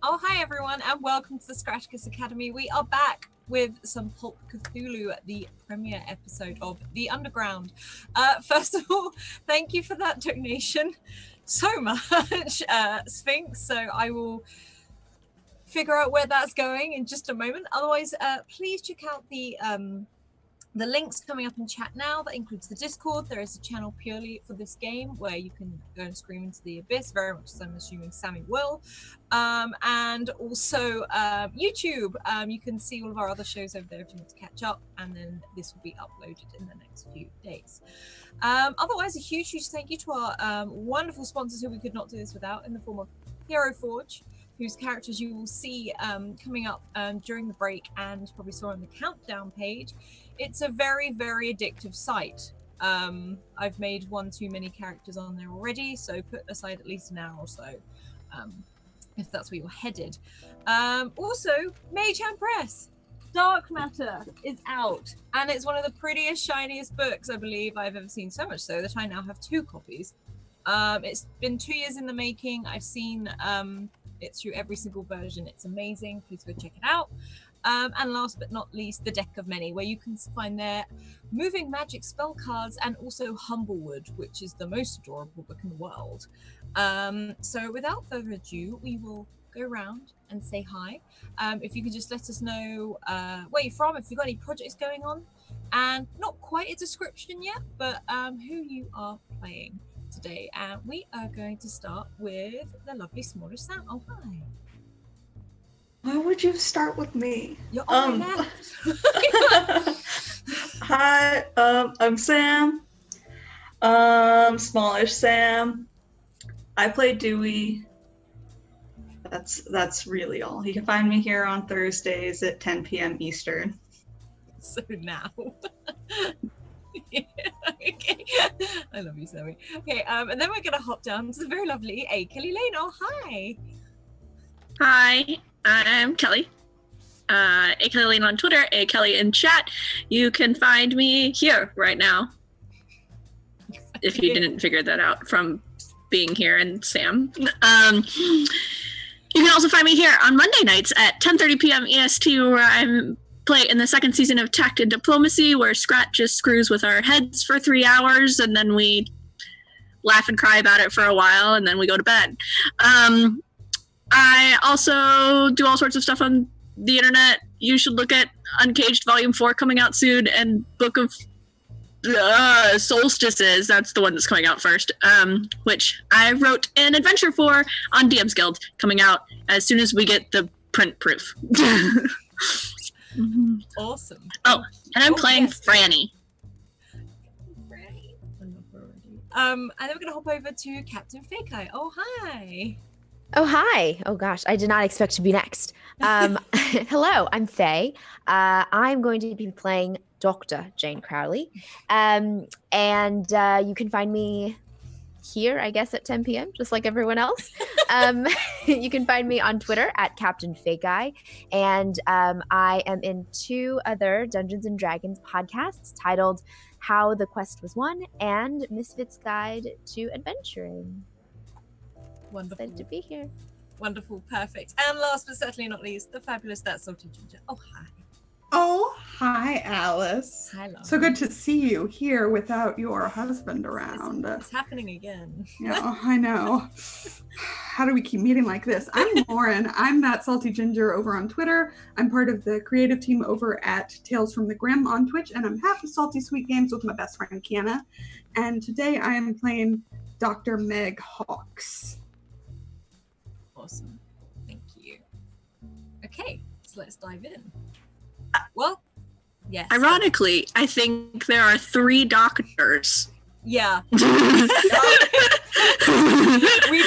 Oh, hi everyone, and welcome to the Scratticus Academy. We are back with some Pulp Cthulhu, the premiere episode of The Underground. First of all, thank you for that donation so much, Sphinx. So I will figure out where that's going in just a moment. Otherwise, please check out the links coming up in chat now. That includes the Discord. There is a channel purely for this game where you can go and scream into the abyss, very much as I'm assuming Sammy will. And also YouTube. You can see all of our other shows over there if you want to catch up, and then this will be uploaded in the next few days. Otherwise, a huge thank you to our wonderful sponsors who we could not do this without, in the form of Hero Forge, whose characters you will see coming up during the break and probably saw on the countdown page. It's a very, very addictive site. I've made one too many characters on there already, so put aside at least an hour or so, if that's where you're headed. Also, Mage Hand Press. Dark Matter is out, and it's one of the prettiest, shiniest books I believe I've ever seen, so much so that I now have 2 copies. It's been 2 years in the making. I've seen it through every single version. It's amazing. Please go check it out. And last but not least, the Deck of Many, where you can find their moving magic spell cards and also Humblewood, which is the most adorable book in the world. So without further ado, we will go around and say hi. If you could just let us know where you're from, if you've got any projects going on, and not quite a description yet, but who you are playing today. And we are going to start with the lovely smallish Sam. Oh, hi. Why would you start with me? You're on my left. Hi, I'm Sam. Smallish Sam. I play Dewey. That's really all. You can find me here on Thursdays at 10 p.m. Eastern. So now. Yeah, okay. I love you, Sammy. Okay, and then we're gonna hop down to the very lovely A. Kelly Lane. Oh, hi. Hi, I'm Kelly. A. Kelly Lane on Twitter, A. Kelly in chat. You can find me here right now. If you didn't figure that out from being here and Sam. You can also find me here on Monday nights at 10:30 p.m. EST, where I'm play in the 2nd season of Tact and Diplomacy, where Scrat just screws with our heads for 3 hours, and then we laugh and cry about it for a while, and then we go to bed. I also do all sorts of stuff on the internet. You should look at Uncaged Volume 4 coming out soon, and Book of Solstices, that's the one that's coming out first, which I wrote an adventure for on DM's Guild, coming out as soon as we get the print proof. Awesome. Oh, and I'm playing Franny. Franny. And then we're gonna hop over to Captain Fake Eye. Oh, hi. Oh, hi. Oh, gosh. I did not expect to be next. Hello, I'm Faye. I'm going to be playing Dr. Jane Crowley. And you can find me here, I guess, at 10 p.m., just like everyone else. You can find me on Twitter at Captain Fake Eye. And I am in 2 other Dungeons & Dragons podcasts titled How the Quest Was Won and Misfits Guide to Adventuring. Wonderful. Excited to be here. Wonderful, perfect. And last but certainly not least, the fabulous That Salty Ginger. Oh, hi. Oh, hi, Alice. Hi, love. So good to see you here without your husband around. It's happening again. Yeah, I know. How do we keep meeting like this? I'm Lauren. I'm That Salty Ginger over on Twitter. I'm part of the creative team over at Tales from the Grim on Twitch, and I'm half of Salty Sweet Games with my best friend, Kiana. And today I am playing Dr. Meg Hawks. Awesome. Thank you. Okay, so let's dive in. Well, yes. Ironically, I think there are 3 doctors. Yeah. We've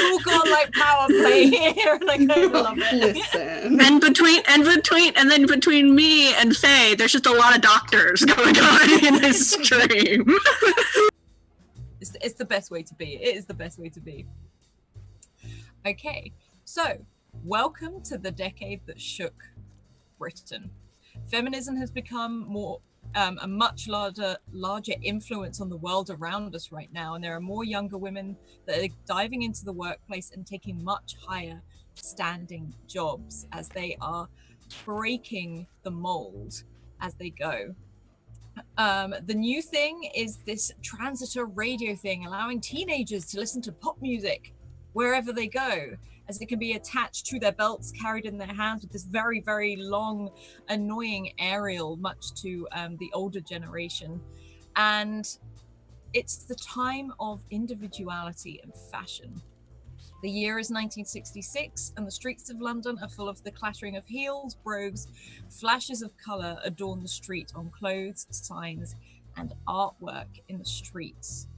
all got like power play here, and I kind of love it. Listen. And then between me and Faye, there's just a lot of doctors going on in this stream. It's the best way to be. It is the best way to be. Okay, so welcome to the decade that shook Britain. Feminism has become a much larger influence on the world around us right now, and there are more younger women that are diving into the workplace and taking much higher standing jobs as they are breaking the mold as they go. The new thing is this transitor radio thing, allowing teenagers to listen to pop music wherever they go, as it can be attached to their belts, carried in their hands with this very, very long, annoying aerial, much to the older generation. And it's the time of individuality and fashion. The year is 1966, and the streets of London are full of the clattering of heels, brogues, flashes of colour adorn the street on clothes, signs, and artwork in the streets.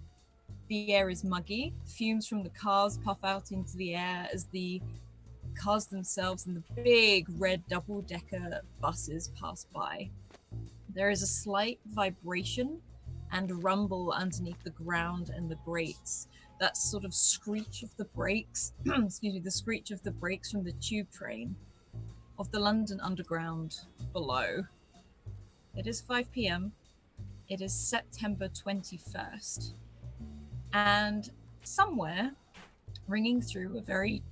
The air is muggy. Fumes from the cars puff out into the air as the cars themselves and the big red double-decker buses pass by. There is a slight vibration and rumble underneath the ground and the grates. That sort of screech of the brakes, excuse me, the screech of the brakes from the tube train of the London Underground below. It is 5 p.m. It is September 21st. And somewhere, ringing through a very...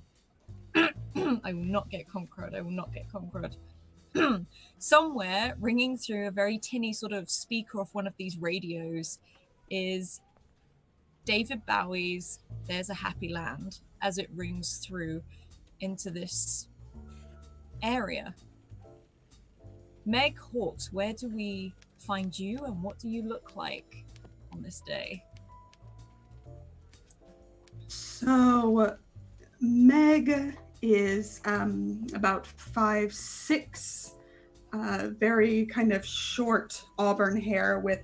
I will not get conquered. Somewhere, ringing through a very tinny sort of speaker off one of these radios is David Bowie's There's a Happy Land as it rings through into this area. Meg Hawks, where do we find you and what do you look like on this day? So Meg is about 5'6", very kind of short auburn hair with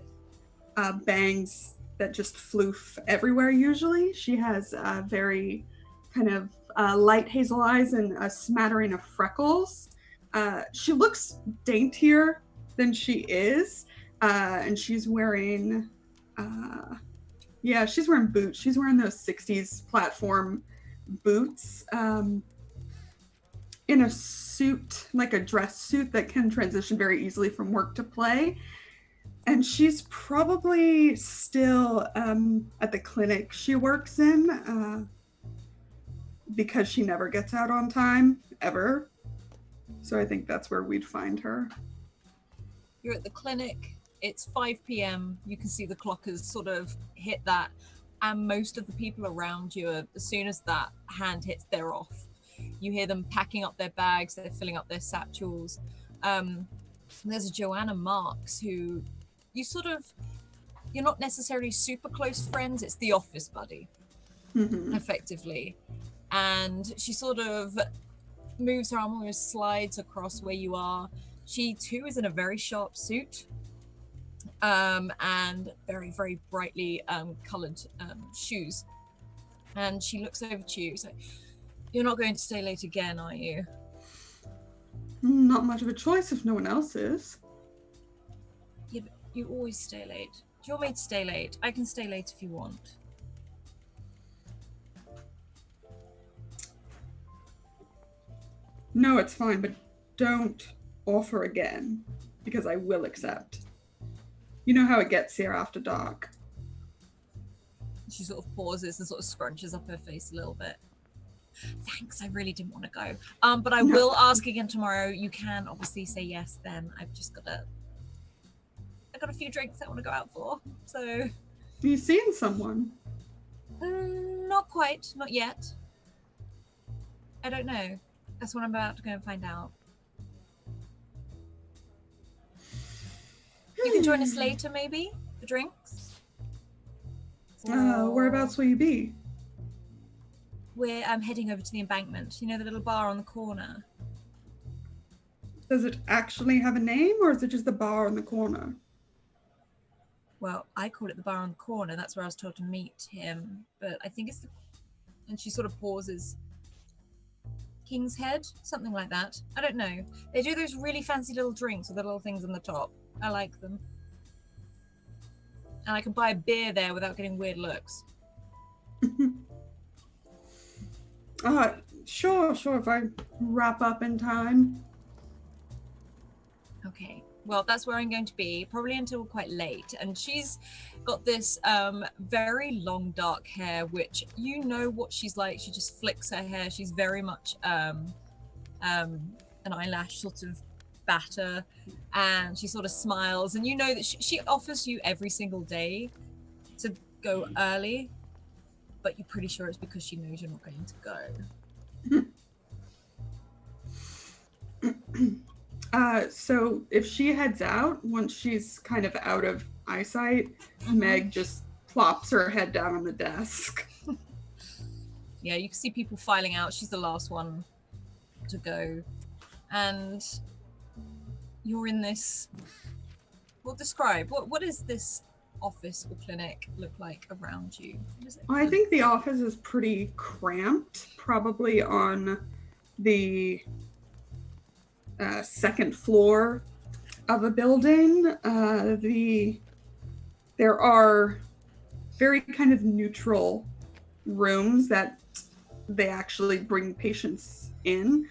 bangs that just floof everywhere usually. She has very kind of light hazel eyes and a smattering of freckles. She looks daintier than she is, and she's wearing she's wearing boots. She's wearing those 60s platform boots in a suit, like a dress suit that can transition very easily from work to play. And she's probably still at the clinic she works in because she never gets out on time, ever. So I think that's where we'd find her. You're at the clinic. It's 5 p.m. You can see the clock has sort of hit that. And most of the people around you, as soon as that hand hits, they're off. You hear them packing up their bags. They're filling up their satchels. There's a Joanna Marks who you're not necessarily super close friends. It's the office buddy, effectively. And she sort of moves her arm, almost slides across where you are. She too is in a very sharp suit and very, very brightly colored shoes. And she looks over to you. So, you're not going to stay late again, are you? Not much of a choice if no one else is. Yeah, but you always stay late. Do you want me to stay late? I can stay late if you want. No, it's fine, but don't offer again, because I will accept. You know how it gets here after dark. She sort of pauses and sort of scrunches up her face a little bit. Thanks, I really didn't want to go. But I will ask again tomorrow. You can obviously say yes then. I got a few drinks I want to go out for, so... Are you seeing someone? Not quite, not yet. I don't know. That's what I'm about to go and find out. You can join us later, maybe, for drinks. Whereabouts will you be? We're heading over to the Embankment. You know, the little bar on the corner. Does it actually have a name, or is it just the bar on the corner? Well, I call it the bar on the corner. That's where I was told to meet him. But I think it's the... And she sort of pauses. King's Head? Something like that. I don't know. They do those really fancy little drinks with the little things on the top. I like them. And I can buy a beer there without getting weird looks. Sure, if I wrap up in time. Okay. Well, that's where I'm going to be, probably until quite late. And she's got this very long dark hair, which you know what she's like. She just flicks her hair. She's very much an eyelash sort of batter, and she sort of smiles. And you know that she offers you every single day to go early, but you're pretty sure it's because she knows you're not going to go. So if she heads out, once she's kind of out of eyesight, Meg just plops her head down on the desk. Yeah, you can see people filing out. She's the last one to go. And you're in this... Well, describe. What is this office or clinic look like around you? What is it? I think the office is pretty cramped, probably on the second floor of a building. There are very kind of neutral rooms that they actually bring patients in.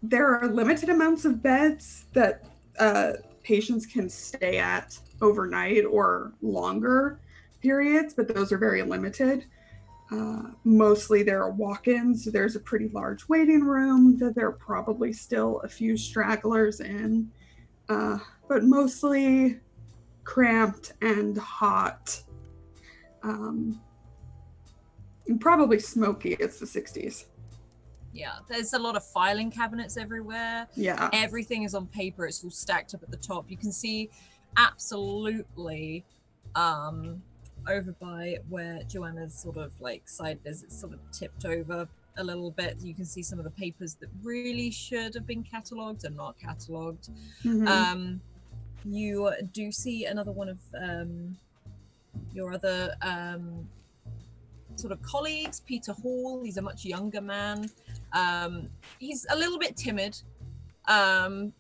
There are limited amounts of beds that patients can stay at overnight or longer periods, but those are very limited. Mostly there are walk-ins. There's a pretty large waiting room that there are probably still a few stragglers in, but mostly cramped and hot. And probably smoky. It's the 60s. Yeah, there's a lot of filing cabinets everywhere. Yeah. Everything is on paper. It's all stacked up at the top. You can see absolutely over by where Joanna's sort of like side visits sort of tipped over a little bit. You can see some of the papers that really should have been catalogued and not catalogued. Mm-hmm. You do see another one of your other sort of colleagues, Peter Hall. He's a much younger man. He's a little bit timid.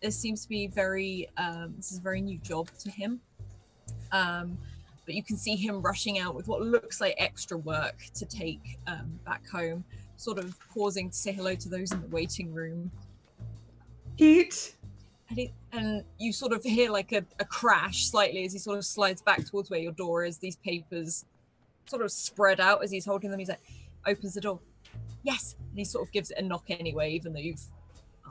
This seems to be this is a very new job to him. But you can see him rushing out with what looks like extra work to take back home, sort of pausing to say hello to those in the waiting room. Pete? And you sort of hear like a crash slightly as he sort of slides back towards where your door is. These papers sort of spread out as he's holding them. He's like, opens the door. Yes. And he sort of gives it a knock anyway, even though you've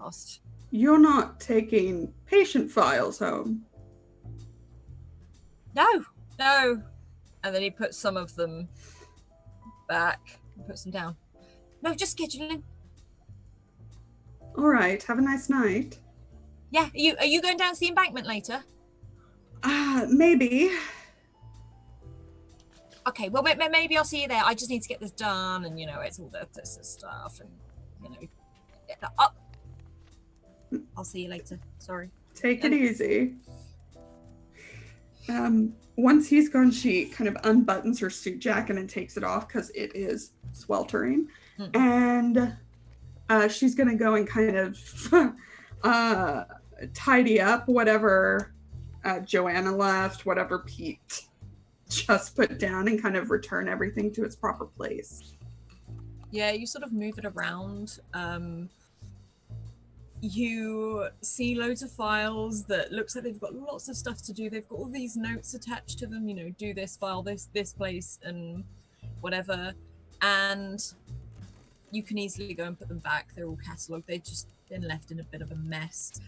asked. You're not taking patient files home? No. And then he puts some of them back and puts them down. No, just scheduling. All right. Have a nice night. Yeah. Are you going down to the embankment later? Maybe. Okay, well, maybe I'll see you there. I just need to get this done, and, it's all this stuff, and, I'll see you later. Sorry. Take it easy. Once he's gone, she kind of unbuttons her suit jacket and takes it off because it is sweltering. And she's going to go and kind of tidy up whatever Joanna left, whatever Pete just put down, and kind of return everything to its proper place. Yeah, you sort of move it around. You see loads of files that looks like they've got lots of stuff to do. They've got all these notes attached to them, do this file, this place, and whatever. And you can easily go and put them back. They're all catalogued. They've just been left in a bit of a mess.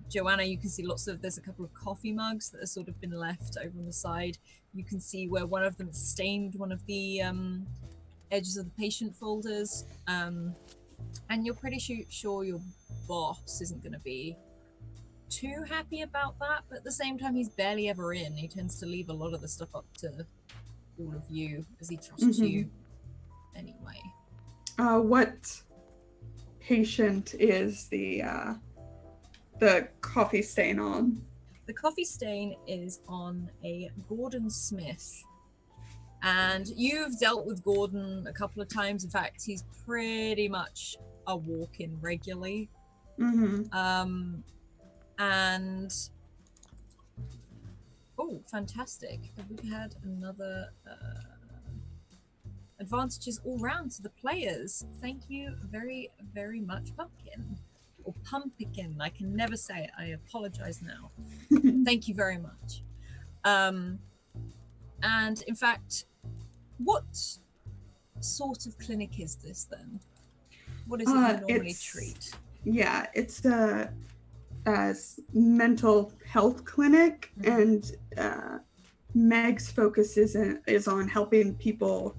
Joanna, you can see there's a couple of coffee mugs that have sort of been left over on the side. You can see where one of them stained one of the edges of the patient folders. And you're pretty sure your boss isn't going to be too happy about that, but at the same time, he's barely ever in. He tends to leave a lot of the stuff up to all of you as he trusts you anyway. What patient is the coffee stain on? The coffee stain is on a Gordon Smith. And you've dealt with Gordon a couple of times. In fact, he's pretty much a walk-in regularly. And oh, fantastic. We've had another advantages all round to the players. Thank you very, very much, Pumpkin. Or Pumpkin. I can never say it. I apologize now. Thank you very much. And in fact, what sort of clinic is this then? What is it you normally treat? Yeah, it's a mental health clinic, and Meg's focus is on helping people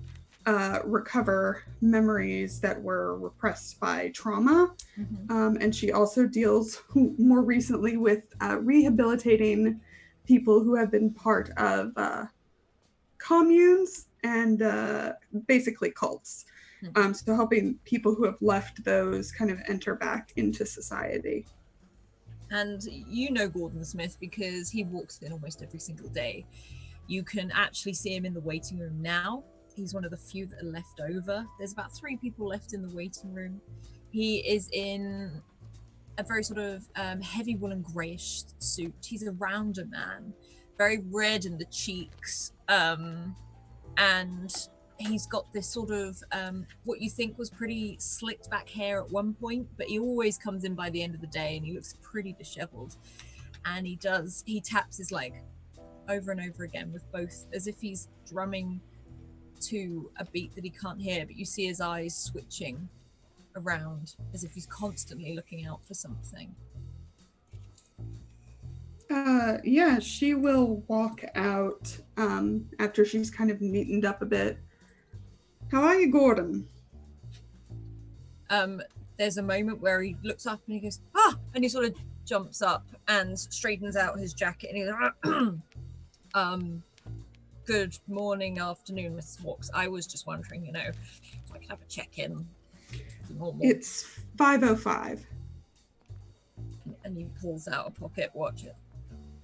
recover memories that were repressed by trauma. And she also deals more recently with rehabilitating people who have been part of communes and basically cults. So helping people who have left those kind of enter back into society. And you know Gordon Smith because he walks in almost every single day. You can actually see him in the waiting room now. He's one of the few that are left over. There's about 3 people left in the waiting room. He is in a very sort of heavy woolen greyish suit. He's a rounder man, very red in the cheeks, and he's got this sort of what you think was pretty slicked back hair at one point, but he always comes in by the end of the day and he looks pretty disheveled. And he taps his leg over and over again with both, as if he's drumming to a beat that he can't hear, but you see his eyes switching around as if he's constantly looking out for something. Yeah, she will walk out after she's kind of neatened up a bit. How are you, Gordon? There's a moment where he looks up and he goes, ah! And he sort of jumps up and straightens out his jacket and he's like, good morning, afternoon, Mrs. Walks. I was just wondering, if I could have a check-in. It's 5:05. And he pulls out a pocket watch.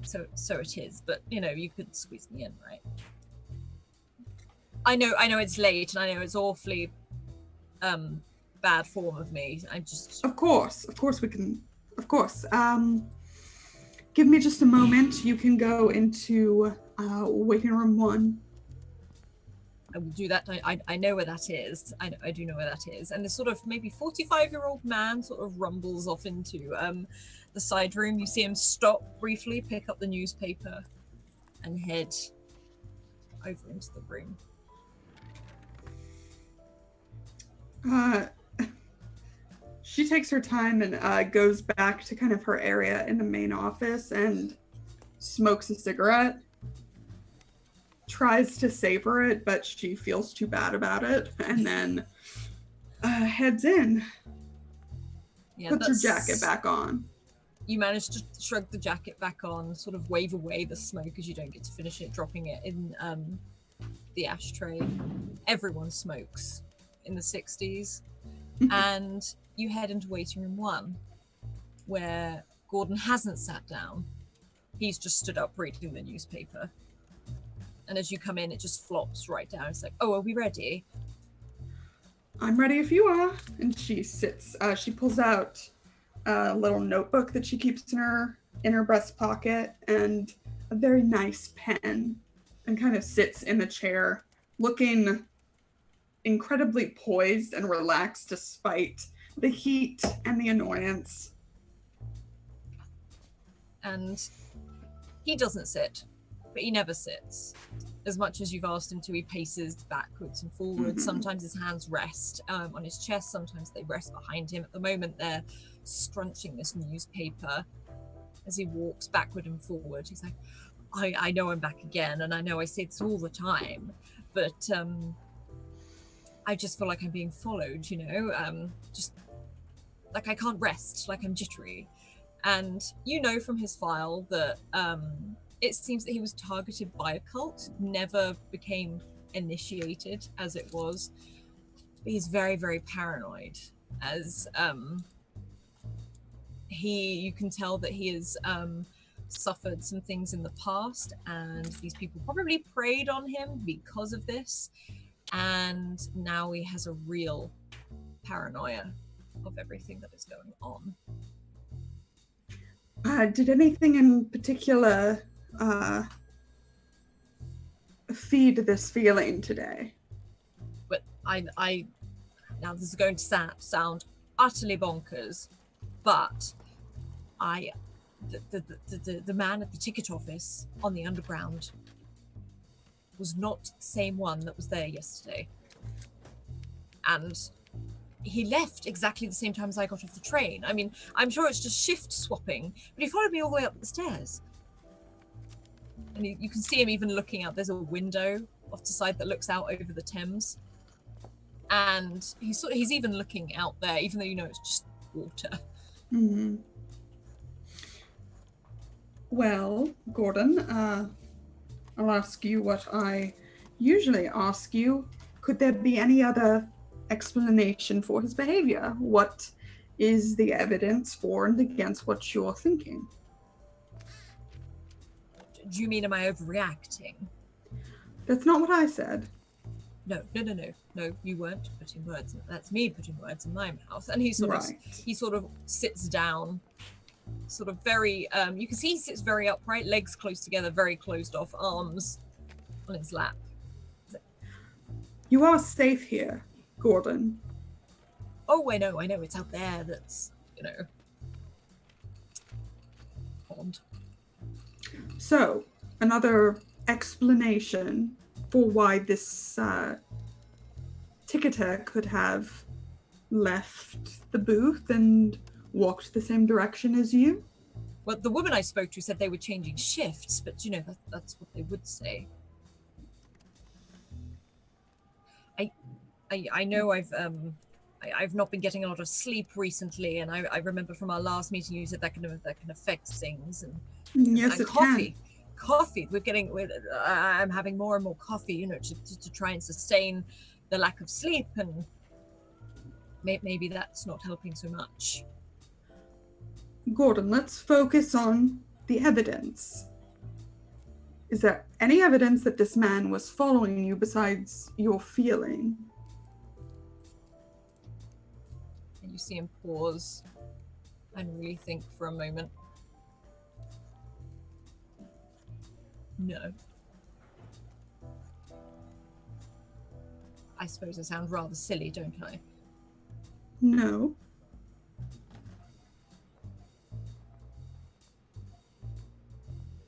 So it is, but you could squeeze me in, right? I know it's late and I know it's awfully bad form of me. Of course we can. Of course. Give me just a moment. You can go into waiting room 1. I will do that. I know where that is. I do know where that is. And this sort of maybe 45-year-old man sort of rumbles off into the side room. You see him stop briefly, pick up the newspaper, and head over into the room. She takes her time and goes back to kind of her area in the main office and smokes a cigarette. Tries to savor it, but she feels too bad about it, and then heads in. Yeah, puts her jacket back on. You manage to shrug the jacket back on, sort of wave away the smoke as you don't get to finish it, dropping it in the ashtray. Everyone smokes in the 60s. And you head into waiting room 1, where Gordon hasn't sat down. He's just stood up reading the newspaper. And as you come in, it just flops right down. It's like, oh, are we ready? I'm ready if you are. And she sits. She pulls out a little notebook that she keeps in her breast pocket and a very nice pen, and kind of sits in the chair, looking incredibly poised and relaxed despite the heat and the annoyance. And he doesn't sit, but he never sits. As much as you've asked him to, he paces backwards and forwards. Sometimes his hands rest on his chest, sometimes they rest behind him. At the moment, they're scrunching this newspaper as he walks backward and forward. He's like, I know I'm back again, and I know I say this all the time, but I just feel like I'm being followed, just like I can't rest, like I'm jittery. And from his file that it seems that he was targeted by a cult, never became initiated as it was. He's very, very paranoid, as you can tell that he has suffered some things in the past, and these people probably preyed on him because of this. And now he has a real paranoia of everything that is going on. Did anything in particular feed this feeling today? But I now this is going to sound utterly bonkers, but the man at the ticket office on the underground was not the same one that was there yesterday. And he left exactly the same time as I got off the train. I mean, I'm sure it's just shift swapping, but he followed me all the way up the stairs. And you can see him even looking out. There's a window off to the side that looks out over the Thames. And he's even looking out there, even though it's just water. Mm-hmm. Well, Gordon, I'll ask you what I usually ask you. Could there be any other explanation for his behavior? What is the evidence for and against what you're thinking? Do you mean, am I overreacting? That's not what I said. No, you weren't putting words. That's me putting words in my mouth. And he sort of sits down, sort of very, you can see he sits very upright, legs close together, very closed off, arms on his lap. You are safe here, Gordon. Oh, I know, it's out there that's, odd. So, another explanation for why this ticketer could have left the booth and walked the same direction as you? Well, the woman I spoke to said they were changing shifts, but that's what they would say. I know I've not been getting a lot of sleep recently, and I remember from our last meeting you said that can affect things, and yes, and it coffee. I'm having more and more coffee, to try and sustain the lack of sleep, and maybe that's not helping so much. Gordon, let's focus on the evidence. Is there any evidence that this man was following you besides your feeling? And you see him pause and really think for a moment. No. I suppose I sound rather silly, don't I? No.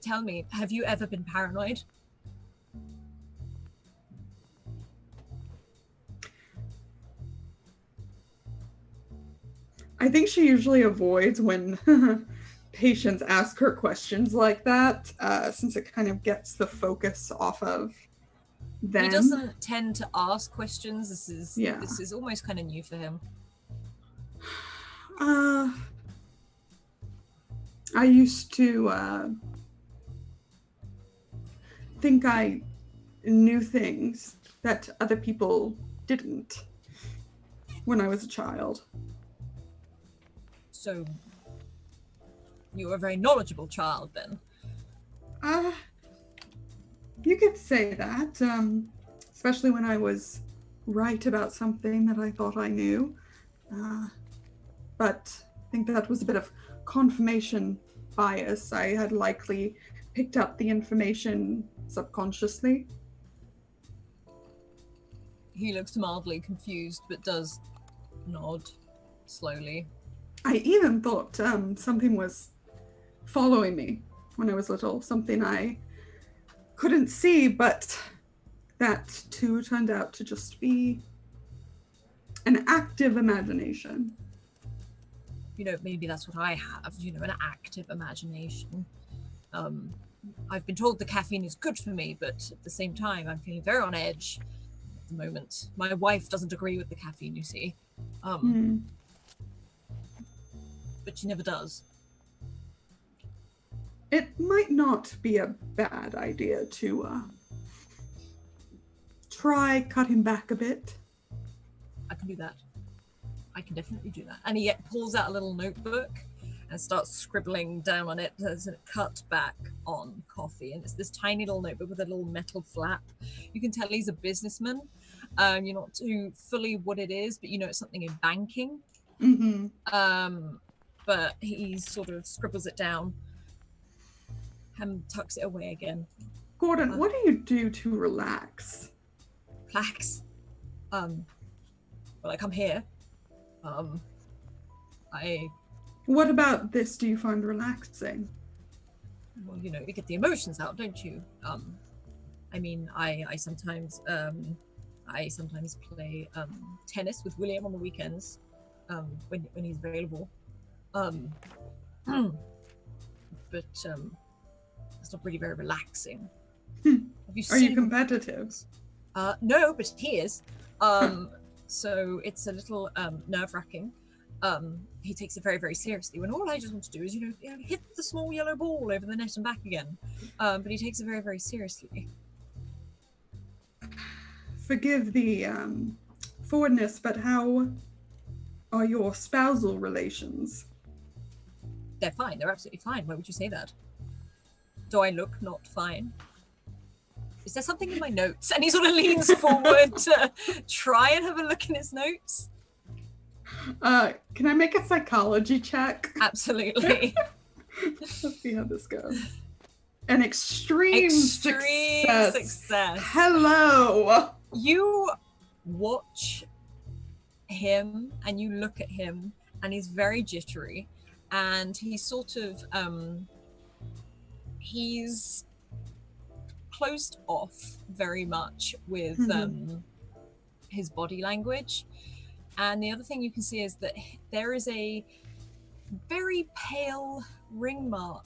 Tell me, have you ever been paranoid? I think she usually avoids when patients ask her questions like that, since it kind of gets the focus off of them. He doesn't tend to ask questions. This is almost kind of new for him. I used to think I knew things that other people didn't when I was a child. So you were a very knowledgeable child then? You could say that, especially when I was right about something that I thought I knew. But I think that was a bit of confirmation bias. I had likely picked up the information subconsciously. He looks mildly confused, but does nod slowly. I even thought something was following me when I was little, something I couldn't see, but that too turned out to just be an active imagination. Maybe that's what I have, an active imagination. I've been told the caffeine is good for me, but at the same time, I'm feeling very on edge at the moment. My wife doesn't agree with the caffeine, you see. But she never does. It might not be a bad idea to try cutting back a bit. I can do that. I can definitely do that. And he pulls out a little notebook and starts scribbling down on it. There's a cut back on coffee, and it's this tiny little notebook with a little metal flap. You can tell he's a businessman. You're not too fully what it is, but it's something in banking. But he sort of scribbles it down and tucks it away again. Gordon, what do you do to relax? Plaques. Well, I come here. I What about this do you find relaxing? Well, you get the emotions out, don't you? I mean, I sometimes play tennis with William on the weekends, when he's available. But it's not really very relaxing. Have you Are you seen? competitive? No, but he is. So it's a little nerve-wracking. He takes it very, very seriously. When all I just want to do is, hit the small yellow ball over the net and back again. But he takes it very, very seriously. Forgive the forwardness, but how are your spousal relations? They're fine. They're absolutely fine. Why would you say that? Do I look not fine? Is there something in my notes? And he sort of leans forward to try and have a look in his notes. Can I make a psychology check? Absolutely. Let's see how this goes. An extreme success. Hello. You watch him and you look at him and he's very jittery and he's sort of he's closed off very much with his body language. And the other thing you can see is that there is a very pale ring mark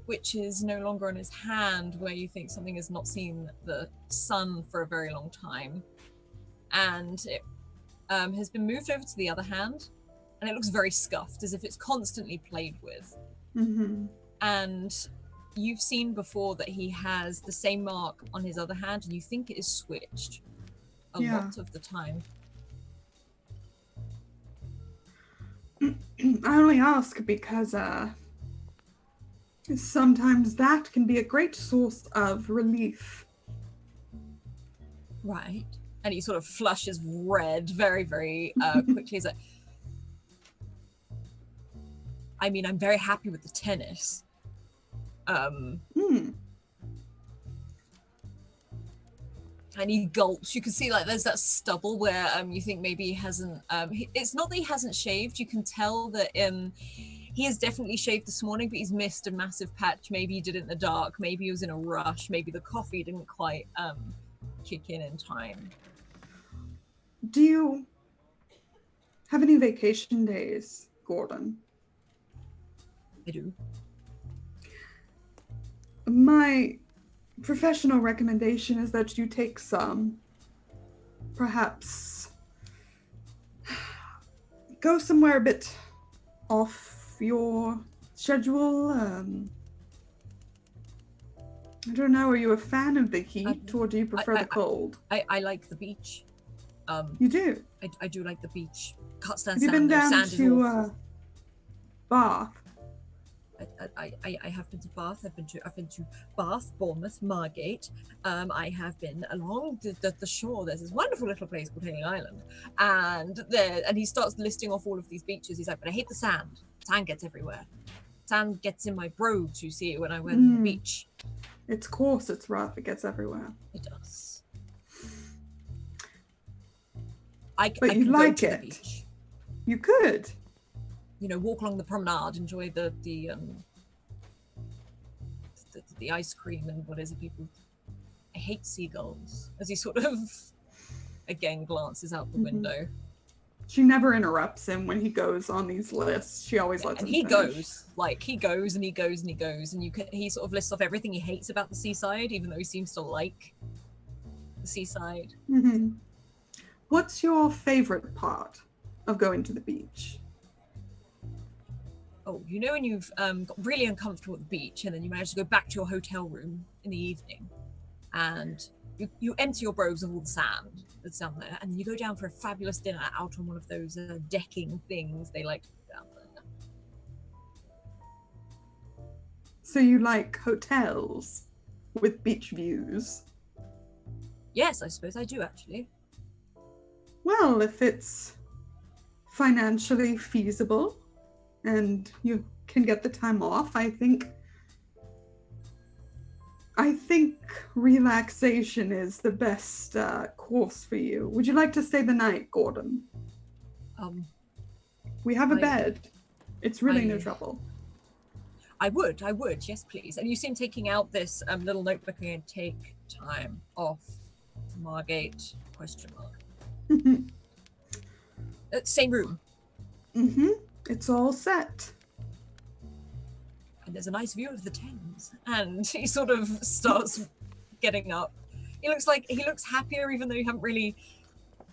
which is no longer on his hand, where you think something has not seen the sun for a very long time. And it has been moved over to the other hand, and it looks very scuffed, as if it's constantly played with. Mm-hmm. And you've seen before that he has the same mark on his other hand, and you think it is switched a lot of the time. I only ask because sometimes that can be a great source of relief. Right. And he sort of flushes red very, very quickly. He's like, I mean, I'm very happy with the tennis. And he gulps. You can see like there's that stubble where you think maybe he hasn't it's not that he hasn't shaved. You can tell that he has definitely shaved this morning, but he's missed a massive patch. Maybe he did it in the dark, maybe he was in a rush, maybe the coffee didn't quite kick in time. Do you have any vacation days, Gordon? I do. My professional recommendation is that you take some. Perhaps go somewhere a bit off your schedule. I don't know, are you a fan of the heat or do you prefer the cold? I like the beach. You do? I do like the beach. Can't stand Have you sand. been down Sand to Bath? I have been to Bath. I've been to Bath, Bournemouth, Margate. I have been along the shore. There's this wonderful little place called Hailing Island, and he starts listing off all of these beaches. He's like, but I hate the sand. Sand gets everywhere. Sand gets in my brogues. You see, when I went to the beach. It's coarse. It's rough. It gets everywhere. It does. But you like go to it. The beach. You could. Walk along the promenade, enjoy the ice cream and what is it, people. I hate seagulls. As he sort of again glances out the window. She never interrupts him when he goes on these lists. She always lets him and he finish. he goes and he goes and he goes, and he sort of lists off everything he hates about the seaside, even though he seems to like the seaside. Mm-hmm. What's your favorite part of going to the beach? Oh, when you've got really uncomfortable at the beach and then you manage to go back to your hotel room in the evening and you empty your brogues of all the sand that's down there, and then you go down for a fabulous dinner out on one of those decking things they like to do down there. So you like hotels with beach views? Yes, I suppose I do, actually. Well, if it's financially feasible and you can get the time off, I think relaxation is the best course for you. Would you like to stay the night, Gordon? We have a bed. It's really no trouble. I would, yes, please. And you seem taking out this little notebook and take time off. Margate, question mark. Same room. It's all set. And there's a nice view of the Thames. And he sort of starts getting up. He looks happier, even though you haven't really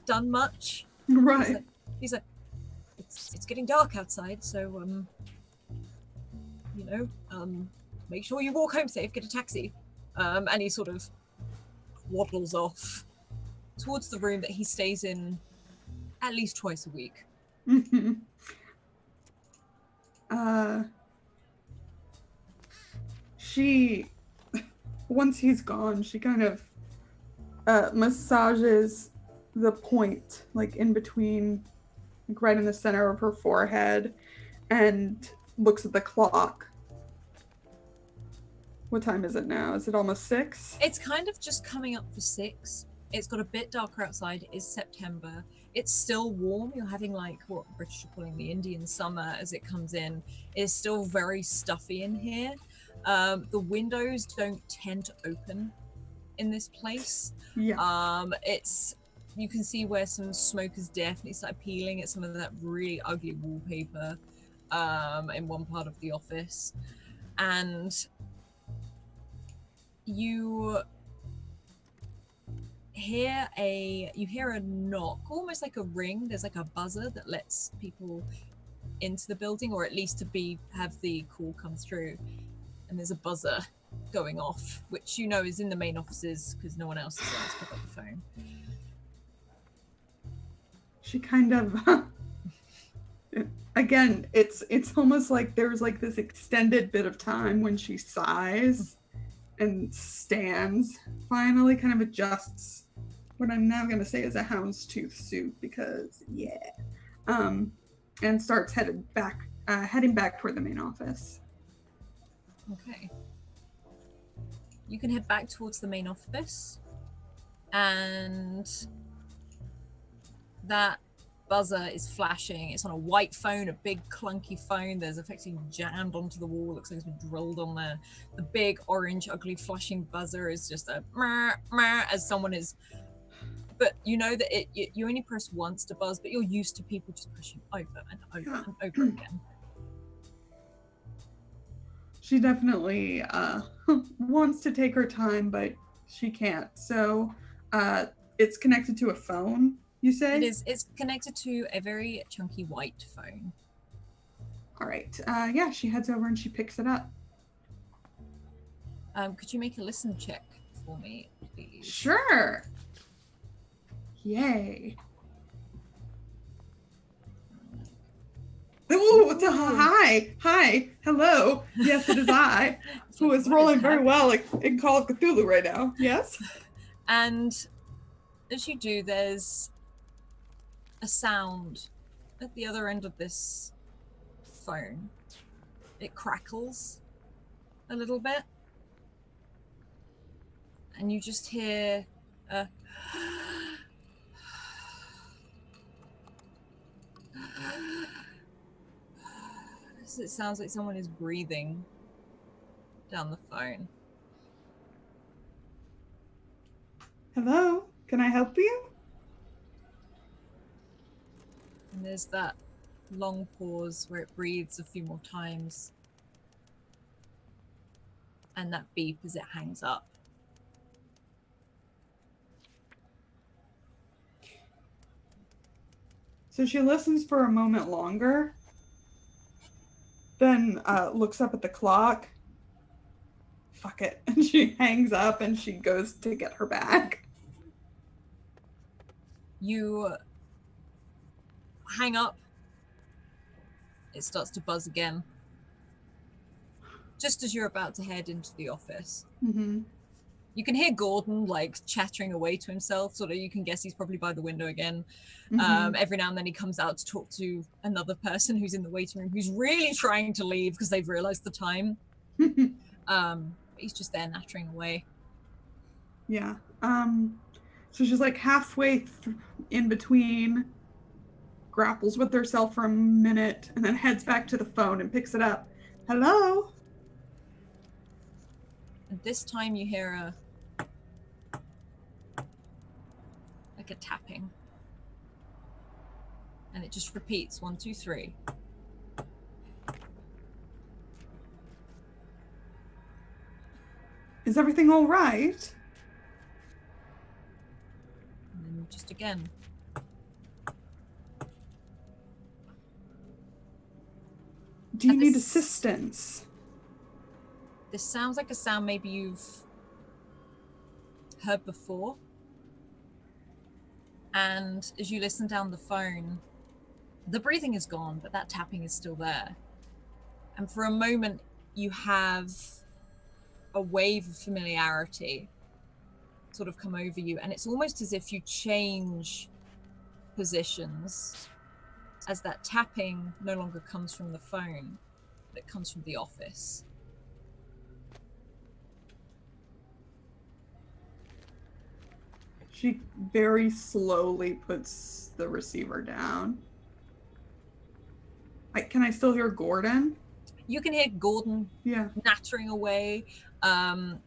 done much. Right. He's like, it's getting dark outside, so make sure you walk home safe, get a taxi. And he sort of waddles off towards the room that he stays in at least twice a week. She, once he's gone, she kind of massages the point, like in between, like right in the center of her forehead, and looks at the clock. What time is it now? Is it almost 6? It's kind of just coming up for 6. It's got a bit darker outside. It is September. It's still warm. You're having like what British are calling the Indian summer as it comes in. It's still very stuffy in here. The windows don't tend to open in this place. Yeah. You can see where some smoke has definitely started peeling at some of that really ugly wallpaper in one part of the office. And you hear a knock, almost like a ring. There's like a buzzer that lets people into the building, or at least to have the call come through. And there's a buzzer going off, which you know is in the main offices because no one else is there to pick up the phone. She kind of again, it's almost like there's like this extended bit of time when she sighs and stands, finally kind of adjusts what I'm now going to say is a houndstooth suit, because and starts heading back toward the main office. Okay. You can head back towards the main office, and that buzzer is flashing. It's on a white phone, a big clunky phone. There's effectively jammed onto the wall. Looks like it's been drilled on there. The big orange ugly flashing buzzer is just a meh, meh, as someone is, but you know that you only press once to buzz, but you're used to people just pushing over and over and over again. She definitely wants to take her time, but she can't. So it's connected to a phone, you say? It is. It's connected to a very chunky white phone. All right. She heads over and she picks it up. Could you make a listen check for me, please? Sure. Yay. Oh, hi, hello. Yes, it is I, who is rolling very well in Call of Cthulhu right now. Yes? And as you do, there's a sound at the other end of this phone. It crackles a little bit. And you just hear a it sounds like someone is breathing down the phone. Hello, can I help you? And there's that long pause where it breathes a few more times. And that beep as it hangs up. So she listens for a moment longer, then looks up at the clock. Fuck it. And she hangs up and she goes to get her bag. You hang up. It starts to buzz again. Just as you're about to head into the office. Mm-hmm. You can hear Gordon chattering away to himself. Sort of, you can guess he's probably by the window again. Mm-hmm. Every now and then he comes out to talk to another person who's in the waiting room who's really trying to leave because they've realized the time. He's just there nattering away. Yeah. So she's like halfway in between grapples with herself for a minute and then heads back to the phone and picks it up. Hello? And this time you hear a tapping. And it just repeats 1, 2, 3. Is everything all right? And then just again. Do you And need this- assistance? This sounds like a sound maybe you've heard before. And as you listen down the phone, the breathing is gone, but that tapping is still there. And for a moment, you have a wave of familiarity sort of come over you. And it's almost as if you change positions as that tapping no longer comes from the phone, but it comes from the office. She very slowly puts the receiver down. Can I still hear Gordon? You can hear Gordon Yeah. nattering away.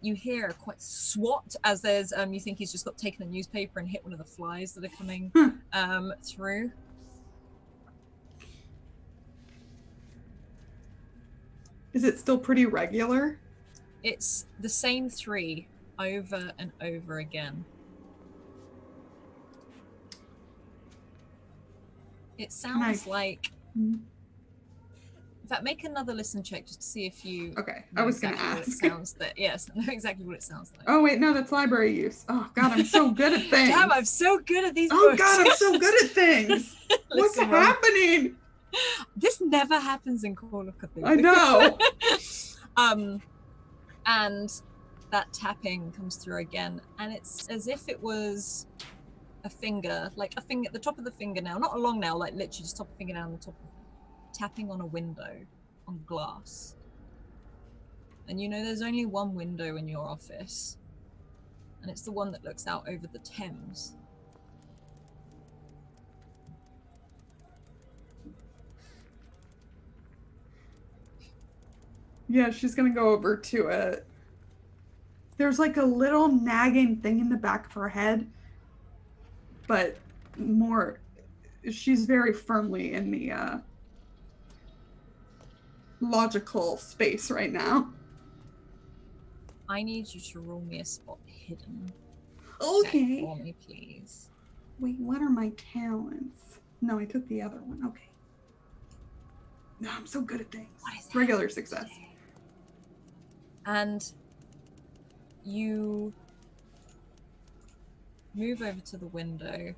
You hear quite swat as there's you think he's just got taken a newspaper and hit one of the flies that are coming through. Is it still pretty regular? It's the same 3 over and over again. It sounds like. Mhm. In fact, make another listen check just to see if you. Okay, know I was going to exactly what it ask. sounds that yes, know exactly what it sounds like. Oh, wait, no, that's library use. Oh, God, I'm so good at things. Damn, I'm so good at these Oh, books. God, I'm so good at things. What's Listen, Ron, happening? this never happens in Call of Cthulhu. I know. And that tapping comes through again, and it's as if it was a finger, like a finger at the top of the fingernail, not a long nail, like literally just top of fingernail on the top, tapping on a window, on glass. And you know there's only one window in your office, and it's the one that looks out over the Thames. Yeah, she's going to go over to it. There's like a little nagging thing in the back of her head, but more, she's very firmly in the logical space right now. I need you to roll me a spot hidden Okay. check for me, please. Wait, what are my talents? No, I took the other one. Okay. No, I'm so good at things. What is that? Regular success. And you move over to the window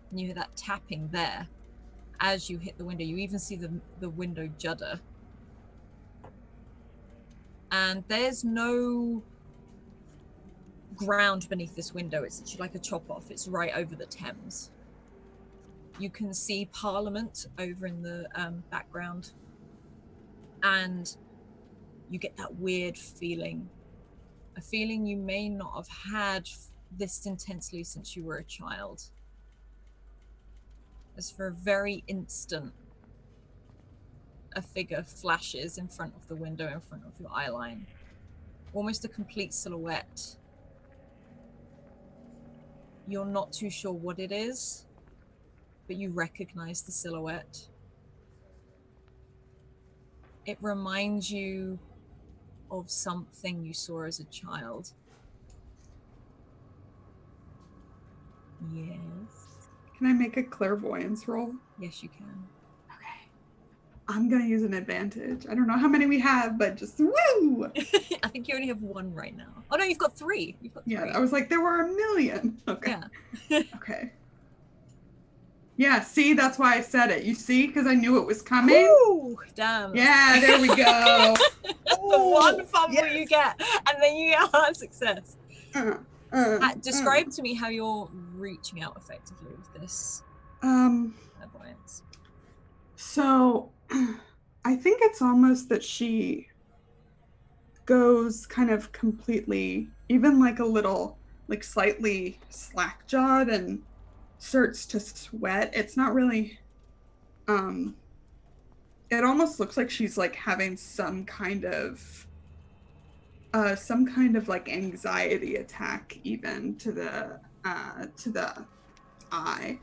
and you hear that tapping there. As you hit the window, you even see the window judder. And there's no ground beneath this window. It's actually like a chop off. It's right over the Thames. You can see Parliament over in the background. And you get that weird feeling. A feeling you may not have had this intensely since you were a child. As for a very instant, a figure flashes in front of the window in front of your eye line. Almost a complete silhouette. You're not too sure what it is, but you recognize the silhouette. It reminds you of something you saw as a child. Yes. Can I make a clairvoyance roll? Yes, you can. Okay. I'm going to use an advantage. I don't know how many we have, but just woo! I think you only have 1 right now. Oh no, you've got 3. You've got 3. Yeah, I was like, there were a million. Okay. Yeah. Okay. Yeah, see, that's why I said it. You see, because I knew it was coming. Ooh, damn. Yeah, there we go. The one fumble yes. you get, and then you get hard success. Describe to me how you're reaching out effectively with this clairvoyance. So I think it's almost that she goes kind of completely, even like a little, like slightly slack-jawed and starts to sweat. It's not really, it almost looks like she's like having some kind of like anxiety attack even to the eye.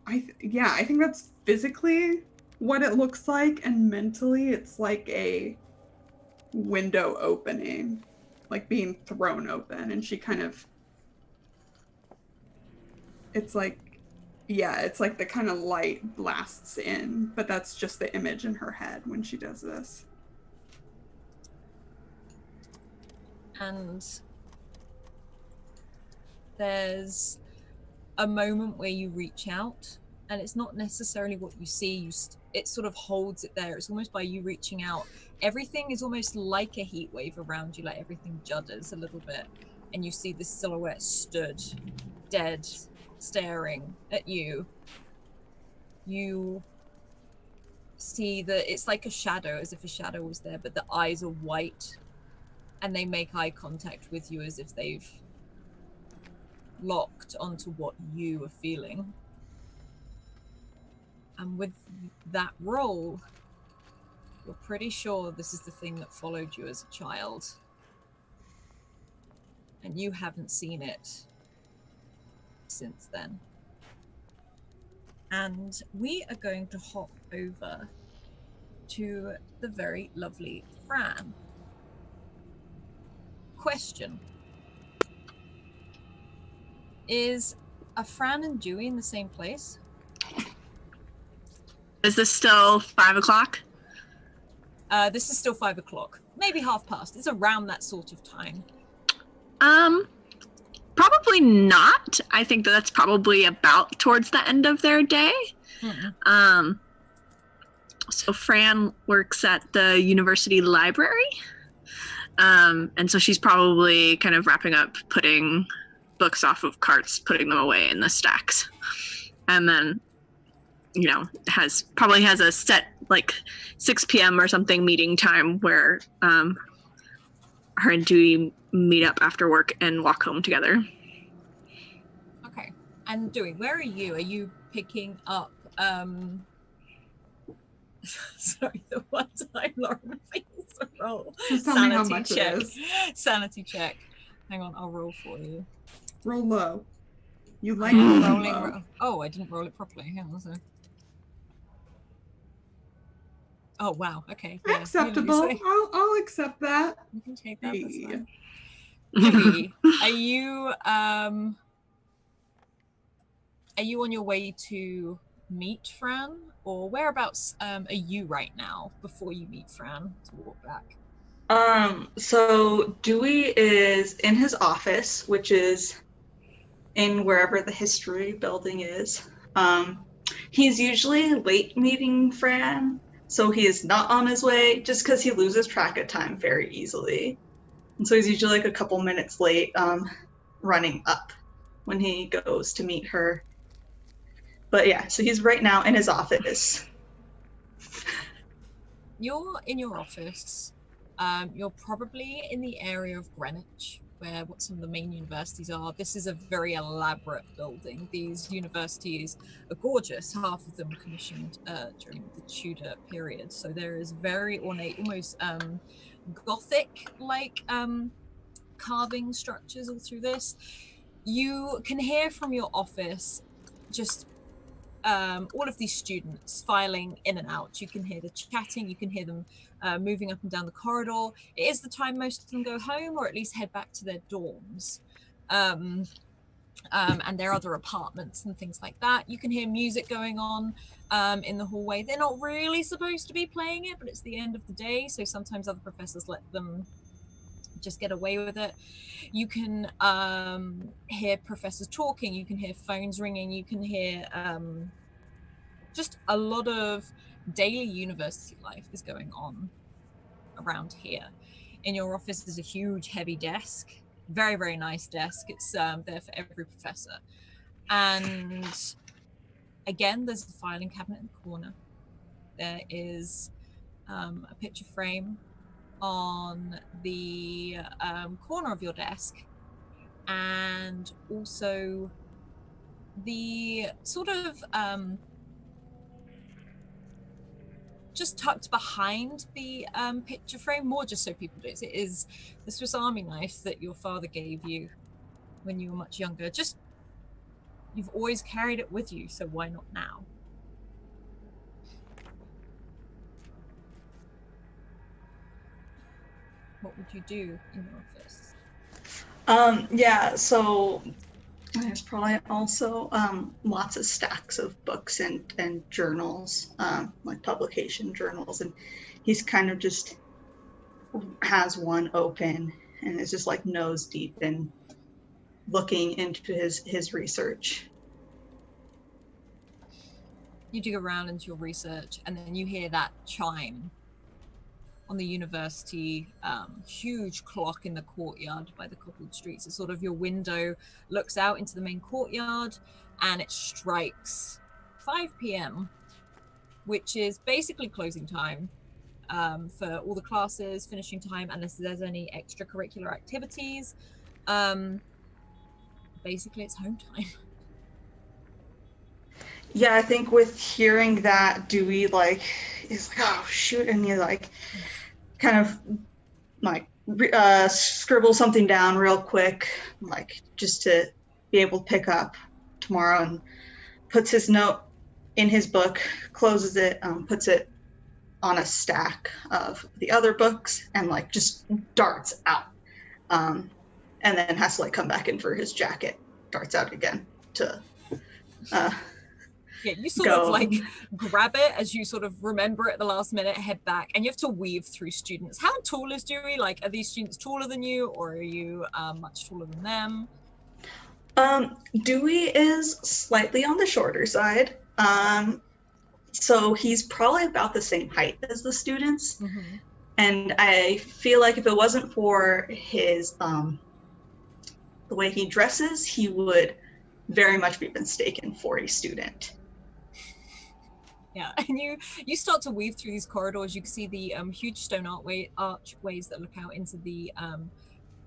I think that's physically what it looks like, and mentally it's like a window opening, like being thrown open, and she kind of, it's like the kind of light blasts in, but that's just the image in her head when she does this. And there's a moment where you reach out, and it's not necessarily what you see. It sort of holds it there. It's almost by you reaching out, everything is almost like a heat wave around you, like everything judders a little bit, and you see this silhouette stood dead, staring at you. You see that it's like a shadow, as if a shadow was there, but the eyes are white, and they make eye contact with you as if they've locked onto what you are feeling. And with that roll, you're pretty sure this is the thing that followed you as a child. And you haven't seen it since then. And we are going to hop over to the very lovely Fran. Question. Is Fran and Dewey in the same place? Is this still 5 o'clock? This is still 5 o'clock. Maybe past. It's around that sort of time. Probably not. I think that's probably about towards the end of their day. Mm-hmm. So Fran works at the university library. And so she's probably kind of wrapping up, putting books off of carts, putting them away in the stacks. And then, probably has a set like 6 p.m. or something meeting time where her and Dewey meet up after work and walk home together. Okay. And Dewey, where are you? Are you picking up sorry, the one time Lauren fails to roll. Just tell me how much check. it is. Sanity check. Hang on, I'll roll for you. Roll low. You like rolling. low. Oh, I didn't roll it properly. Hang on. Oh wow. Okay. Yeah, Acceptable. I'll accept that. You can take that. That's Hey. fine. Dewey, are you on your way to meet Fran, or whereabouts are you right now before you meet Fran to walk back? So Dewey is in his office, which is in wherever the history building is. He's usually late meeting Fran, so he is not on his way just because he loses track of time very easily. And so he's usually like a couple minutes late, running up when he goes to meet her. But yeah, so he's right now in his office. You're in your office. You're probably in the area of Greenwich, where what some of the main universities are. This is a very elaborate building. These universities are gorgeous. Half of them commissioned during the Tudor period. So there is very ornate, almost Gothic-like carving structures all through this. You can hear from your office just all of these students filing in and out. You can hear the chatting, you can hear them moving up and down the corridor. It is the time most of them go home, or at least head back to their dorms and their other apartments and things like that. You can hear music going on in the hallway. They're not really supposed to be playing it, but it's the end of the day, so sometimes other professors let them just get away with it. You can hear professors talking, you can hear phones ringing, you can hear just a lot of daily university life is going on around here. In your office is a huge heavy desk, very, very nice desk. It's there for every professor. And again, there's a filing cabinet in the corner. There is a picture frame on the corner of your desk, and also the sort of just tucked behind the picture frame, more just so people do it, is the Swiss Army knife that your father gave you when you were much younger. Just, you've always carried it with you, so why not now? What would you do in your office? Yeah, so there's probably also lots of stacks of books and journals, like publication journals, and he's kind of just has one open and is just like nose deep in looking into his research. You dig around into your research, and then you hear that chime on the university huge clock in the courtyard by the cobbled streets. It's sort of your window looks out into the main courtyard, and it strikes 5 p.m., which is basically closing time for all the classes, finishing time, unless there's any extracurricular activities. Basically, it's home time. Yeah, I think with hearing that, Dewey is like, oh shoot, and he kind of scribble something down real quick, just to be able to pick up tomorrow, and puts his note in his book, closes it, puts it on a stack of the other books, and just darts out, and then has to come back in for his jacket, darts out again to yeah, you sort of grab it as you sort of remember it at the last minute, head back, and you have to weave through students. How tall is Dewey? Are these students taller than you, or are you much taller than them? Dewey is slightly on the shorter side. So he's probably about the same height as the students. Mm-hmm. And I feel like if it wasn't for his the way he dresses, he would very much be mistaken for a student. Yeah, and you start to weave through these corridors. You can see the huge stone archways that look out into the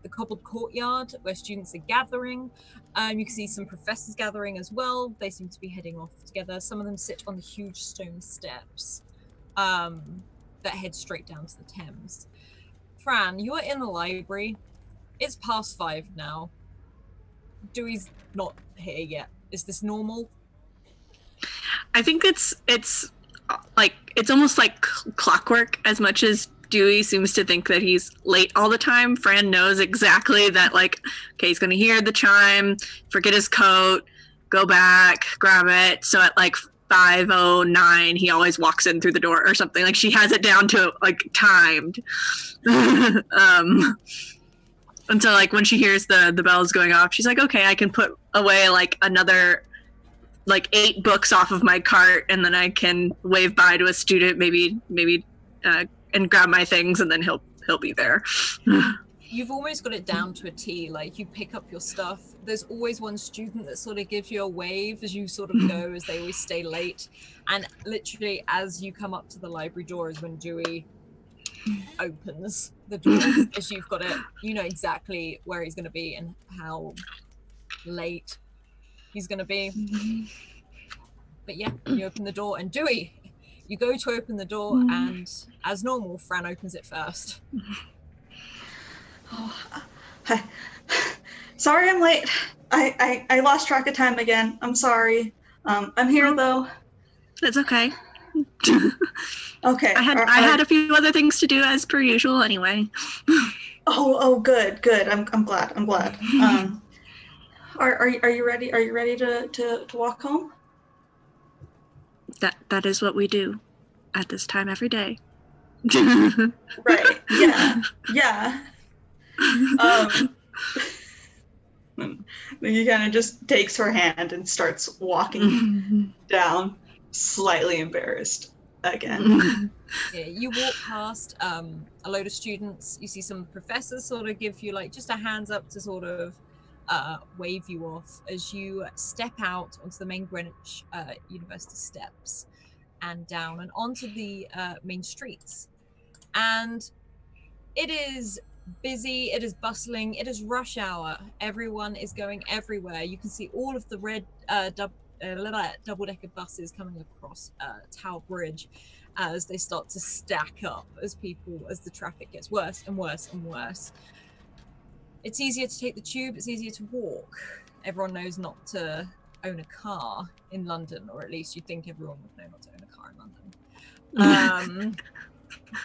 cobbled courtyard where students are gathering. You can see some professors gathering as well. They seem to be heading off together. Some of them sit on the huge stone steps that head straight down to the Thames. Fran, you are in the library. It's past 5 now. Dewey's not here yet. Is this normal? I think it's almost like clockwork. As much as Dewey seems to think that he's late all the time, Fran knows exactly that, okay, he's going to hear the chime, forget his coat, go back, grab it. So at 5:09, he always walks in through the door or something. She has it down to timed. And so when she hears the bells going off, she's like, okay, I can put away another 8 books off of my cart, and then I can wave bye to a student, maybe and grab my things, and then he'll be there. You've almost got it down to a T. You pick up your stuff. There's always one student that sort of gives you a wave as you sort of go, as they always stay late. And literally, as you come up to the library door is when Dewey opens the door, as you've got it. You know exactly where he's going to be and how late he's going to be. But yeah, you open the door, and Dewey, you go to open the door, and as normal, Fran opens it first. Oh, hi. Sorry I'm late. I lost track of time again. I'm sorry. I'm here though. It's okay. Okay. I had a few other things to do as per usual anyway. Oh, good. I'm glad. Are you ready? Are you ready to walk home? That is what we do at this time every day. Right. Yeah. Then he kind of just takes her hand and starts walking down, slightly embarrassed again. Yeah, you walk past a load of students. You see some professors sort of give you just a hands up to sort of wave you off as you step out onto the main Greenwich University steps and down and onto the main streets. And it is busy, it is bustling, it is rush hour. Everyone is going everywhere. You can see all of the red double-decker buses coming across Tower Bridge as they start to stack up as the traffic gets worse and worse and worse. It's easier to take the tube, it's easier to walk. Everyone knows not to own a car in London, or at least you think everyone would know not to own a car in London.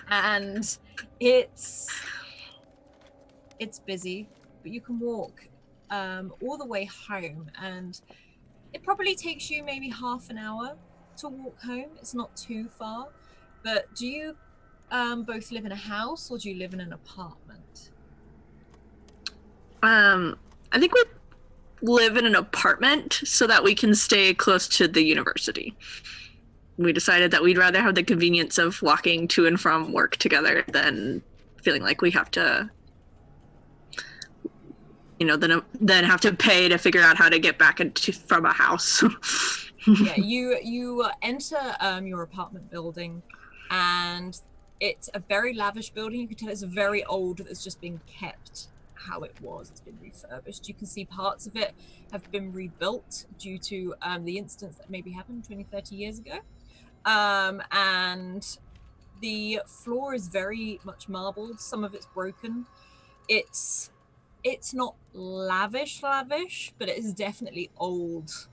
And it's busy, but you can walk all the way home, and it probably takes you maybe half an hour to walk home. It's not too far. But do you both live in a house, or do you live in an apartment? I think we live in an apartment so that we can stay close to the university. We decided that we'd rather have the convenience of walking to and from work together than feeling like we have to, then have to pay to figure out how to get back from a house. Yeah, you enter your apartment building, and it's a very lavish building. You can tell it's very old. It's just been kept how it was. It's been refurbished. You can see parts of it have been rebuilt due to the incidents that maybe happened 20-30 years ago. And the floor is very much marbled. Some of it's broken. It's not lavish, but it is definitely old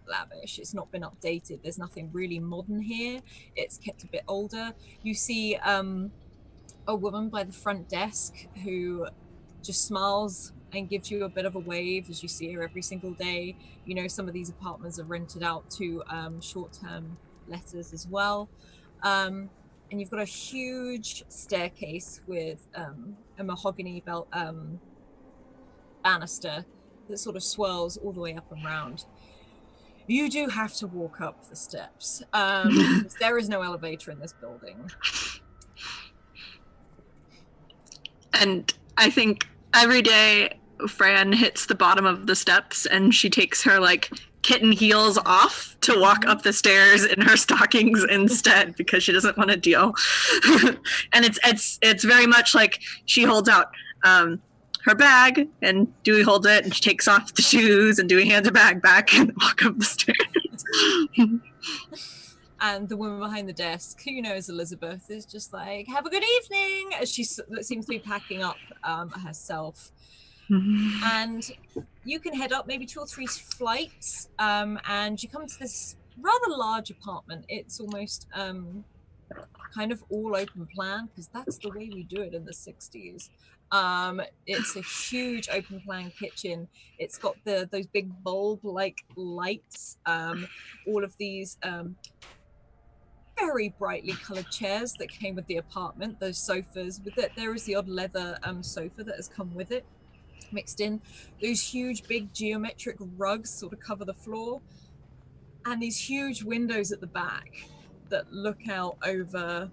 lavish. It's not been updated. There's nothing really modern here. It's kept a bit older. You see a woman by the front desk who just smiles and gives you a bit of a wave as you see her every single day. Some of these apartments are rented out to short-term letters as well. And you've got a huge staircase with a mahogany belt banister that sort of swirls all the way up and round. You do have to walk up the steps. There is no elevator in this building. And I think every day Fran hits the bottom of the steps and she takes her kitten heels off to walk up the stairs in her stockings instead, because she doesn't want to deal. And it's very much like she holds out her bag, and Dewey holds it, and she takes off the shoes, and Dewey hands her bag back and walk up the stairs. And the woman behind the desk, who is Elizabeth, is just like, "Have a good evening," as she seems to be packing up herself. And you can head up maybe 2 or 3 flights, and you come to this rather large apartment. It's almost kind of all open plan, because that's the way we do it in the 60s. It's a huge open plan kitchen. It's got those big bulb-like lights, all of these very brightly colored chairs that came with the apartment, those sofas with it. There is the odd leather sofa that has come with it mixed in. Those huge big geometric rugs sort of cover the floor, and these huge windows at the back that look out over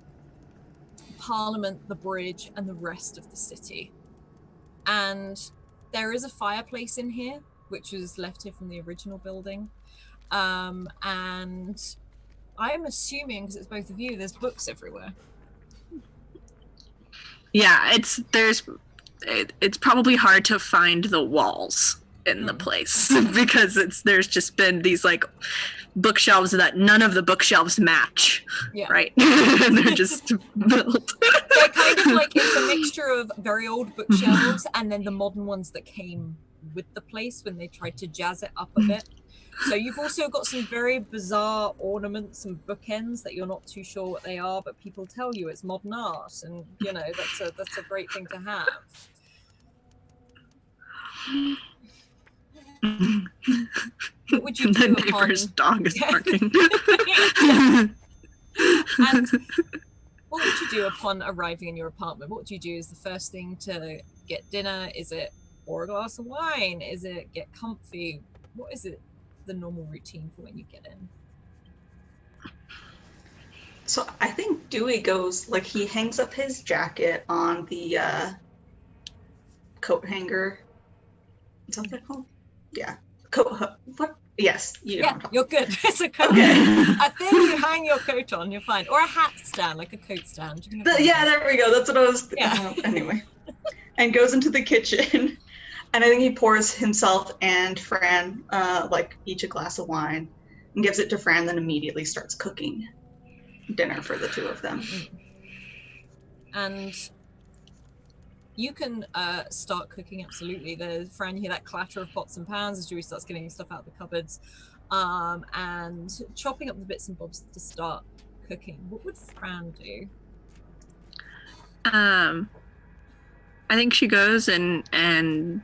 Parliament, the bridge, and the rest of the city. And there is a fireplace in here, which was left here from the original building. And I'm assuming, because it's both of you, there's books everywhere. Yeah, it's probably hard to find the walls in the place, because there's just been these bookshelves that none of the bookshelves match. Yeah. Right? They're just built. They're kind of it's a mixture of very old bookshelves and then the modern ones that came with the place when they tried to jazz it up a bit. So you've also got some very bizarre ornaments and bookends that you're not too sure what they are, but people tell you it's modern art, and that's a great thing to have. What would you do? The neighbor's dog is barking. And what would you do upon arriving in your apartment? What do you do? Is the first thing to get dinner? Is it pour a glass of wine? Is it get comfy? What is it, the normal routine for when you get in? So I think Dewey goes, he hangs up his jacket on the coat hanger. Is that what they're called? Yeah. Coat hook. What Yes, you know. You're good. It's a coat. Okay. A thing you hang your coat on, you're fine. Or a hat stand, like a coat stand. You can have Yeah, there we go. That's what I was. Yeah. Anyway, and goes into the kitchen, and I think he pours himself and Fran like each a glass of wine, and gives it to Fran. Then immediately starts cooking dinner for the two of them. And you can start cooking, absolutely. There's Fran, you hear that clatter of pots and pans as Dewey starts getting stuff out of the cupboards, and chopping up the bits and bobs to start cooking. What would Fran do? I think she goes and kind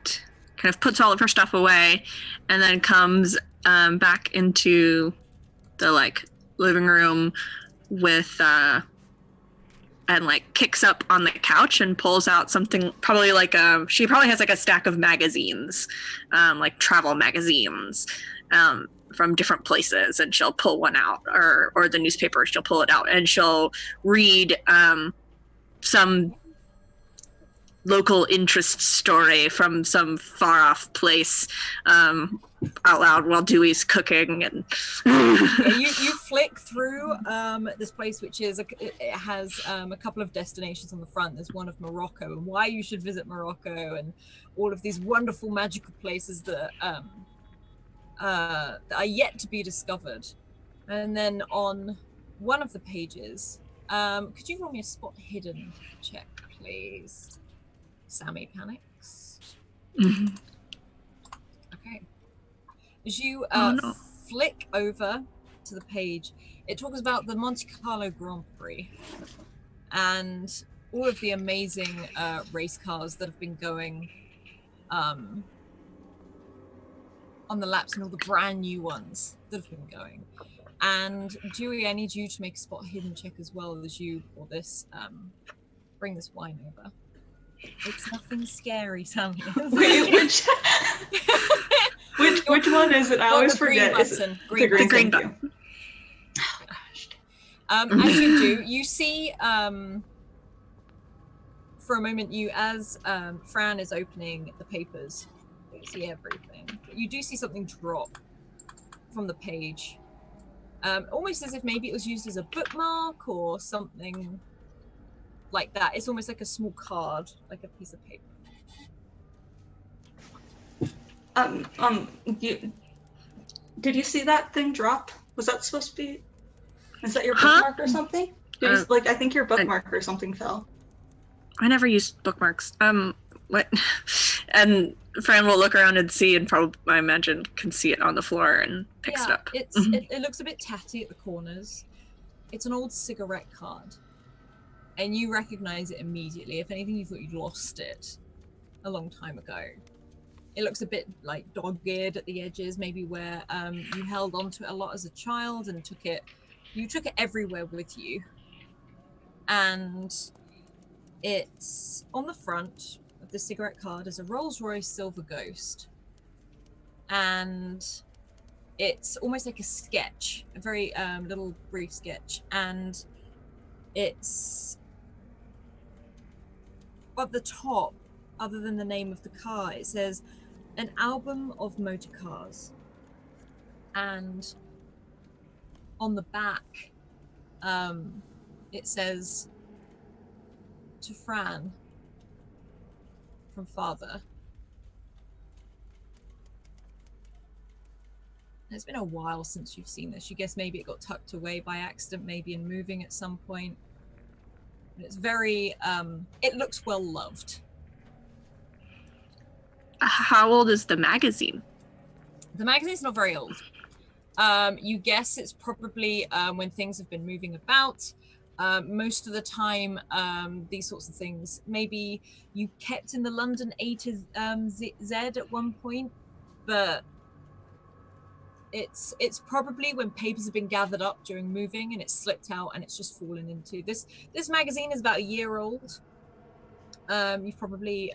of puts all of her stuff away, and then comes back into the like living room with and like kicks up on the couch and pulls out something, probably like she probably has like a stack of magazines, like travel magazines from different places, and she'll pull one out, or the newspaper, she'll pull it out and she'll read some local interest story from some far off place out loud while Dewey's cooking. And you flick through this place, which is it has a couple of destinations on the front. There's one of Morocco and why you should visit Morocco, and all of these wonderful magical places that are yet to be discovered. And then on one of the pages, could you roll me a spot hidden check, please? Sammy panics. Okay. As you flick over to the page, it talks about the Monte Carlo Grand Prix and all of the amazing race cars that have been going on the laps, and all the brand new ones that have been going. And Dewey, I need you to make a spot hidden check as well as you pour this, bring this wine over. It's nothing scary, Sammy. Wait, which one is it? I always forget. Button. The green button. Oh gosh. As you do, you see for a moment, as Fran is opening the papers, you see everything. You do see something drop from the page, almost as if maybe it was used as a bookmark or something like that. It's almost like a small card, like a piece of paper. Did you see that thing drop? Was that supposed to be? Is that your bookmark or something? I think your bookmark or something fell. I never used bookmarks. What? And Fran will look around and see, and probably, I imagine, can see it on the floor and picks it up. It looks a bit tatty at the corners. It's an old cigarette card. And you recognize it immediately. If anything, you thought you'd lost it a long time ago. It looks a bit like dog-eared at the edges, maybe where you held onto it a lot as a child and took it everywhere with you. And it's on the front of the cigarette card is a Rolls-Royce Silver Ghost. And it's almost like a sketch, a very little brief sketch. And it's at the top, other than the name of the car, it says an album of motor cars. And on the back, it says, to Fran, from Father. It's been a while since you've seen this. You guess maybe it got tucked away by accident, maybe in moving at some point. It's very, it looks well loved. How old is the magazine? The magazine's not very old. You guess it's probably when things have been moving about. Most of the time, these sorts of things, maybe you kept in the London A to Z at one point, but it's probably when papers have been gathered up during moving and it's slipped out and it's just fallen into this magazine is about a year old. You've probably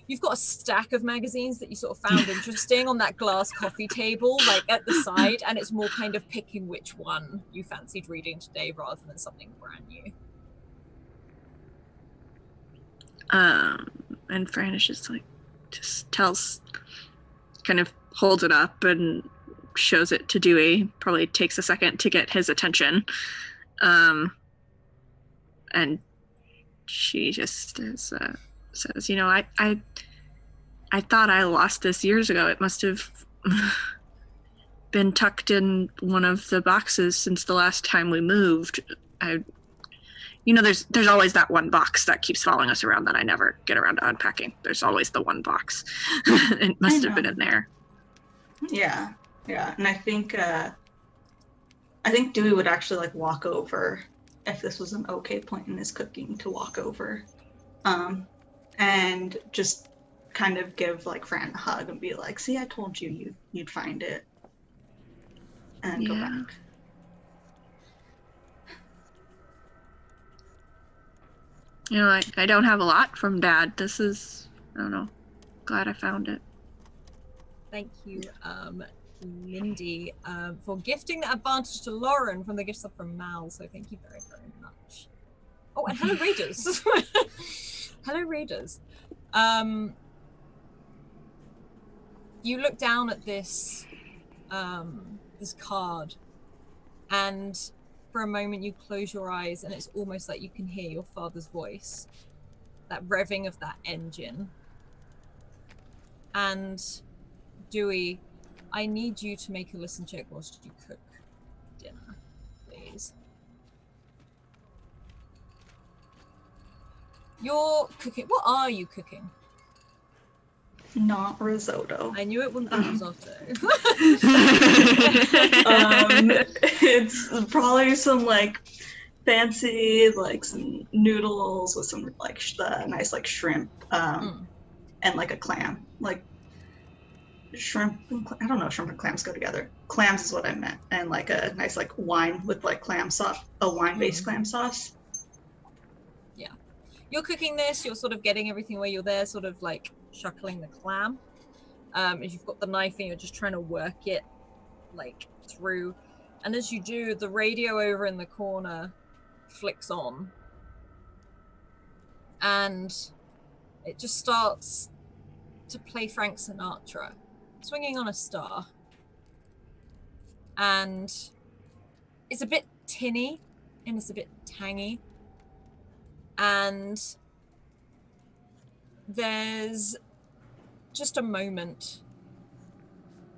you've got a stack of magazines that you sort of found interesting on that glass coffee table, like at the side, and it's more kind of picking which one you fancied reading today rather than something brand new. And Fran is just tells, kind of holds it up and shows it to Dewey. Probably takes a second to get his attention. And she just says, you know, I thought I lost this years ago. It must have been tucked in one of the boxes since the last time we moved. There's always that one box that keeps following us around that I never get around to unpacking. There's always the one box. It must have been in there. Yeah. And I think Dewey would actually like walk over if this was an okay point in his cooking to walk over, and just kind of give like Fran a hug and be like, "See, I told you you'd find it," and go back. You know, I don't have a lot from Dad. This is, I don't know, glad I found it. Thank you, Lindy, for gifting the advantage to Lauren from the gift sub from Mal. So thank you very, very much. Oh, and hello, Raiders. Hello, Raiders. You look down at this, this card, and for a moment you close your eyes, and it's almost like you can hear your father's voice, that revving of that engine. And Dewey, I need you to make a listen check whilst you cook dinner, please. You're cooking. What are you cooking? Not risotto. I knew it wouldn't be risotto. It's probably some like fancy, like some noodles with some like nice like shrimp, and like a clam. Like shrimp and I don't know if shrimp and clams go together. Clams is what I meant, and like a nice like wine with like clam sauce, a wine-based clam sauce. Yeah, you're cooking this. You're sort of getting everything where you're there, sort of like shuckling the clam. As you've got the knife and you're just trying to work it like through, and as you do, the radio over in the corner flicks on, and it just starts to play Frank Sinatra, Swinging on a Star. And it's a bit tinny and it's a bit tangy, and there's just a moment,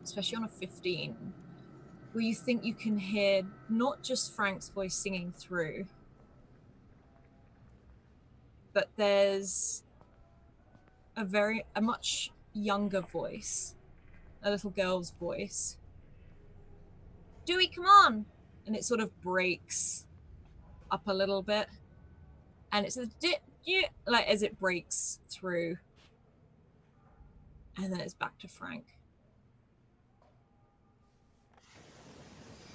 especially on a 15, where you think you can hear not just Frank's voice singing through, but there's a much younger voice, a little girl's voice. Dewey, come on! And it sort of breaks up a little bit, and it's like as it breaks through, and then it's back to Frank.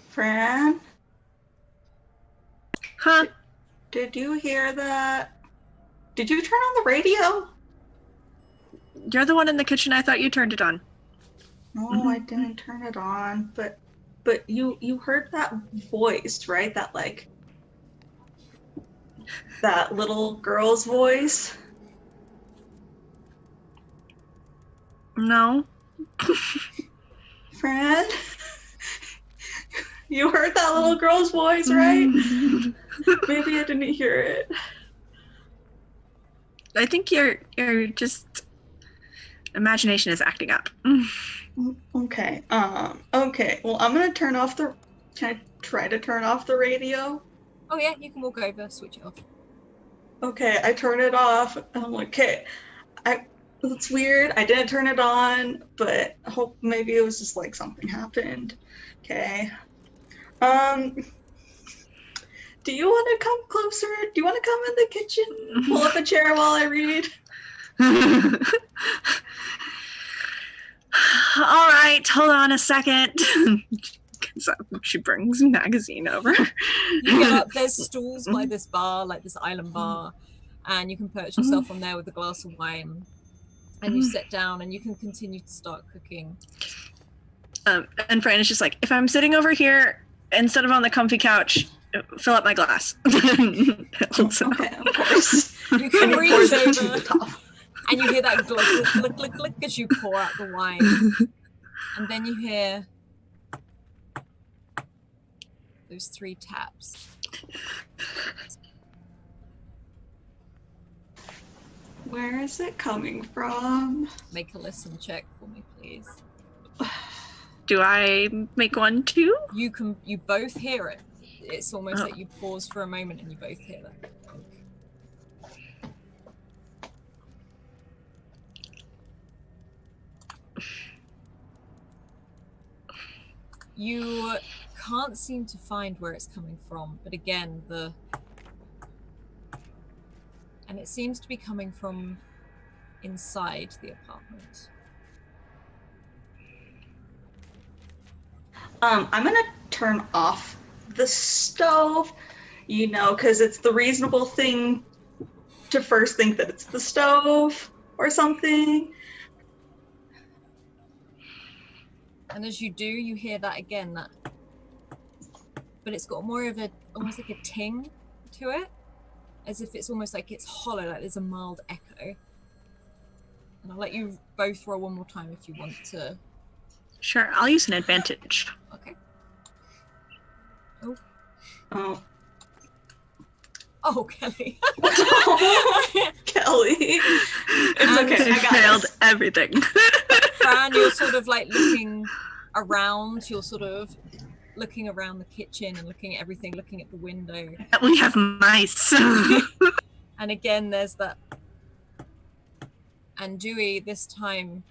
Fran? Huh? Did you hear that? Did you turn on the radio? You're the one in the kitchen. I thought you turned it on. No, I didn't turn it on, but you heard that voice, right? That like that little girl's voice? No. Fran? You heard that little girl's voice, right? Maybe I didn't hear it. I think your just imagination is acting up. Okay. Okay. Well, I'm gonna turn off the. Can I try to turn off the radio? Oh yeah, you can walk over, switch it off. Okay, I turn it off. I'm like, okay. It's weird. I didn't turn it on, but I hope maybe it was just like something happened. Okay. Do you want to come closer? Do you want to come in the kitchen? Pull up a chair while I read. All right, hold on a second. So she brings a magazine over. You get up, there's stools by this bar, like this island bar, and you can perch yourself on there with a glass of wine, and you sit down and you can continue to start cooking. And Fran is just like, if I'm sitting over here instead of on the comfy couch, fill up my glass. Okay, of course. You can And reach pours it to over the top. and you hear that glick, glick, glick, glick, glick as you pour out the wine. And then you hear those 3 taps. Where is it coming from? Make a listen check for me, please. Do I make one too? You both hear it. It's almost Oh. like you pause for a moment and you both hear that. You can't seem to find where it's coming from, but again, and it seems to be coming from inside the apartment. I'm gonna turn off the stove, because it's the reasonable thing to first think that it's the stove or something. And as you do, you hear that again, but it's got more of almost like a ting to it, as if it's almost like it's hollow, like there's a mild echo. And I'll let you both roll one more time if you want to. Sure, I'll use an advantage. Okay. Oh, Oh, Kelly. Kelly. It's And okay. I I got failed this. everything. Fran, you're sort of like looking around. You're sort of looking around the kitchen and looking at everything, looking at the window. We have mice. And again, there's that. And Dewey, this time,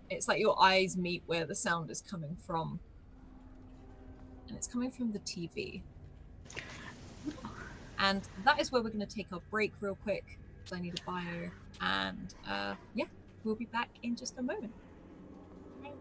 it's like your eyes meet where the sound is coming from. And it's coming from the TV. And that is where we're going to take our break real quick, because I need a bio. And yeah, we'll be back in just a moment. Bye.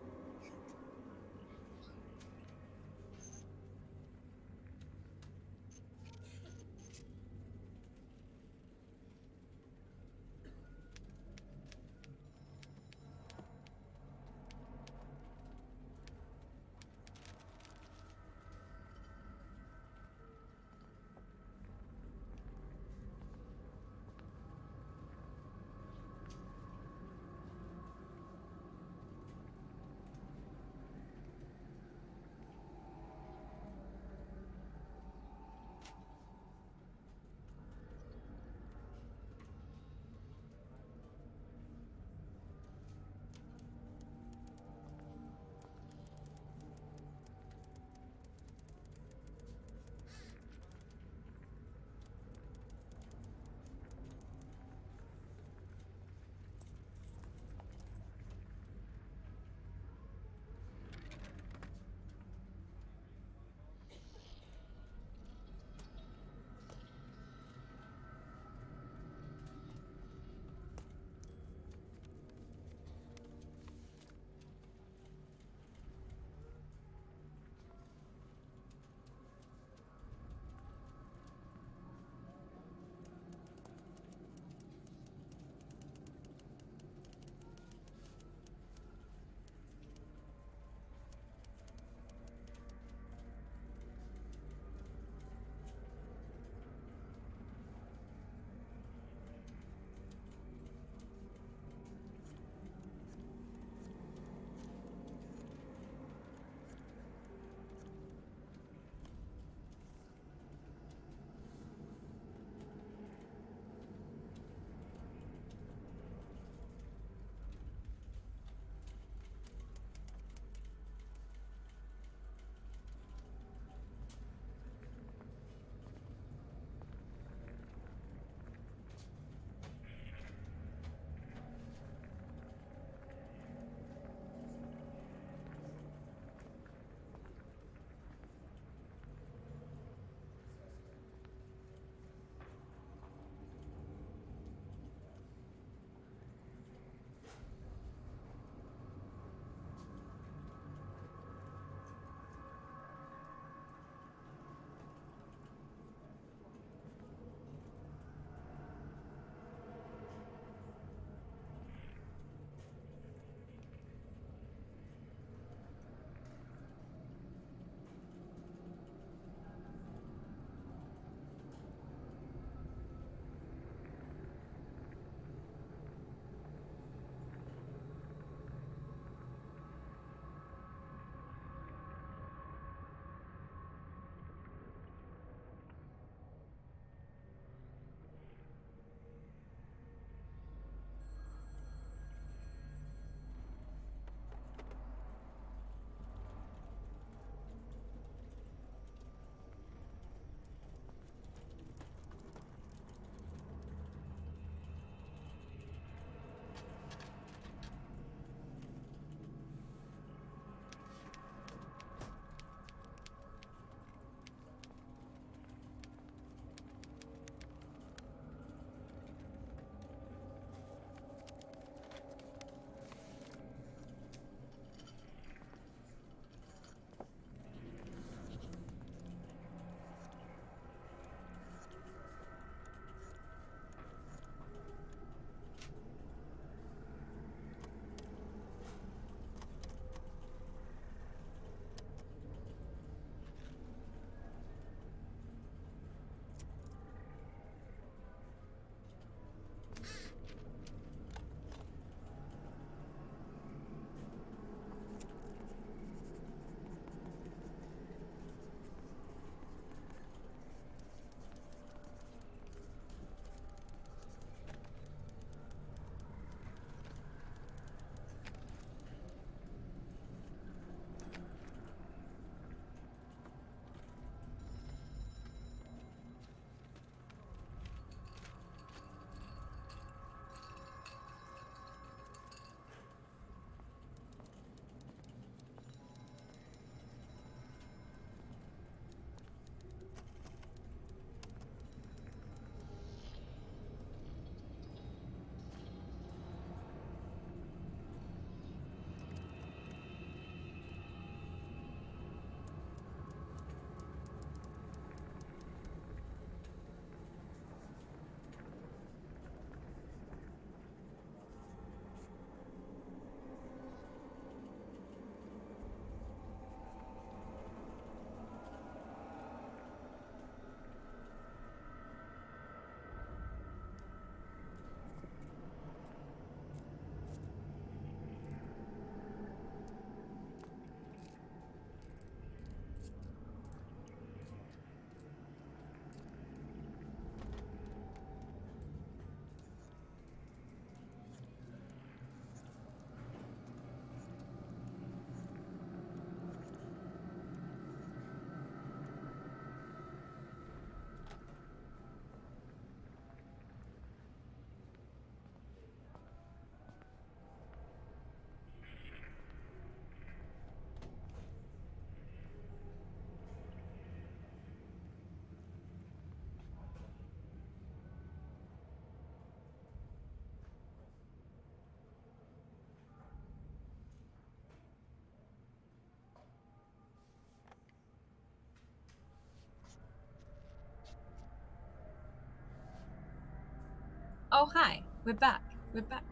Oh, hi. We're back. We're back.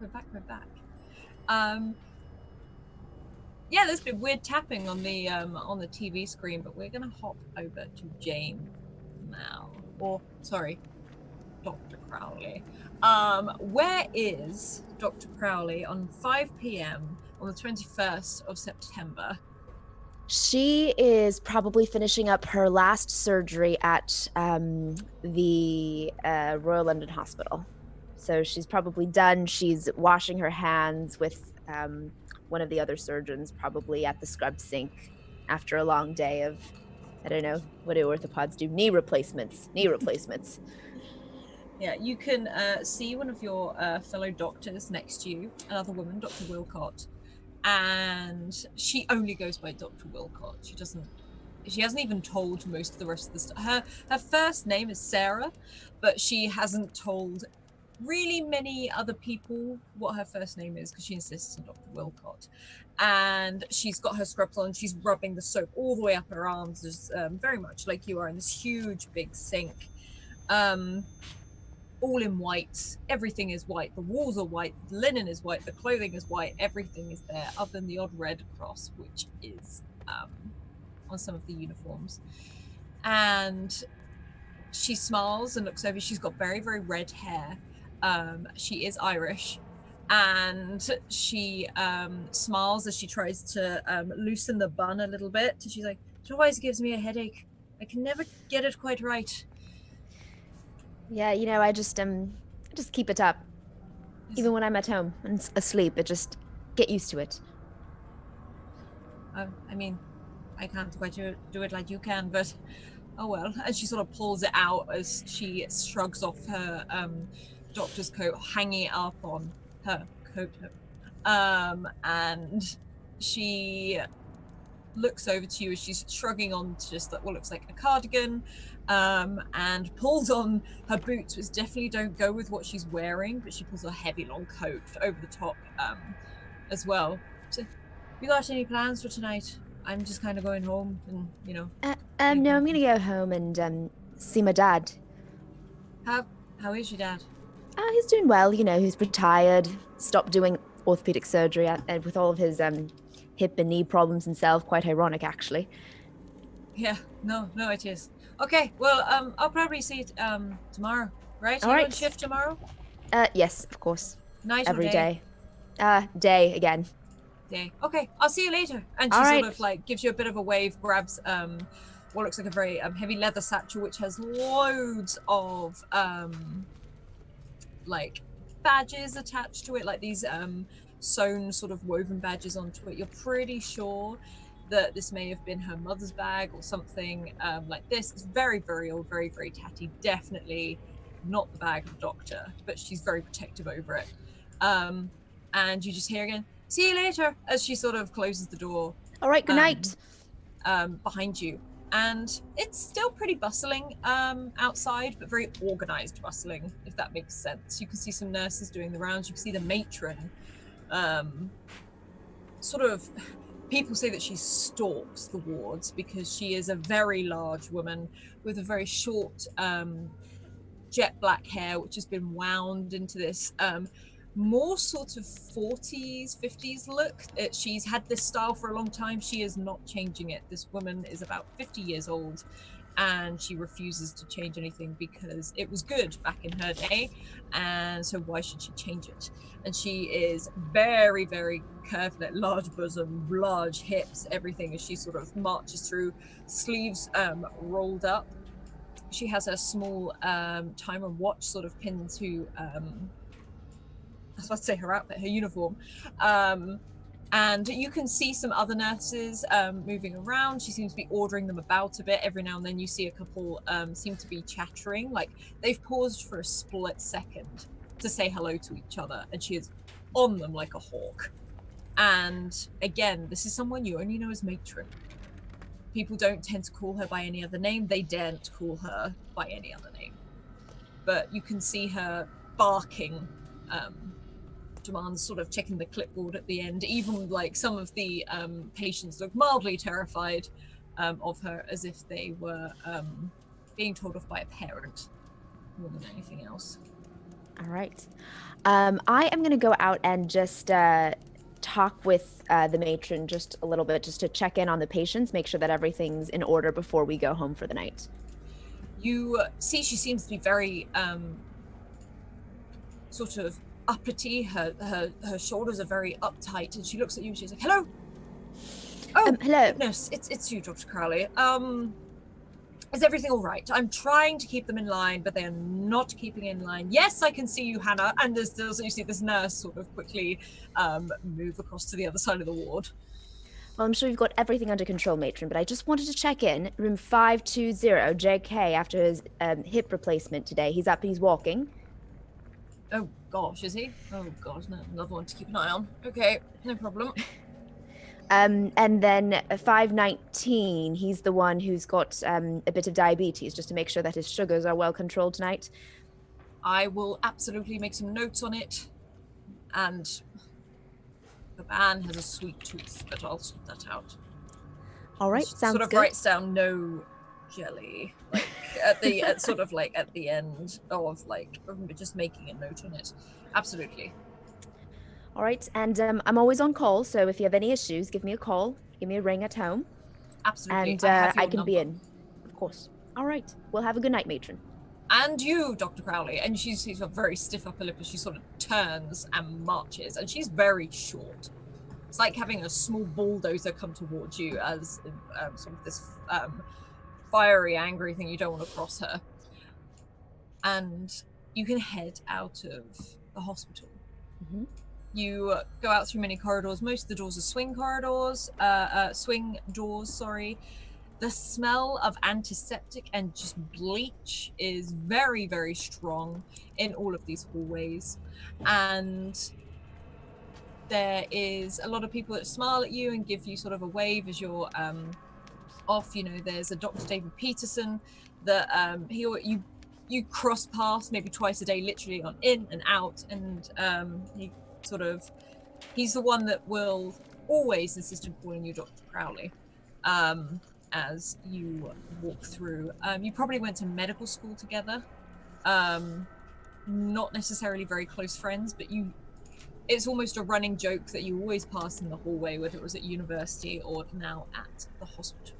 Yeah, there's been weird tapping on the TV screen, but we're gonna hop over to Jane now. Or sorry, Dr. Crowley. Where is Dr. Crowley on 5 p.m. on the 21st of September? She is probably finishing up her last surgery at the Royal London Hospital. So she's probably done. She's washing her hands with one of the other surgeons, probably at the scrub sink after a long day of, I don't know, what do orthopods do? Knee replacements. Yeah, you can see one of your fellow doctors next to you, another woman, Dr. Wilcott, and she only goes by Dr. Wilcott. She hasn't even told most of the rest of the stuff. Her first name is Sarah, but she hasn't told really many other people what her first name is because she insists on Dr. Wilcott. And she's got her scrubs on. She's rubbing the soap all the way up her arms, just very much like you are in this huge big sink. All in white. Everything is white. The walls are white. The linen is white. The clothing is white. Everything is there, other than the odd red cross, which is on some of the uniforms. And she smiles and looks over. She's got very, very red hair. She is Irish. And she smiles as she tries to loosen the bun a little bit. And she's like, it always gives me a headache. I can never get it quite right. Yeah, I just keep it up. Even when I'm at home and asleep, I just get used to it. I mean, I can't quite do it like you can, but oh well. And she sort of pulls it out as she shrugs off her doctor's coat, hanging it up on her coat. And she looks over to you as she's shrugging on to just what looks like a cardigan, and pulls on her boots, which definitely don't go with what she's wearing, but she pulls a heavy long coat over the top as well. So, you got any plans for tonight? I'm just kind of going home and, no, I'm gonna go home and see my dad. How is your dad? He's doing well, he's retired, stopped doing orthopedic surgery and with all of his hip and knee problems himself. Quite ironic, actually. Yeah, no, it is. Okay, well, I'll probably see you tomorrow, right? All you right. on shift tomorrow? Yes, of course. Night Every or day? Day again. Day. Okay, I'll see you later. And she sort of like gives you a bit of a wave, grabs what looks like a very heavy leather satchel, which has loads of like badges attached to it, like these sewn sort of woven badges onto it. You're pretty sure that this may have been her mother's bag or something like this. It's very, very old, very, very tatty. Definitely not the bag of the doctor, but she's very protective over it. And you just hear again, see you later, as she sort of closes the door. All right, good night. Behind you. And it's still pretty bustling outside, but very organized bustling, if that makes sense. You can see some nurses doing the rounds. You can see the matron sort of, people say that she stalks the wards because she is a very large woman with a very short jet black hair, which has been wound into this more sort of 40s, 50s look. She's had this style for a long time. She is not changing it. This woman is about 50 years old and she refuses to change anything because it was good back in her day, and so why should she change it? And she is very, very curved, like large bosom, large hips, everything, as she sort of marches through, sleeves rolled up. She has a small timer watch sort of pinned to I was about to say her outfit, her uniform. And you can see some other nurses moving around. She seems to be ordering them about a bit. Every now and then you see a couple seem to be chattering, like they've paused for a split second to say hello to each other, and she is on them like a hawk. And again, this is someone you only know as matron. People don't tend to call her by any other name. They daren't call her by any other name. But you can see her barking demands, sort of checking the clipboard at the end. Even like some of the patients look mildly terrified of her, as if they were being told off by a parent more than anything else. All right. I am going to go out and just talk with the matron just a little bit, just to check in on the patients, make sure that everything's in order before we go home for the night. You see she seems to be very sort of uppity. Her shoulders are very uptight, and she looks at you and she's like, hello? Oh, hello. goodness, it's you, Dr. Crowley. Is everything all right? I'm trying to keep them in line, but they are not keeping in line. Yes, I can see you, Hannah. And there's also, you see this nurse sort of quickly move across to the other side of the ward. Well, I'm sure you've got everything under control, matron, but I just wanted to check in. Room 520, JK, after his hip replacement today. He's up and he's walking. Oh, gosh, is he? Oh, God, no, another one to keep an eye on. Okay, no problem. And then 519, he's the one who's got a bit of diabetes, just to make sure that his sugars are well controlled tonight. I will absolutely make some notes on it. And the man has a sweet tooth, but I'll sort that out. All right, He sounds sort of good. writes down no jelly, like at the sort of like at the end of like just making a note on it. Absolutely. All right, and I'm always on call, so if you have any issues, give me a call, give me a ring at home. Absolutely. And I have your I can number. be in, of course. All right, well, have a good night, matron. And you, Dr. Crowley. And she's got very stiff upper lip as she sort of turns and marches, and she's very short. It's like having a small bulldozer come towards you as sort of this fiery, angry thing. You don't want to cross her. And you can head out of the hospital. Mm-hmm. You go out through many corridors. Most of the doors are swing doors, sorry. The smell of antiseptic and just bleach is very, very strong in all of these hallways. And there is a lot of people that smile at you and give you sort of a wave as you're off. You know, there's a Dr. David Peterson that you cross paths maybe twice a day, literally on in and out. And he's the one that will always insist on calling you Dr. Crowley. As you walk through. You probably went to medical school together. Not necessarily very close friends, but it's almost a running joke that you always pass in the hallway, whether it was at university or now at the hospital.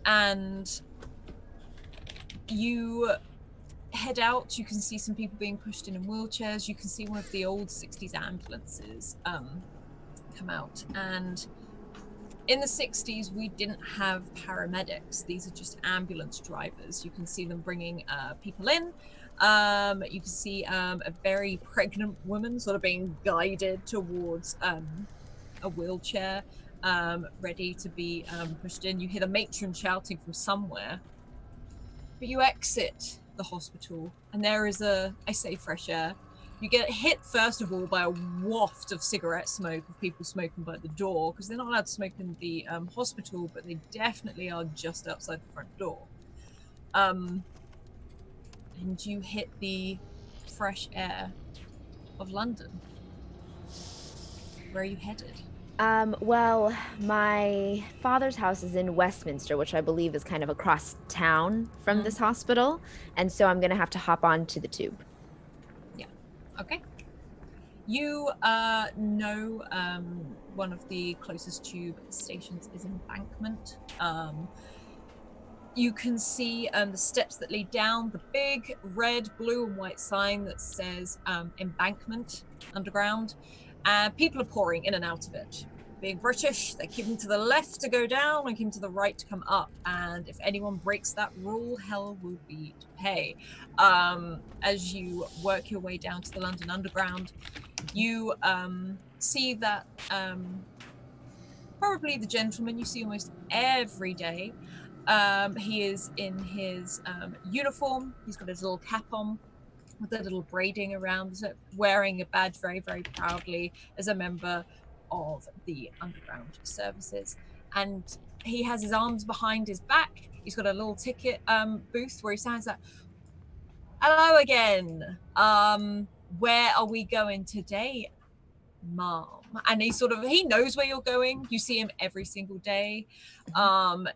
And you head out, you can see some people being pushed in wheelchairs, you can see one of the old 60s ambulances come out. And in the 60s, we didn't have paramedics. These are just ambulance drivers. You can see them bringing people in. You can see a very pregnant woman sort of being guided towards a wheelchair, ready to be pushed in. You hear the matron shouting from somewhere. But you exit the hospital, and there is fresh air. You get hit, first of all, by a waft of cigarette smoke of people smoking by the door, because they're not allowed to smoke in the hospital, but they definitely are just outside the front door. And you hit the fresh air of London. Where are you headed? Well, my father's house is in Westminster, which I believe is kind of across town from this hospital, and so I'm going to have to hop on to the tube. Okay. You know one of the closest tube stations is Embankment. You can see the steps that lead down, the big red, blue and white sign that says Embankment Underground. And people are pouring in and out of it. Being British, they're keeping to the left to go down and keeping to the right to come up. And if anyone breaks that rule, hell will be to pay. As you work your way down to the London Underground, you see that probably the gentleman you see almost every day. He is in his uniform. He's got his little cap on with a little braiding around it, wearing a badge very, very proudly as a member of the underground services. And he has his arms behind his back. He's got a little ticket booth where he sounds like, hello again. Where are we going today, Mom? And he knows where you're going. You see him every single day.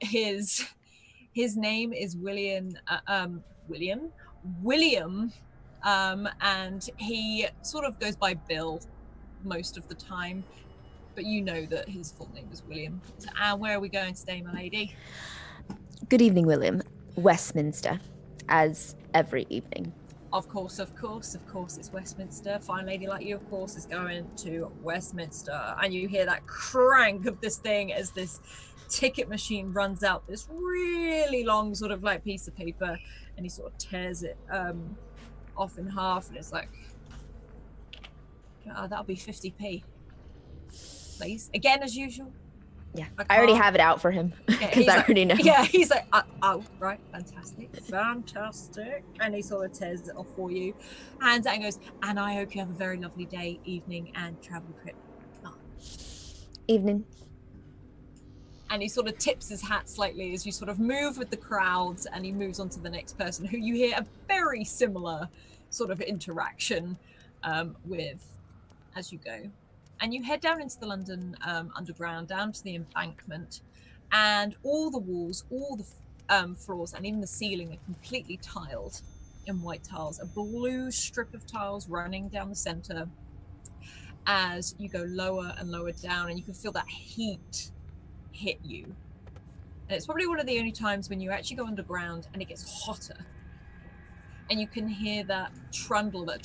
His name is William And he sort of goes by Bill most of the time, but you know that his full name is William. So, and where are we going today, my lady? Good evening, William. Westminster, as every evening. Of course, it's Westminster. Fine lady like you, of course, is going to Westminster. And you hear that crank of this thing as this ticket machine runs out this really long sort of like piece of paper, and he sort of tears it off in half, and it's like, that'll be 50p. Please. Again, as usual. Yeah, I already have it out for him because I already know. Yeah, he's like, oh, right, fantastic. And he sort of tears it off for you. Hands out and goes, and I hope you have a very lovely day, evening, and travel trip. Oh. Evening. And he sort of tips his hat slightly as you sort of move with the crowds, and he moves on to the next person who you hear a very similar sort of interaction with as you go. And you head down into the London Underground, down to the embankment, and all the walls, all the floors, and even the ceiling are completely tiled in white tiles. A blue strip of tiles running down the center as you go lower and lower down, and you can feel that heat hit you. And it's probably one of the only times when you actually go underground and it gets hotter. And you can hear that trundle, that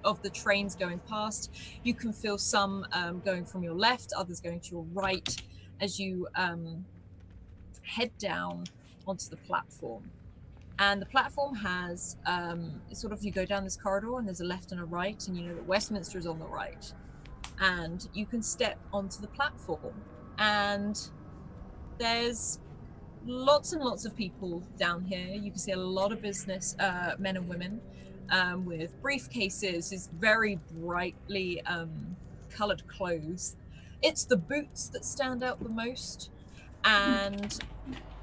of the trains going past. You can feel some going from your left, others going to your right, as you head down onto the platform. And the platform has sort of, you go down this corridor and there's a left and a right, and you know that Westminster is on the right. And you can step onto the platform, and there's lots and lots of people down here. You can see a lot of business men and women with briefcases, is very brightly colored clothes. It's the boots that stand out the most. And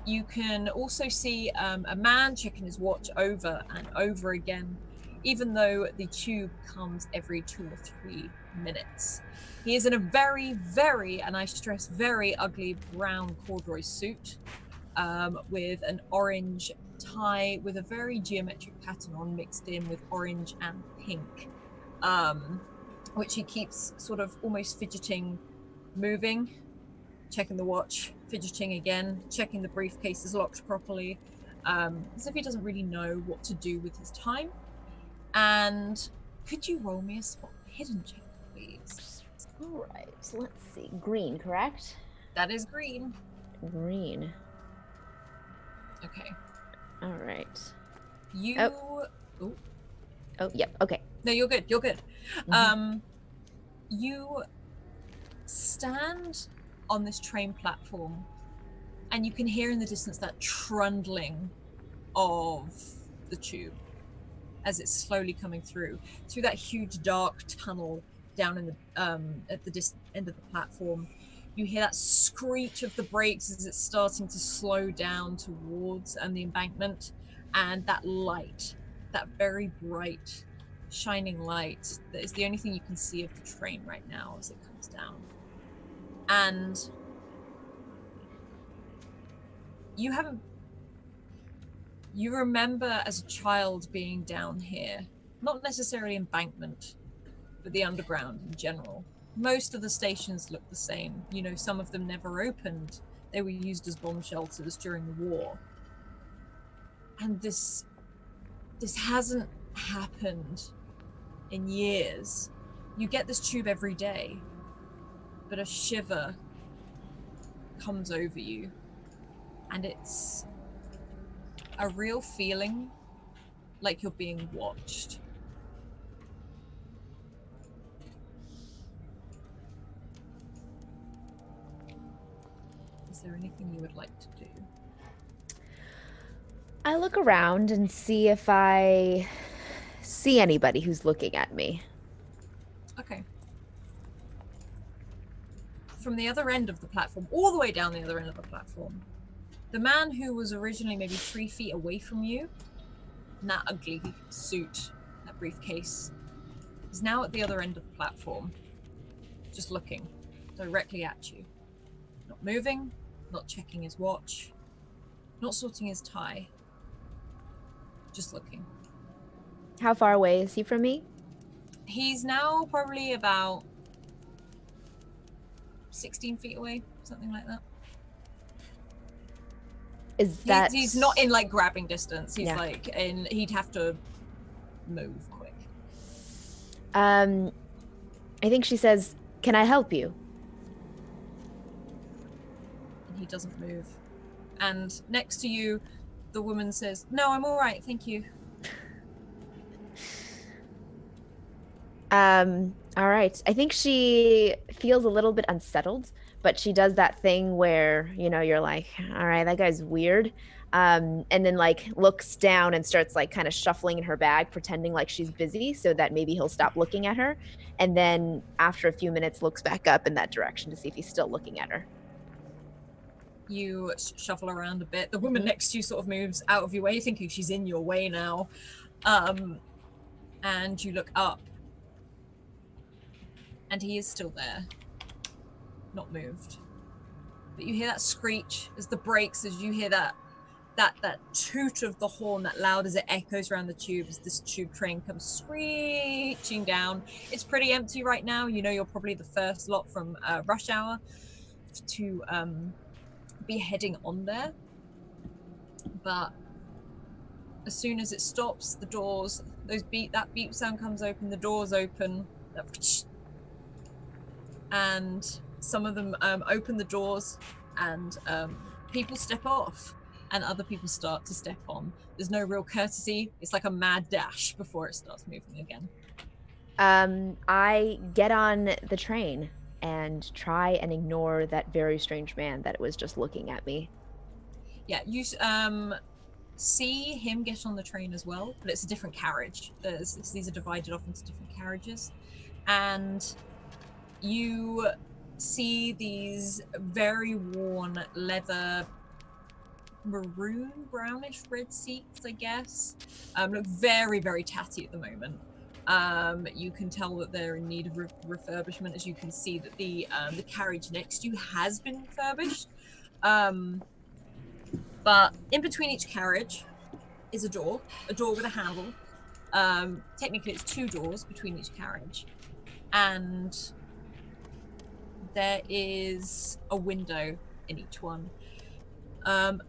you can also see a man checking his watch over and over again, even though the tube comes every 2 or 3 minutes. He is in a very, very, and I stress very ugly brown corduroy suit. With an orange tie with a very geometric pattern on, mixed in with orange and pink, which he keeps sort of almost fidgeting, moving, checking the watch, fidgeting again, checking the briefcase is locked properly, as if he doesn't really know what to do with his time. And could you roll me a spot hidden check, please? All right, let's see. Green, correct? That is green. Green. Okay. All right. You. Oh, yep. Okay. No, you're good. You're good. Mm-hmm. You stand on this train platform, and you can hear in the distance that trundling of the tube as it's slowly coming through that huge dark tunnel down in the at the end of the platform. You hear that screech of the brakes as it's starting to slow down towards the embankment, and that light, that very bright, shining light that is the only thing you can see of the train right now as it comes down. And you remember as a child being down here, not necessarily embankment, but the underground in general. Most of the stations look the same. You know, some of them never opened. They were used as bomb shelters during the war. And this hasn't happened in years. You get this tube every day, but a shiver comes over you. And it's a real feeling like you're being watched. Is there anything you would like to do? I look around and see if I see anybody who's looking at me. Okay. From the other end of the platform, all the way down the other end of the platform, the man who was originally maybe 3 feet away from you, in that ugly suit, that briefcase, is now at the other end of the platform, just looking directly at you. Not moving, not checking his watch, not sorting his tie, just looking. How far away is he from me? He's now probably about 16 feet away, something like that. Is that He's not in like grabbing distance. He's Yeah. like in. He'd have to move quick. I think she says, "Can I help you?" And he doesn't move. And next to you, the woman says, "No, I'm all right, thank you." All right. I think she feels a little bit unsettled, but she does that thing where, you're like, all right, that guy's weird. And then like looks down and starts like kind of shuffling in her bag, pretending like she's busy so that maybe he'll stop looking at her. And then after a few minutes, looks back up in that direction to see if he's still looking at her. You shuffle around a bit. The woman next to you sort of moves out of your way, thinking she's in your way now. And you look up. And he is still there. Not moved. But you hear that screech as the brakes, as you hear that toot of the horn, that loud as it echoes around the tube as this tube train comes screeching down. It's pretty empty right now. You're probably the first lot from rush hour to be heading on there. But as soon as it stops, the doors, that beep sound comes open, the doors open, and some of them open the doors, and people step off and other people start to step on. There's no real courtesy. It's like a mad dash before it starts moving again. I get on the train and try and ignore that very strange man that was just looking at me. Yeah, you see him get on the train as well, but it's a different carriage. These are divided off into different carriages, and you see these very worn leather, maroon, brownish red seats, I guess. Look very, very tatty at the moment. You can tell that they're in need of refurbishment, as you can see that the carriage next to you has been refurbished. But in between each carriage is a door with a handle. Technically, it's two doors between each carriage, and there is a window in each one.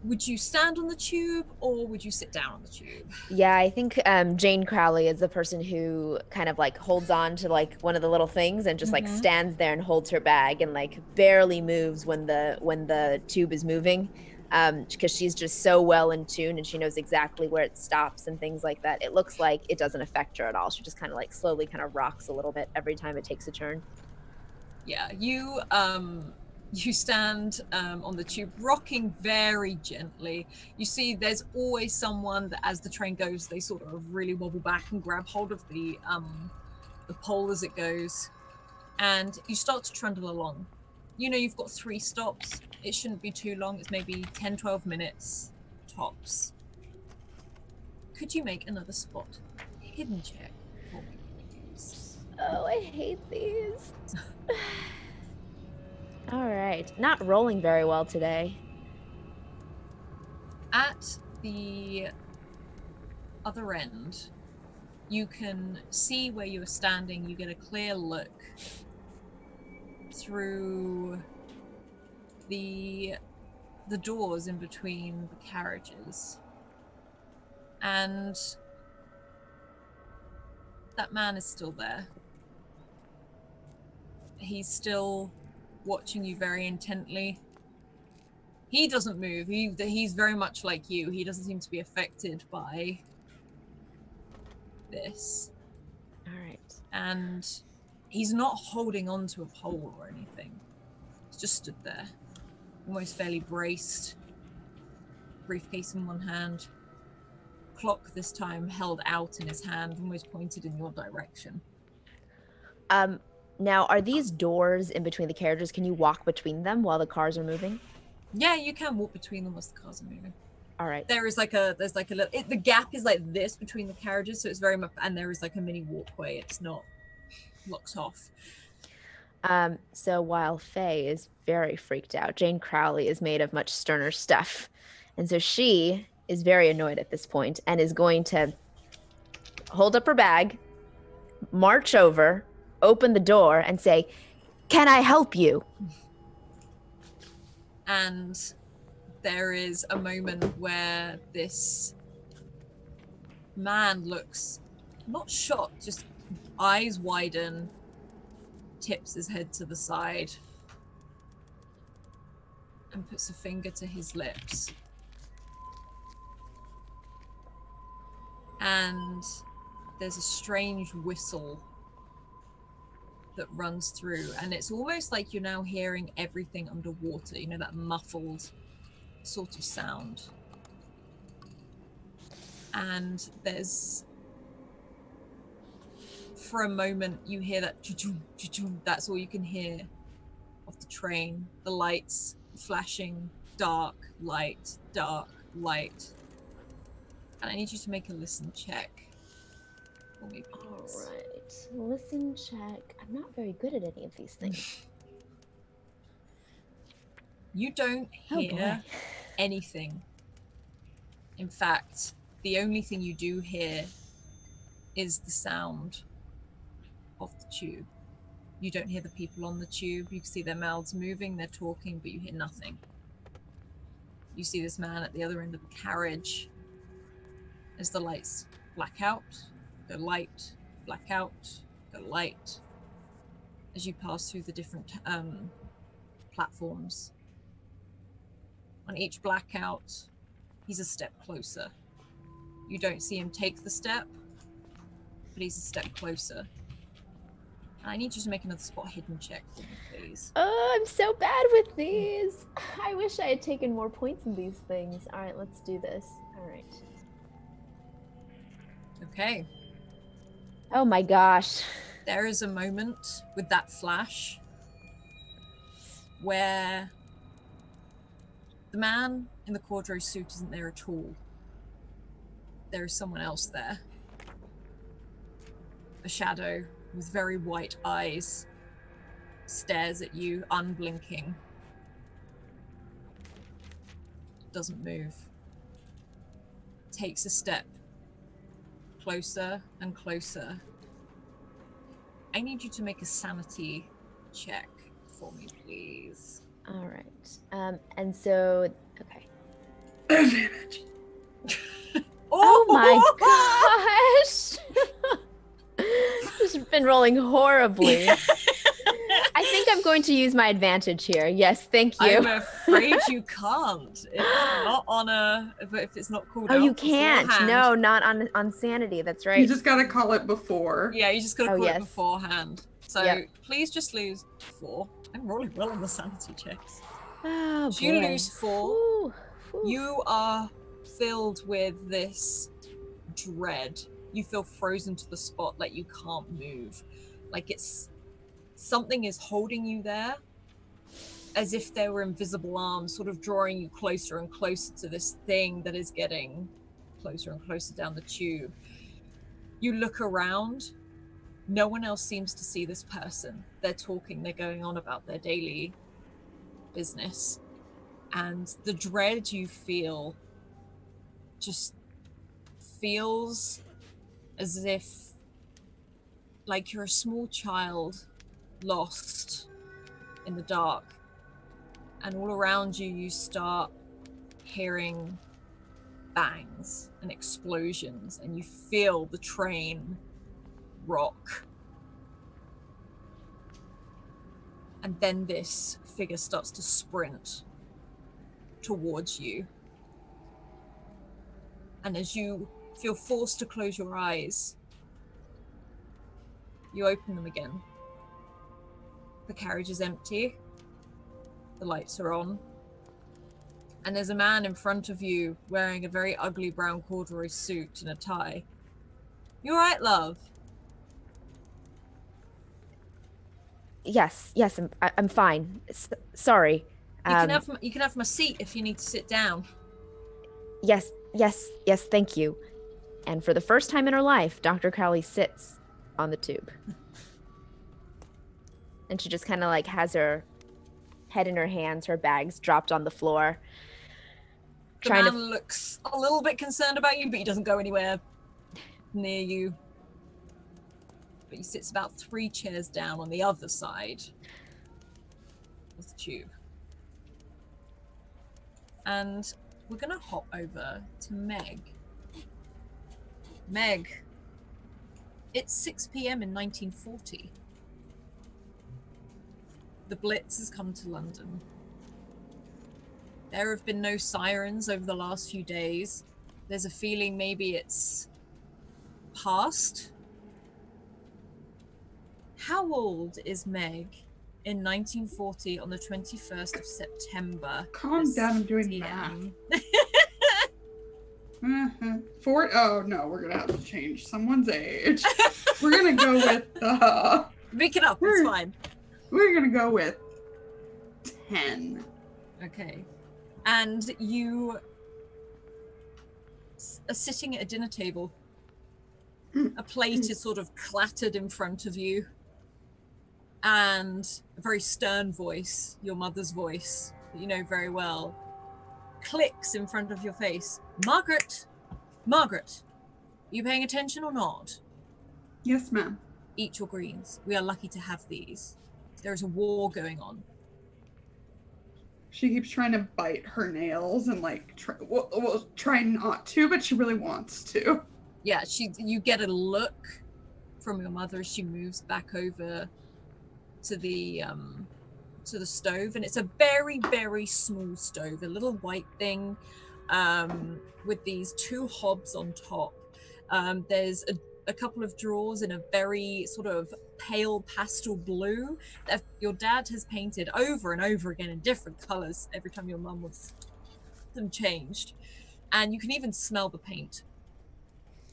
Would you stand on the tube or would you sit down on the tube? Yeah, I think Jane Crowley is the person who kind of like holds on to like one of the little things and just like stands there and holds her bag and like barely moves when the tube is moving, because she's just so well in tune and she knows exactly where it stops and things like that. It looks like it doesn't affect her at all. She just kind of like slowly kind of rocks a little bit every time it takes a turn. Yeah, you stand on the tube, rocking very gently. You see there's always someone that as the train goes, they sort of really wobble back and grab hold of the pole as it goes. And you start to trundle along. You've got 3 stops. It shouldn't be too long. It's maybe 10, 12 minutes tops. Could you make another spot hidden check for me, please? Oh, I hate these. All right. Not rolling very well today. At the other end, you can see where you're standing. You get a clear look through the doors in between the carriages. And that man is still there. He's still watching you very intently. He doesn't move. He's very much like you. He doesn't seem to be affected by this. All right. And he's not holding on to a pole or anything. He's just stood there, almost fairly braced. Briefcase in one hand. Clock this time held out in his hand, almost pointed in your direction. Now, are these doors in between the carriages? Can you walk between them while the cars are moving? Yeah, you can walk between them as the cars are moving. All right. There's like a little, the gap is like this between the carriages, so it's very much, and there is like a mini walkway. It's not locked off. So while Faye is very freaked out, Jane Crowley is made of much sterner stuff. And so she is very annoyed at this point and is going to hold up her bag, march over, open the door, and say, "Can I help you?" And there is a moment where this man looks not shocked, just eyes widen, tips his head to the side, and puts a finger to his lips. And there's a strange whistle that runs through, and it's almost like you're now hearing everything underwater, you know, that muffled sort of sound. And there's, for a moment, you hear that choo-choo, choo-choo. That's all you can hear of the train. The lights flashing, dark light, dark light. And I need you to make a listen check for me, please. All right. Listen, check. I'm not very good at any of these things. You don't hear anything. In fact, the only thing you do hear is the sound of the tube. You don't hear the people on the tube. You can see their mouths moving, they're talking, but you hear nothing. You see this man at the other end of the carriage as the lights black out, go light, black out, go light, as you pass through the different platforms. On each blackout, he's a step closer. You don't see him take the step, but he's a step closer. I need you to make another spot hidden check for me, please. Oh, I'm so bad with these. I wish I had taken more points in these things. All right, let's do this. All right. Okay. Oh my gosh. There is a moment with that flash where the man in the corduroy suit isn't there at all. There is someone else there. A shadow with very white eyes stares at you, unblinking. Doesn't move. Takes a step closer and closer. I need you to make a sanity check for me, please. All right. And so, okay. Advantage. Oh my gosh. Just been rolling horribly. I think I'm going to use my advantage here. Yes, thank you. I'm afraid you can't. It's not on a, but if it's not called out. Oh, you can't. beforehand- No, not on sanity. That's right. You just gotta call it before. Yeah, you just gotta Oh, call yes. it beforehand. So Yep. please just lose 4. I'm rolling well on the sanity checks. Oh, So you boy. lose 4. Ooh, ooh. You are filled with this dread. You feel frozen to the spot, like you can't move. Like it's something is holding you there, as if there were invisible arms sort of drawing you closer and closer to this thing that is getting closer and closer down the tube. You look around. No one else seems to see this person. They're talking, they're going on about their daily business. And the dread you feel just feels as if like you're a small child lost in the dark. And all around you, you start hearing bangs and explosions, and you feel the train rock. And then this figure starts to sprint towards you. And as you feel forced to close your eyes, you open them again. The carriage is empty. The lights are on. And there's a man in front of you wearing a very ugly brown corduroy suit and a tie. You all right, love? Yes, I'm fine. Sorry. You can have my seat if you need to sit down. Yes, thank you. And for the first time in her life, Dr. Crowley sits on the tube. And she just kind of like has her head in her hands, her bags dropped on the floor. The man looks a little bit concerned about you, but he doesn't go anywhere near you. but he sits about 3 chairs down on the other side of the tube. And we're gonna hop over to Meg. Meg, it's 6 p.m. in 1940. The Blitz has come to London. There have been no sirens over the last few days. There's a feeling maybe it's past. How old is Meg in 1940 on the 21st of September? Calm down, I'm doing math. Oh no, we're gonna have to change someone's age. We're gonna go with Make it up, it's fine. We're gonna go with 10. Okay. And you are sitting at a dinner table. A plate is sort of clattered in front of you. And a very stern voice, your mother's voice, that you know very well, clicks in front of your face. Margaret! Margaret! Are you paying attention or not? Yes, ma'am. Eat your greens. We are lucky to have these. There is a war going on. She keeps trying to bite her nails and like try not to, but she really wants to. Yeah, you get a look from your mother as she moves back over to the stove, and it's a very, very small stove, a little white thing with these 2 hobs on top. There's a couple of drawers in a very sort of pale pastel blue that your dad has painted over and over again in different colors every time your mum was them changed, and you can even smell the paint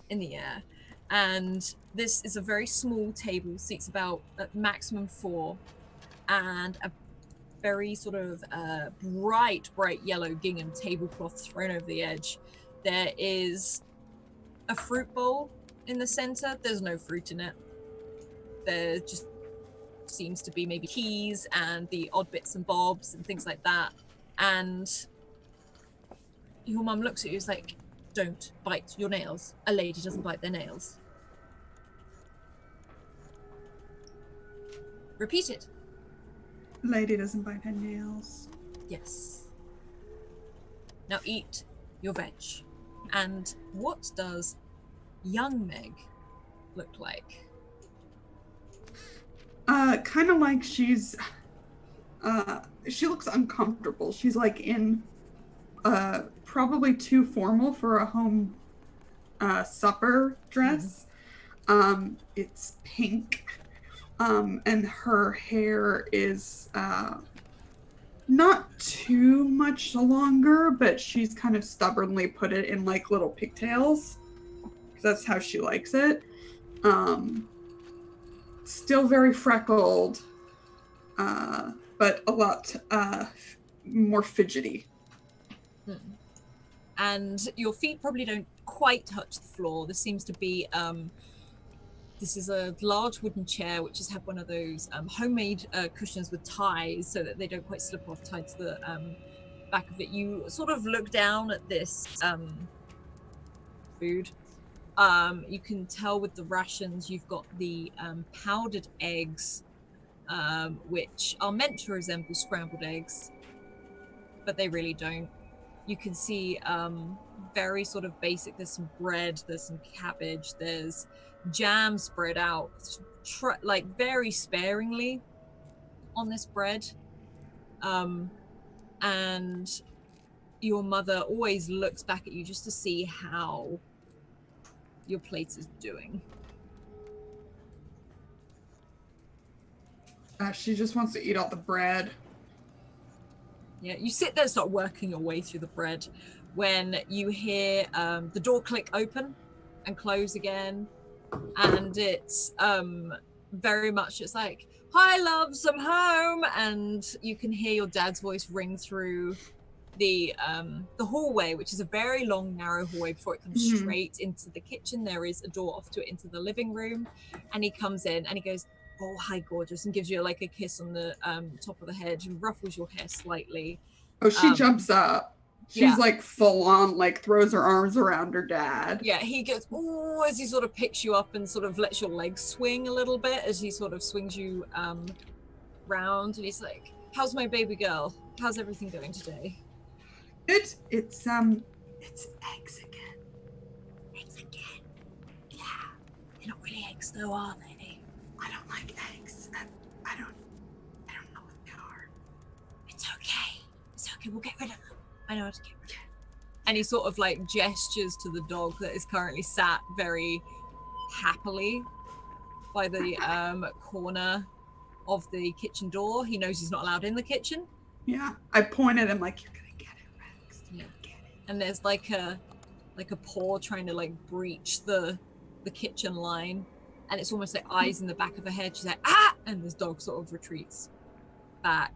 in the air. And this is a very small table, seats about at maximum 4, and a very sort of bright yellow gingham tablecloth thrown over the edge. There is a fruit bowl in the center. There's no fruit in it. There just seems to be maybe keys and the odd bits and bobs and things like that. And your mum looks at you, is like, don't bite your nails. A lady doesn't bite their nails. Repeat it. Lady doesn't bite her nails. Yes. Now eat your veg. And what does young Meg look like? Kind of like she looks uncomfortable. She's like in probably too formal for a home supper dress. It's pink. And her hair is not too much longer, but she's kind of stubbornly put it in like little pigtails, because that's how she likes it. Still very freckled, but a lot more fidgety. And your feet probably don't quite touch the floor. This seems to be this is a large wooden chair which has had one of those homemade cushions with ties so that they don't quite slip off, tied to the back of it. You sort of look down at this food. You can tell with the rations you've got the powdered eggs, which are meant to resemble scrambled eggs, but they really don't. You can see very sort of basic, there's some bread, there's some cabbage, there's jam spread out like very sparingly on this bread. And your mother always looks back at you just to see how your plate is doing. She just wants to eat all the bread. Yeah, you sit there and start working your way through the bread when you hear the door click open and close again. And it's very much, it's like, hi loves, I'm home. And you can hear your dad's voice ring through the hallway, which is a very long, narrow hallway before it comes straight into the kitchen. There is a door off to it into the living room. And he comes in and he goes, oh, hi, gorgeous, and gives you like a kiss on the top of the head and ruffles your hair slightly. Oh, she jumps up. She's like full on, like throws her arms around her dad. Yeah, he goes, oh, as he sort of picks you up and sort of lets your legs swing a little bit as he sort of swings you round, and he's like, how's my baby girl? How's everything going today? Good. It's eggs again. Eggs again? Yeah. They're not really eggs though, are they? I don't like eggs. I don't know what they are. It's okay. It's okay, we'll get rid of them. I know how to get rid of them. And he sort of like gestures to the dog that is currently sat very happily by the corner of the kitchen door. He knows he's not allowed in the kitchen. Yeah. I point at him like, you're gonna get it, Rex. Yeah. Get it. And there's like a paw trying to like breach the kitchen line, and it's almost like eyes in the back of her head. She's like, ah! And this dog sort of retreats back.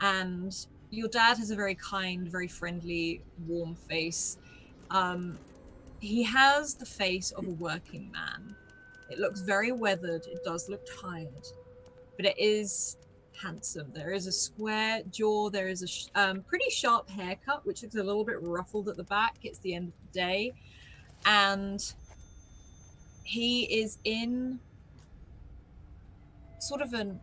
And your dad has a very kind, very friendly, warm face. He has the face of a working man. It looks very weathered. It does look tired, but it is handsome. There is a square jaw. There is a pretty sharp haircut, which looks a little bit ruffled at the back. It's the end of the day. And he is in sort of an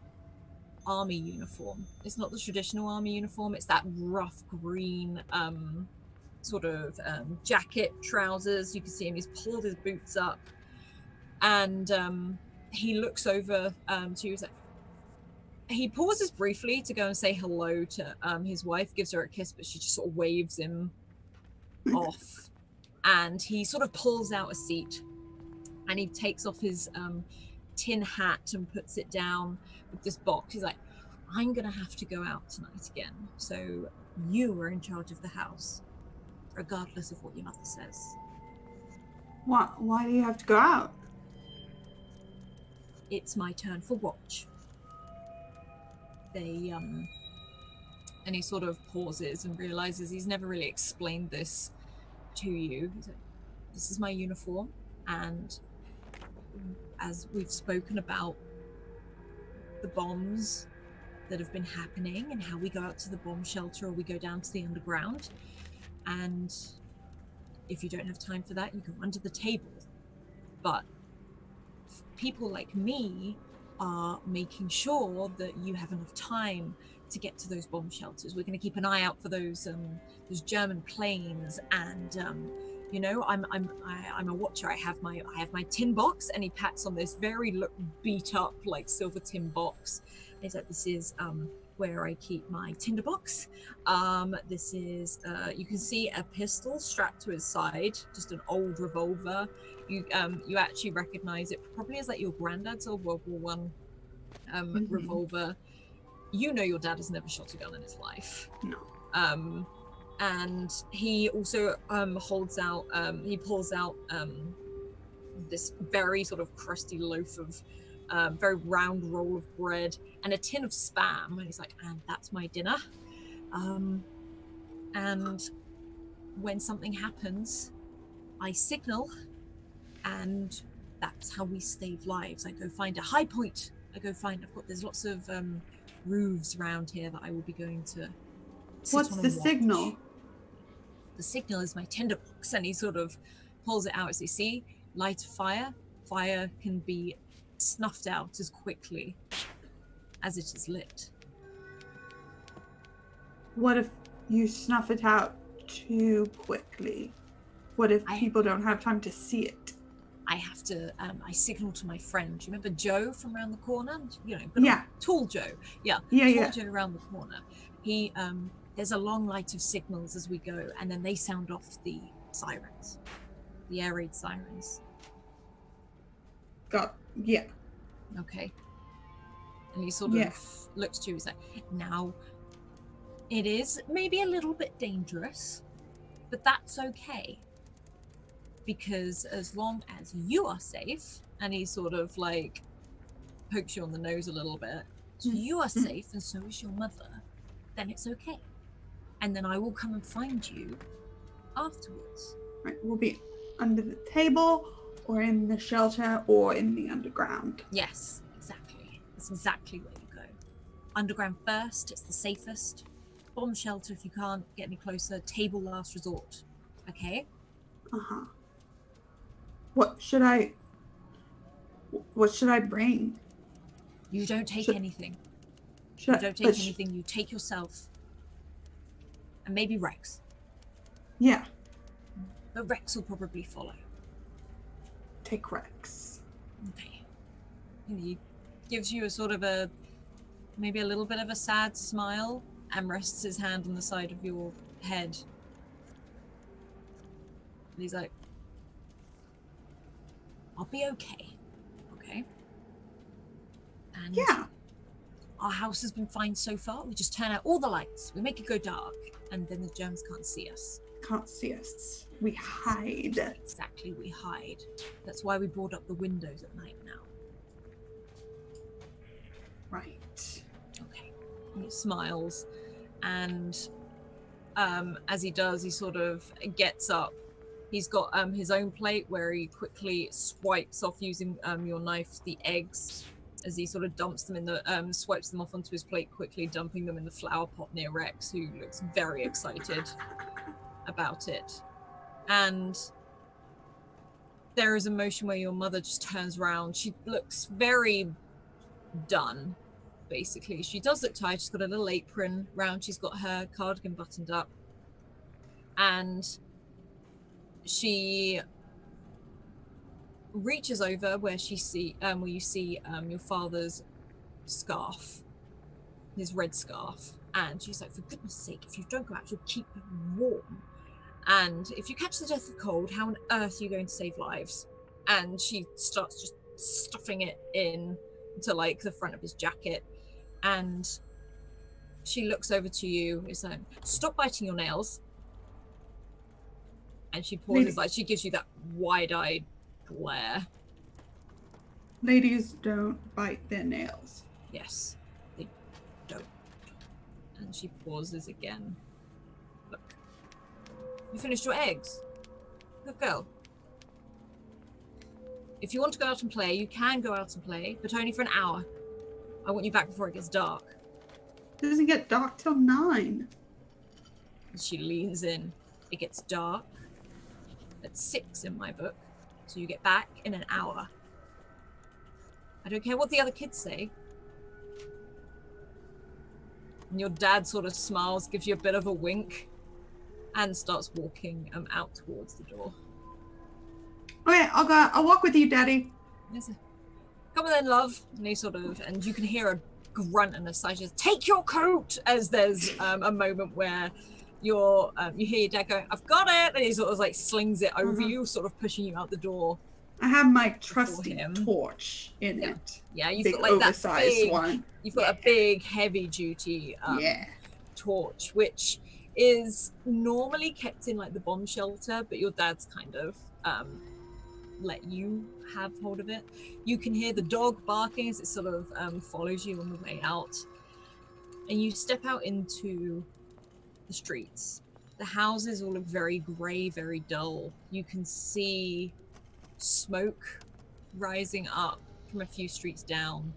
army uniform. It's not the traditional army uniform. It's that rough green sort of jacket, trousers. You can see him. He's pulled his boots up, and he looks over to you. He pauses briefly to go and say hello to his wife, gives her a kiss, but she just sort of waves him off. And he sort of pulls out a seat, and he takes off his tin hat and puts it down with this box. He's like, I'm gonna have to go out tonight again, so you are in charge of the house, regardless of what your mother says. Why do you have to go out? It's my turn for watch. They and he sort of pauses and realizes he's never really explained this to you. He's like, this is my uniform, and as we've spoken about the bombs that have been happening and how we go out to the bomb shelter or we go down to the underground, and if you don't have time for that, you go under the table. But people like me are making sure that you have enough time to get to those bomb shelters. We're going to keep an eye out for those German planes, and you know, I'm a watcher. I have my tin box, and he pats on this very beat up like silver tin box. And he's like, this is where I keep my tinderbox. This is you can see a pistol strapped to his side, just an old revolver. You actually recognize it probably as like your granddad's old World War I revolver. You know your dad has never shot a gun in his life. No. And he also pulls out this very sort of crusty loaf of very round roll of bread and a tin of Spam, and he's like, and that's my dinner. And when something happens, I signal, and that's how we save lives. I go find a high point. There's lots of roofs around here that I will be going to sit What's on the and watch. signal? The signal is my tinderbox, and he sort of pulls it out as you see, light a fire. Fire can be snuffed out as quickly as it is lit. What if you snuff it out too quickly? What if people don't have time to see it? I have to, I signal to my friend. Do you remember Joe from around the corner? You know, Yeah. Tall Joe. Yeah. Joe around the corner. He, there's a long light of signals as we go, and then they sound off the sirens, the air raid sirens. Yeah. Okay. And he sort of looks to you. He's like, now, it is maybe a little bit dangerous, but that's okay. Because as long as you are safe, and he sort of like pokes you on the nose a little bit, so you are safe and so is your mother, then it's okay. And then I will come and find you afterwards. Right. We'll be under the table, or in the shelter, or in the underground. Yes, exactly. That's exactly where you go. Underground first, it's the safest. bomb shelter if you can't get any closer. Table last resort. Okay? Uh-huh. What should I bring? You don't take Should- anything. Should You don't take anything. You take yourself. And maybe Rex. Yeah, But Rex will probably follow. take Rex. Okay. And he gives you a sort of maybe a little bit of a sad smile and rests his hand on the side of your head. And he's like, I'll be okay. Okay? And Yeah. our house has been fine so far. We just turn out all the lights. We make it go dark. And then the germs can't see us. Can't see us. We hide. Exactly, we hide. That's why we board up the windows at night now. Right. Okay. And he smiles. And as he does, he sort of gets up. He's got his own plate where he quickly swipes off using your knife the eggs as he sort of dumps them in the swipes them off onto his plate quickly, dumping them in the flower pot near Rex, who looks very excited about it. And there is a motion where your mother just turns around. She looks very done, basically. She does look tired. She's got a little apron round. She's got her cardigan buttoned up. And she reaches over where you see your father's scarf, his red scarf, and she's like, for goodness sake, if you don't go out, you'll keep warm. And if you catch the death of cold, how on earth are you going to save lives? And she starts just stuffing it in to like the front of his jacket. And she looks over to you. It's like, stop biting your nails. And she pauses, like she gives you that wide-eyed glare. Ladies don't bite their nails. Yes, they don't. And she pauses again. Look, you finished your eggs. Good girl. If you want to go out and play, you can go out and play, but only for an hour. I want you back before it gets dark. It doesn't get dark till 9. And she leans in. It gets dark at 6 in my book, so you get back in an hour. I don't care what the other kids say. And your dad sort of smiles, gives you a bit of a wink, and starts walking out towards the door. Okay, I'll walk with you, Daddy. Come on then, love. And he sort of, and you can hear a grunt and a sigh. She says, take your coat, as there's a moment where you hear your dad going, I've got it, and he sort of like slings it over you, sort of pushing you out the door. I have my trusty torch in it. Yeah, you've big got like oversized that big one. You've got a big heavy duty torch, which is normally kept in like the bomb shelter, but your dad's kind of let you have hold of it. You can hear the dog barking as it sort of follows you on the way out, and you step out into the streets. The houses all look very grey, very dull. You can see smoke rising up from a few streets down.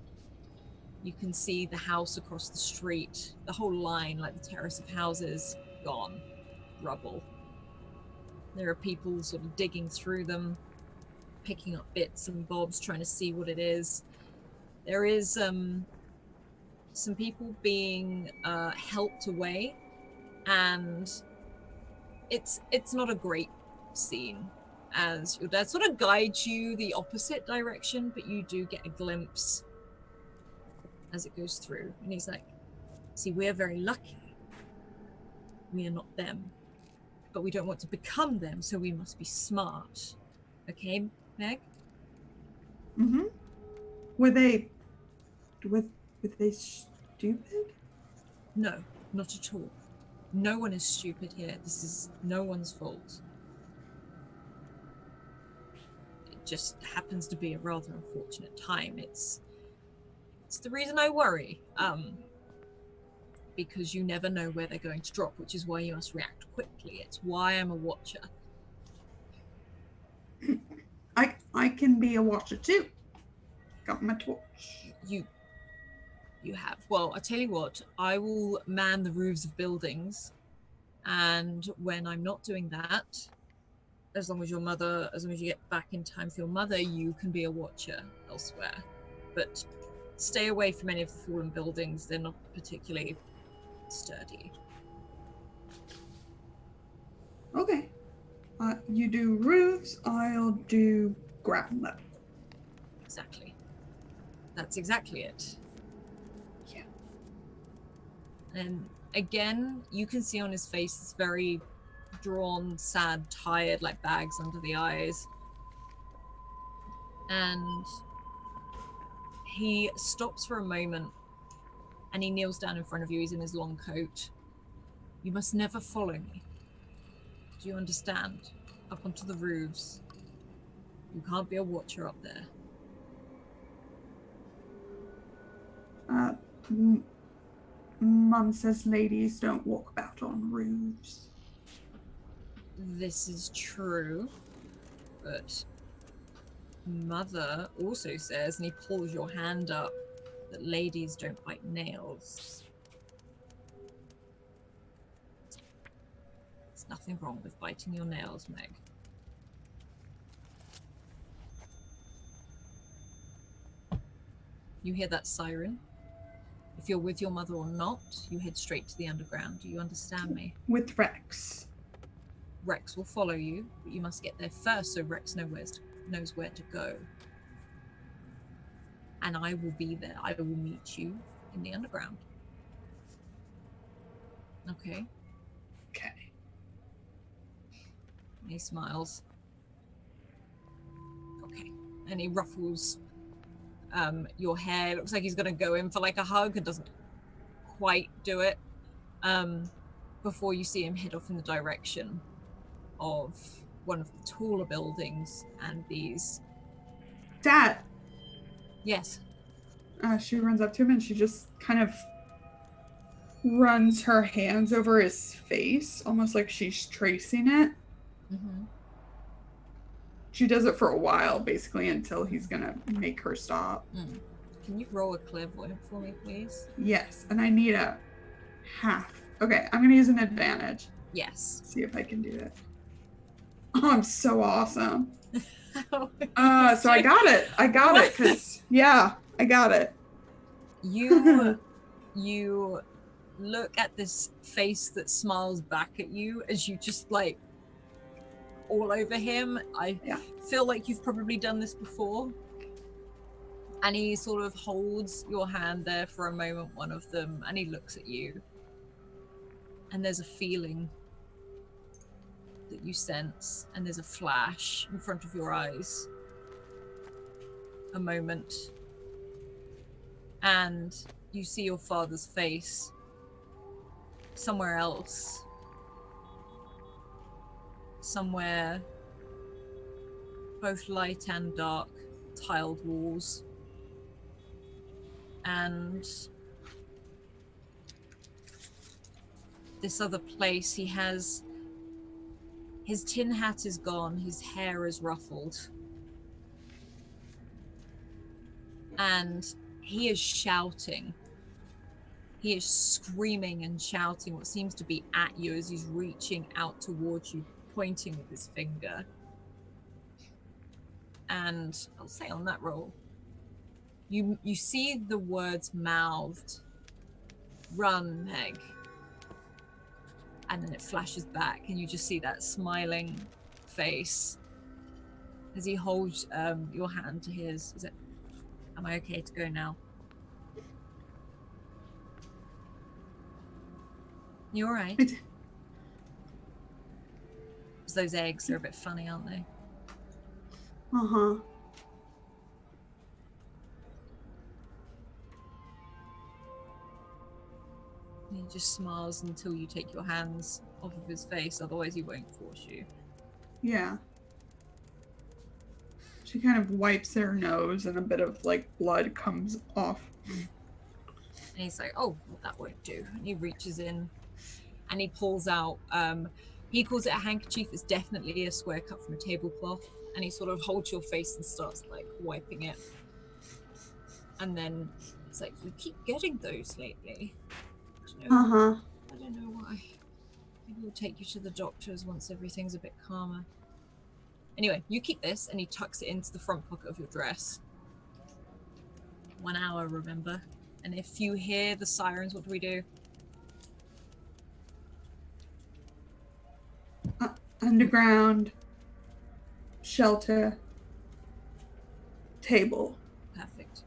You can see the house across the street, the whole line, like the terrace of houses, gone, rubble. There are people sort of digging through them, picking up bits and bobs, trying to see what it is. There is some people being helped away, and it's not a great scene, as your dad sort of guides you the opposite direction, but you do get a glimpse as it goes through. And he's like, see, we're very lucky. We are not them. But we don't want to become them, so we must be smart. Okay, Meg? Mm-hmm. Were they stupid? No, not at all. No one is stupid here. This is no one's fault. It just happens to be a rather unfortunate time. It's the reason I worry. Because you never know where they're going to drop, which is why you must react quickly. It's why I'm a watcher. I can be a watcher too. Got my torch. You You have. Well, I tell you what, I will man the roofs of buildings, and when I'm not doing that, as long as you get back in time for your mother, you can be a watcher elsewhere. But stay away from any of the fallen buildings. They're not particularly sturdy. Okay. You do roofs, I'll do ground level. Exactly. That's exactly it. Yeah. And again, you can see on his face this very drawn, sad, tired, like bags under the eyes. And he stops for a moment and he kneels down in front of you. He's in his long coat. You must never follow me. Do you understand? Up onto the roofs. You can't be a watcher up there. Mum says ladies don't walk about on roofs. This is true, but Mother also says, and he pulls your hand up, that ladies don't bite nails. There's nothing wrong with biting your nails, Meg. You hear that siren? If you're with your mother or not, you head straight to the underground. Do you understand me? With Rex. Rex will follow you, but you must get there first so Rex knows where to go. And I will be there. I will meet you in the underground. Okay? Okay. He smiles. Okay. And he ruffles your hair. Looks like he's going to go in for like a hug and doesn't quite do it. Before you see him head off in the direction of one of the taller buildings and these... Dad! Yes. She runs up to him and she just kind of runs her hands over his face, almost like she's tracing it. Mm-hmm. She does it for a while, basically, until he's gonna make her stop. Mm. Can you roll a clairvoyant for me, please? Yes, and I need a half. Okay, I'm gonna use an advantage. Yes. See if I can do it. Oh, I'm so awesome. So I got it. I got it, because, yeah, I got it. You look at this face that smiles back at you as you just like all over him. I feel like you've probably done this before. And he sort of holds your hand there for a moment, one of them, and he looks at you. And there's a feeling that you sense, and there's a flash in front of your eyes. A moment. And you see your father's face somewhere else. Somewhere both light and dark, tiled walls. And this other place, he has... His tin hat is gone, his hair is ruffled. And he is shouting. He is screaming and shouting what seems to be at you as he's reaching out towards you, pointing with his finger. And I'll say on that roll, you see the words mouthed, "Run, Meg." And then it flashes back and you just see that smiling face as he holds your hand to his. Is it, am I okay to go now? You all right? Because those eggs are a bit funny, aren't they? Uh-huh. He just smiles until you take your hands off of his face, otherwise he won't force you. Yeah. She kind of wipes her nose and a bit of like blood comes off. And he's like, "Oh, well, that won't do." And he reaches in and he pulls out, he calls it a handkerchief. It's definitely a square cut from a tablecloth. And he sort of holds your face and starts like wiping it. And then It's like, you keep getting those lately. I don't know, Uh-huh. I don't know why. Maybe we'll take you to the doctors once everything's a bit calmer. Anyway, you keep this, and he tucks it into the front pocket of your dress. 1 hour, remember? And if you hear the sirens, what do we do? Underground. Shelter. Table. Perfect.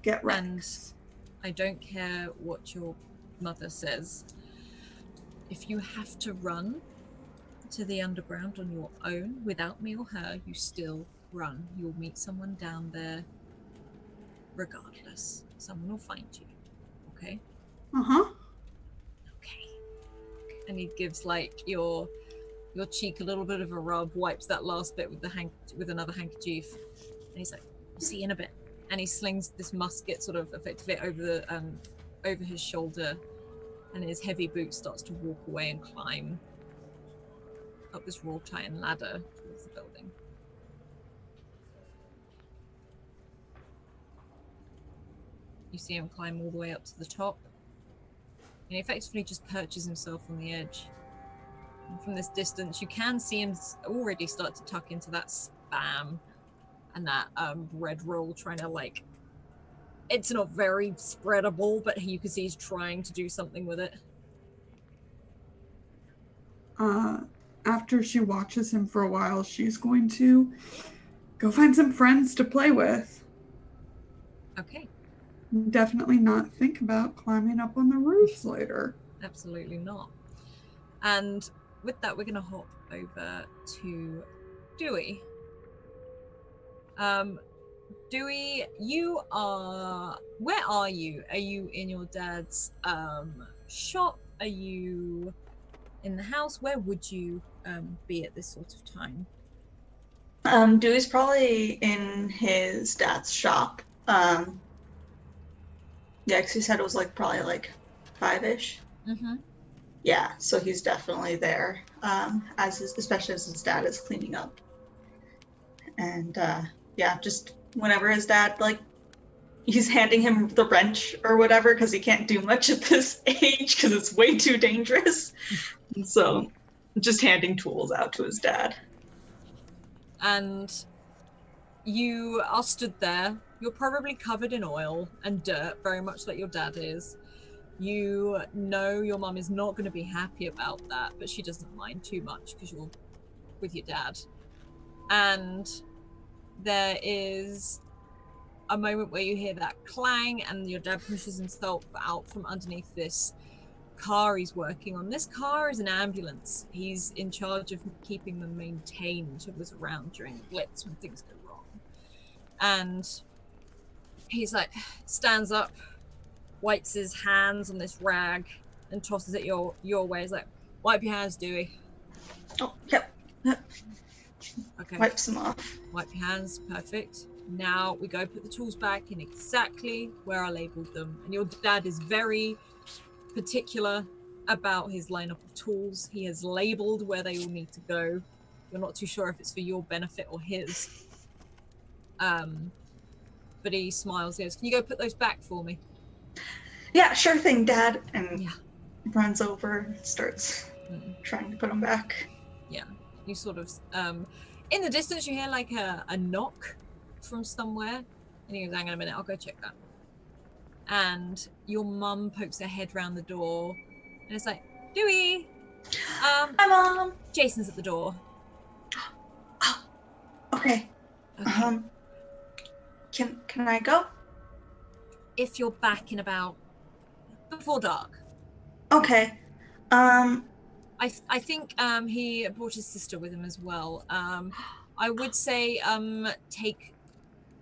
Get Rex. And I don't care what your mother says. If you have to run to the underground on your own without me or her, you still run. You'll meet someone down there regardless. Someone will find you. Okay? Uh-huh. Okay. And he gives like your cheek a little bit of a rub, wipes that last bit with with another handkerchief, and he's like, "I'll see you in a bit." And he slings this musket sort of effectively over his shoulder, and his heavy boot starts to walk away and climb up this wrought iron ladder towards the building. You see him climb all the way up to the top, and he effectively just perches himself on the edge. And from this distance, you can see him already start to tuck into that Spam and that bread roll, trying to like. It's not very spreadable, but you can see he's trying to do something with it. After she watches him for a while, she's going to go find some friends to play with. Okay. Definitely not think about climbing up on the roofs later. Absolutely not. And with that, we're going to hop over to Dewey. Dewey, you are... Where are you? Are you in your dad's shop? Are you in the house? Where would you be at this sort of time? Dewey's probably in his dad's shop. Yeah, because he said it was like probably like 5-ish. Mm-hmm. Yeah, so he's definitely there, especially as his dad is cleaning up. And yeah, just whenever his dad, like, he's handing him the wrench or whatever because he can't do much at this age because it's way too dangerous. And so just handing tools out to his dad. And you are stood there. You're probably covered in oil and dirt, very much like your dad is. You know your mum is not going to be happy about that, but she doesn't mind too much because you're with your dad. And there is a moment where you hear that clang and your dad pushes himself out from underneath this car he's working on. This car is an ambulance. He's in charge of keeping them maintained. It was around during the Blitz when things go wrong. And he's like, stands up, wipes his hands on this rag and tosses it your way. He's like, wipe your hands, Dewey. Oh, yep. Okay. Wipes them off. Wipe your hands, perfect. Now we go put the tools back in exactly where I labeled them. And your dad is very particular about his lineup of tools. He has labeled where they all need to go. You're not too sure if it's for your benefit or his. But he smiles, goes, "Can you go put those back for me?" Yeah, sure thing, Dad. And Yeah. runs over and starts trying to put them back. Yeah. You sort of, in the distance, you hear like a knock from somewhere. And he goes, "Hang on a minute, I'll go check that." And your mum pokes her head round the door. And it's like, "Dewey! Hi, Mom! Jason's at the door." Oh, okay. Okay. Can I go? If you're back in about before dark. Okay. I think he brought his sister with him as well. I would say take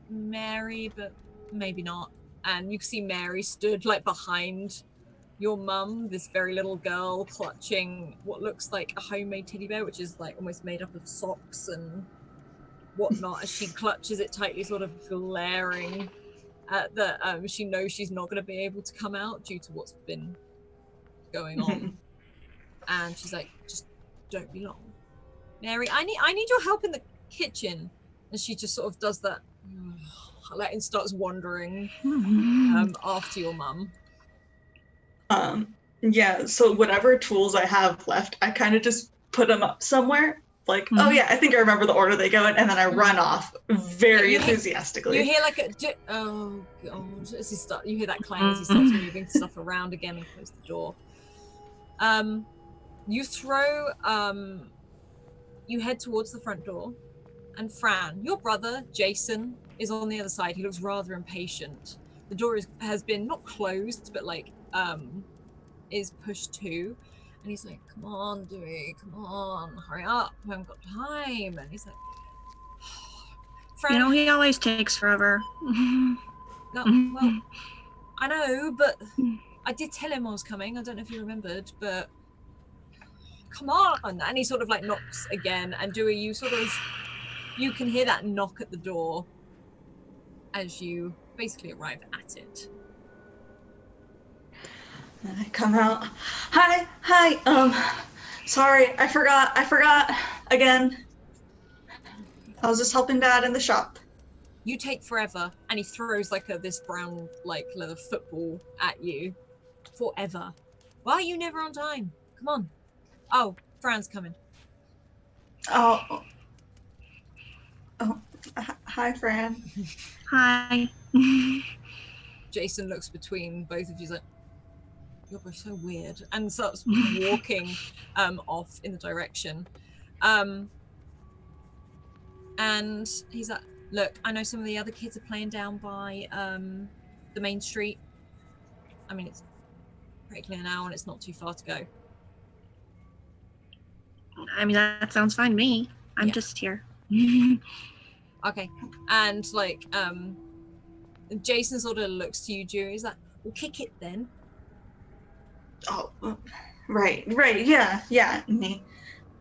Mary, but maybe not. And you can see Mary stood like behind your mum, this very little girl clutching what looks like a homemade teddy bear, which is like almost made up of socks and whatnot, as she clutches it tightly, sort of glaring at the she knows she's not going to be able to come out due to what's been going on. And she's like, "Just don't be long, Mary. I need your help in the kitchen." And she just sort of does that and starts wandering after your mum. Yeah, so whatever tools I have left, I kind of just put them up somewhere. Like, oh yeah, I think I remember the order they go in, and then I run off very enthusiastically. You hear like oh god, as you hear that clang as he starts moving stuff around again and close the door. You throw, you head towards the front door, and Fran, your brother, Jason, is on the other side. He looks rather impatient. The door has been not closed, but like, is pushed to, and he's like, come on, Dewey, come on, hurry up, I haven't got time. And he's like, Fran, he always takes forever. no, well, I know, but I did tell him I was coming. I don't know if you remembered, but come on. And he sort of like knocks again, and Dewey, you can hear that knock at the door as you basically arrive at it. And I come out. Hi. Sorry, I forgot again. I was just helping Dad in the shop. You take forever, and he throws like this brown like leather football at you. Forever. Why are you never on time? Come on. Oh, Fran's coming. Oh, hi, Fran. Hi. Jason looks between both of you like, you're both so weird, and starts walking off in the direction. And he's like, look, I know some of the other kids are playing down by the main street. I mean, it's pretty clear now, and it's not too far to go. I mean, that sounds fine to me. I'm just here. Okay. And like, Jason sort of looks to you, Dewey. He's like, we'll kick it then. Oh, right, yeah. And he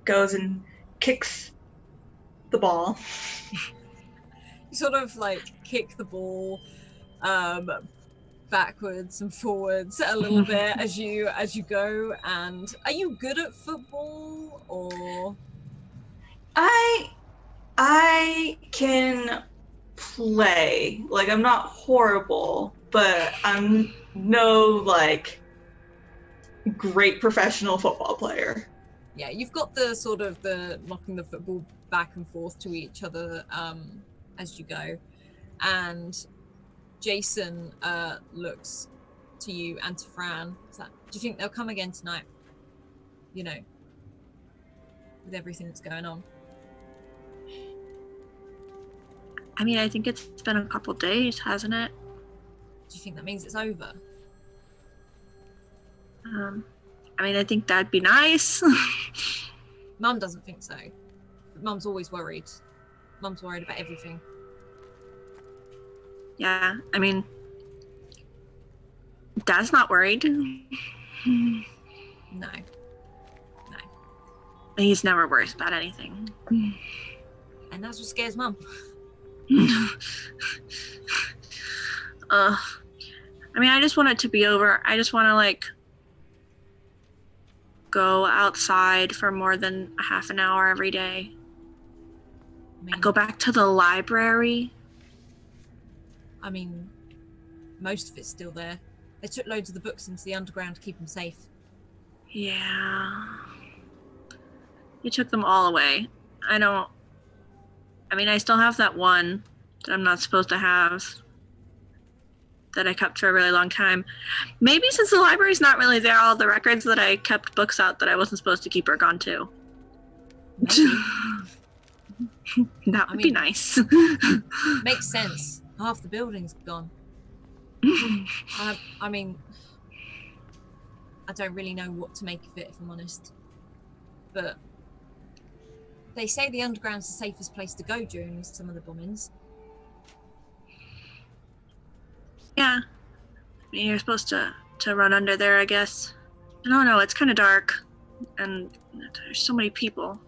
goes and kicks the ball. You sort of like kick the ball backwards and forwards a little bit as you go. And are you good at football, or? I can play. Like, I'm not horrible, but I'm no like great professional football player. Yeah, you've got the sort of the knocking the football back and forth to each other as you go. And Jason looks to you and to Fran. Do you think they'll come again tonight? You know, with everything that's going on. I mean, I think it's been a couple days, hasn't it? Do you think that means it's over? I mean, I think that'd be nice. Mum doesn't think so. Mum's always worried. Mum's worried about everything. Yeah, I mean, Dad's not worried. No. He's never worries about anything. And that's what scares Mum. I mean, I just want it to be over. I just want to like go outside for more than a half an hour every day. Go back to the library. I mean, most of it's still there. They took loads of the books into the underground to keep them safe. Yeah. You took them all away. I still have that one that I'm not supposed to have that I kept for a really long time. Maybe since the library's not really there, all the records that I kept books out that I wasn't supposed to keep are gone too. That would be nice. Makes sense. Half the building's gone. I mean, I don't really know what to make of it, if I'm honest. But they say the underground's the safest place to go during some of the bombings. Yeah. I mean, you're supposed to run under there, I guess. I don't know, it's kind of dark. And there's so many people.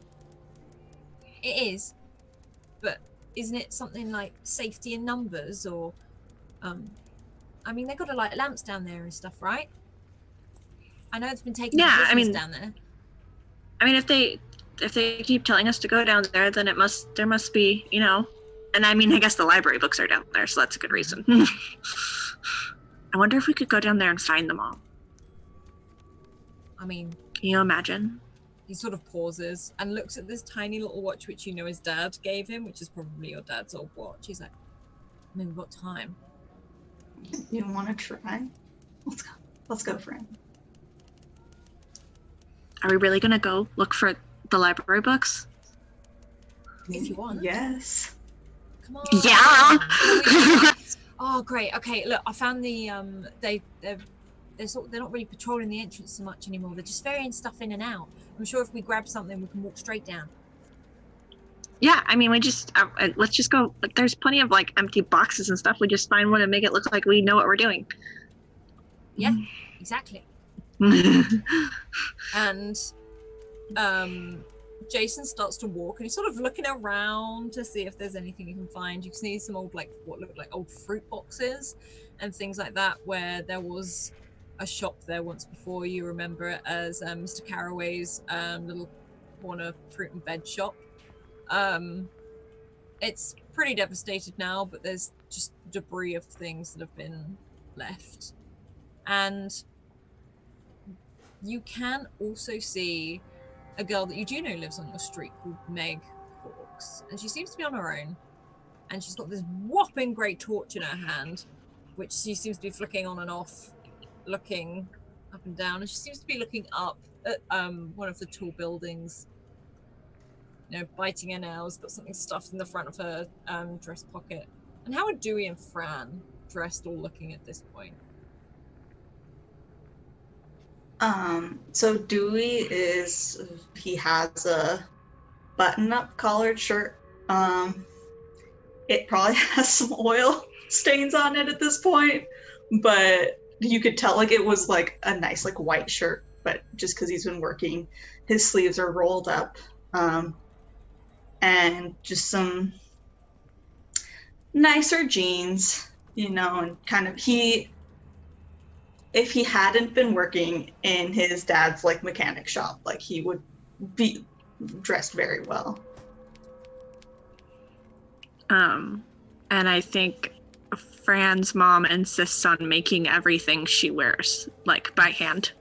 It is. But isn't it something like safety in numbers, or... I mean, they've got to light lamps down there and stuff, right? I know it's been taking prisoners down there. I mean, if they keep telling us to go down there, then there must be, And I mean, I guess the library books are down there, so that's a good reason. I wonder if we could go down there and find them all. I mean, Can you imagine? he sort of pauses and looks at this tiny little watch, which you know his dad gave him, which is probably your dad's old watch. He's like, I mean, we've got time. You want to try? Let's go, friend. Are we really gonna go look for the library books? If you want. Yes. Come on. Yeah. Oh, great. Okay, look, I found the they're not really patrolling the entrance so much anymore. They're just ferrying stuff in and out. I'm sure if we grab something, we can walk straight down. Yeah, I mean, we just let's just go. Like, there's plenty of like empty boxes and stuff. We just find one and make it look like we know what we're doing. Yeah, exactly. And Jason starts to walk, and he's sort of looking around to see if there's anything he can find. You can see some old, like, what look like old fruit boxes and things like that, where there was a shop there once before. You remember it as Mr. Carraway's little corner fruit and veg shop. It's pretty devastated now, but there's just debris of things that have been left. And you can also see a girl that you do know lives on your street called Meg Hawks, and she seems to be on her own, and she's got this whopping great torch in her hand, which she seems to be flicking on and off, looking up and down, and she seems to be looking up at one of the tall buildings, you know, biting her nails, got something stuffed in the front of her dress pocket. And how are Dewey and Fran dressed, all looking at this point? So Dewey he has a button-up collared shirt. It probably has some oil stains on it at this point, but you could tell like it was like a nice like white shirt, but just because he's been working, his sleeves are rolled up, and just some nicer jeans, you know, and kind of if he hadn't been working in his dad's like mechanic shop, like he would be dressed very well. And I think Fran's mom insists on making everything she wears like by hand.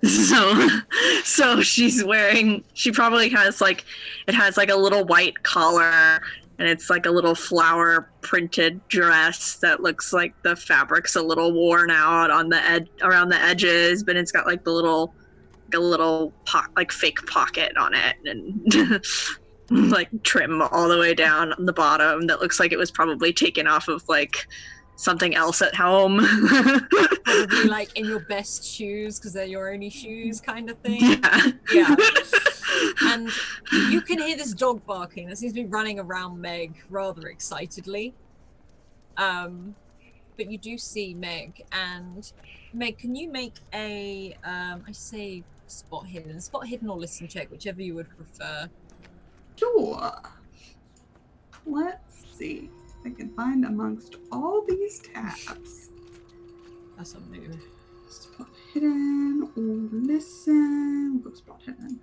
So she probably has like, it has like a little white collar, and it's like a little flower printed dress that looks like the fabric's a little worn out on the around the edges, but it's got like a little like fake pocket on it, and like trim all the way down on the bottom that looks like it was probably taken off of like something else at home. Probably like in your best shoes because they're your only shoes kind of thing. Yeah. And you can hear this dog barking that seems to be running around Meg rather excitedly. But you do see Meg, and Meg, can you make a I say spot hidden or listen check, whichever you would prefer. Sure. Let's see if I can find amongst all these tabs. That's a move. Spot hidden or listen. We'll go spot hidden.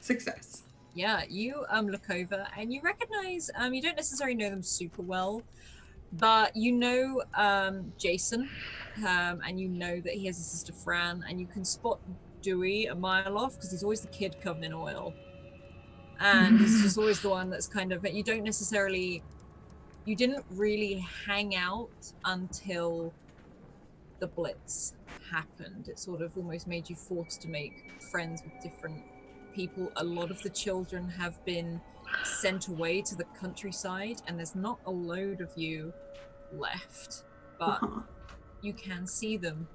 Success. Yeah, you look over and you recognize, you don't necessarily know them super well, but you know Jason, and you know that he has a sister Fran, and you can spot Dewey a mile off because he's always the kid covered in oil. And he's just always the one that's kind of, you didn't really hang out until the Blitz happened. It sort of almost made you forced to make friends with different people. A lot of the children have been sent away to the countryside, and there's not a load of you left, but you can see them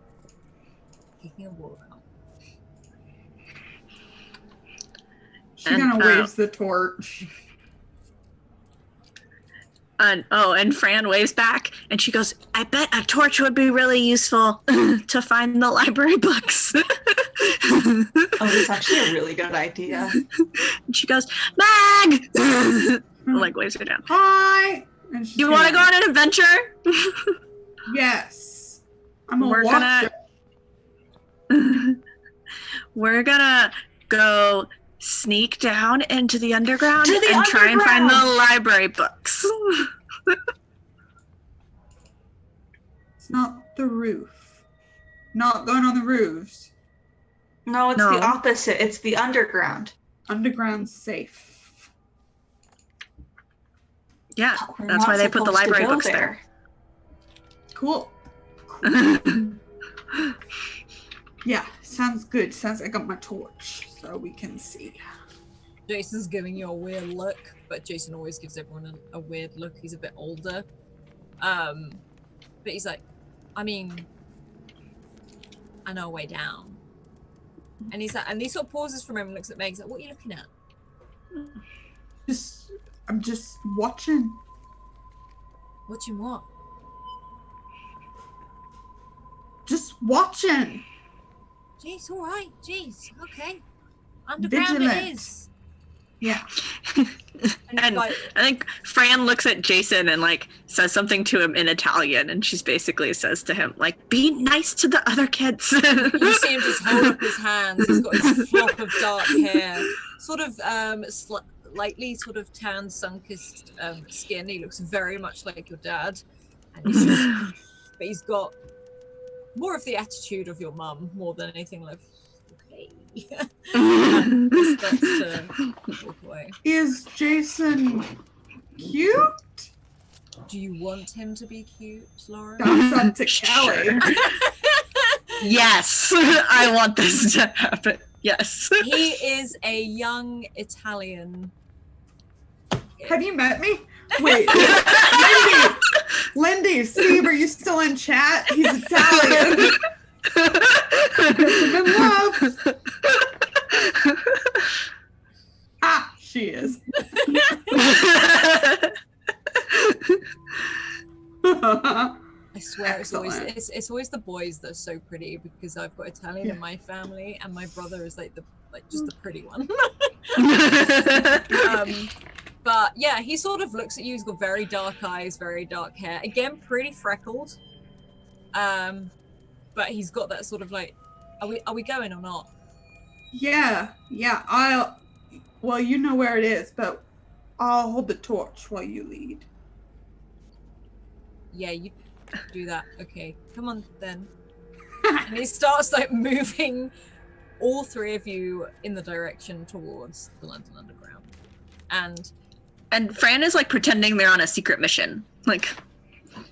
kicking a wall out. She kind of waves the torch. And Fran waves back, and she goes, I bet a torch would be really useful to find the library books. Oh, that's actually a really good idea. And she goes, Mag! And, like, waves her down. Hi! You want to go on an adventure? Yes. We're gonna go sneak down into the underground To the and try and find the underground! library books. It's not the roof. Not going on the roofs. No, it's No. the opposite. It's the underground. Underground safe. Yeah, We're that's not why they put the supposed to library go books there. Cool. Yeah, sounds good. Sounds like I got my torch, so we can see. Jason's giving you a weird look, but Jason always gives everyone a weird look. He's a bit older. But he's like, I mean, I know a way down. And he's like, and he sort of pauses for a moment, looks at Meg, he's like, what are you looking at? I'm just watching. Watching what? Just watching. Jeez, all right. Jeez, okay. Underground Vigilant. it is. Yeah. And like, I think Fran looks at Jason and like says something to him in Italian, and she's basically says to him like, "Be nice to the other kids." you see him just hold up his hands. He's got his flock of dark hair, sort of slightly sort of tan, sun-kissed skin. He looks very much like your dad, and he's just, but he's got more of the attitude of your mum more than anything. Like, okay. And he starts to walk away. Is Jason cute? Do you want him to be cute, Laura? That's up to Kelly. Sure. Yes, I want this to happen. Yes. He is a young Italian. Have you met me? Wait. Lindy, Steve, are you still in chat? He's Italian. I'm in love. Ah, she is. I swear it's always Excellent. it's always the boys that are so pretty because I've got Italian in my family and my brother is like just the pretty one. But yeah, he sort of looks at you. He's got very dark eyes, very dark hair. Again, pretty freckled. But he's got that sort of like, are we going or not? Yeah. Well, you know where it is, but I'll hold the torch while you lead. Yeah, you do that. Okay, come on then. And he starts like moving all three of you in the direction towards the London Underground. And Fran is like pretending they're on a secret mission. Like,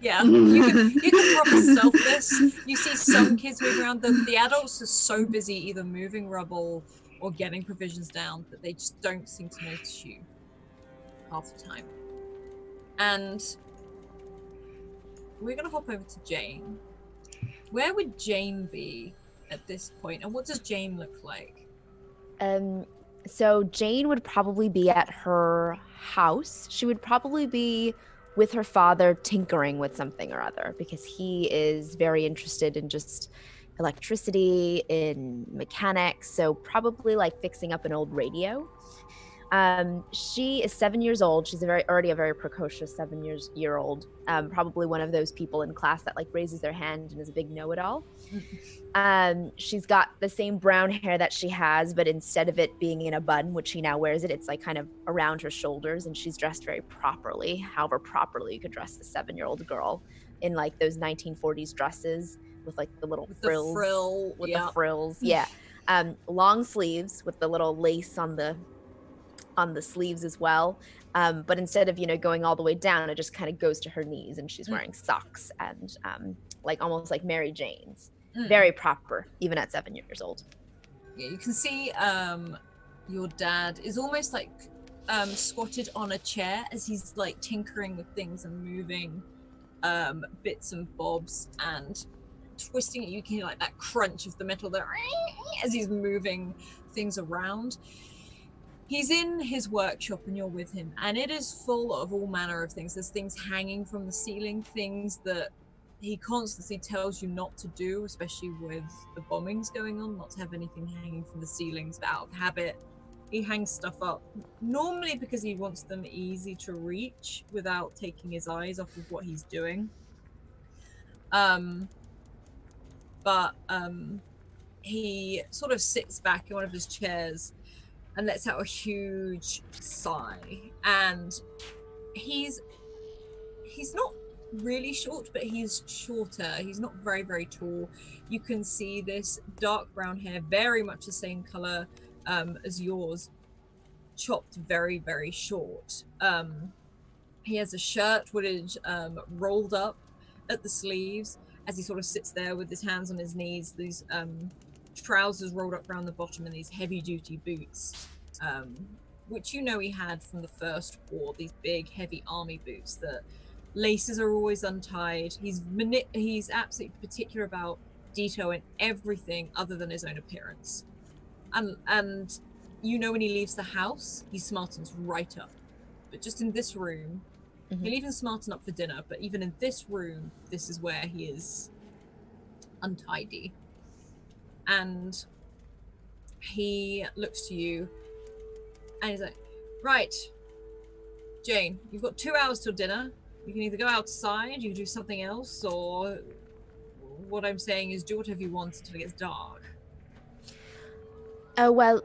yeah, you can proper stealth this. You see some kids moving around. The adults are so busy either moving rubble or getting provisions down that they just don't seem to notice you half the time. And we're gonna hop over to Jane. Where would Jane be at this point, and what does Jane look like? So Jane would probably be at her house. She would probably be with her father tinkering with something or other because he is very interested in just electricity, in mechanics. So probably like fixing up an old radio. She is 7 years old. She's already a very precocious 7-year-old. Probably one of those people in class that like raises their hand and is a big know-it-all. She's got the same brown hair that she has, but instead of it being in a bun, which she now wears it's like kind of around her shoulders, and she's dressed very properly. However properly you could dress a 7-year-old girl in like those 1940s dresses with like the little frills. The frills. Yeah. Long sleeves with the little lace on the sleeves as well, but instead of going all the way down, it just kind of goes to her knees, and she's wearing socks and like almost like Mary Jane's. Very proper even at 7 years old. Yeah, you can see your dad is almost like squatted on a chair as he's like tinkering with things and moving bits and bobs and twisting it. You can hear like that crunch of the metal there as he's moving things around. He's in his workshop and you're with him, and it is full of all manner of things. There's things hanging from the ceiling, things that he constantly tells you not to do, especially with the bombings going on, not to have anything hanging from the ceilings, but out of habit, he hangs stuff up, normally because he wants them easy to reach without taking his eyes off of what he's doing. But he sort of sits back in one of his chairs and lets out a huge sigh. And he's not really short, but he's shorter. He's not very, very tall. You can see this dark brown hair, very much the same color as yours, chopped very, very short. He has a shirt which is rolled up at the sleeves as he sort of sits there with his hands on his knees, these trousers rolled up around the bottom, and these heavy duty boots, which you know he had from the First War, these big heavy army boots that laces are always untied. He's absolutely particular about detail in everything other than his own appearance. And you know when he leaves the house, he smartens right up. But just in this room, he'll even smarten up for dinner, but even in this room, this is where he is untidy. And he looks to you and he's like, right, Jane, you've got 2 hours till dinner. You can either go outside, you can do something else, or what I'm saying is do whatever you want until it gets dark. Oh, well,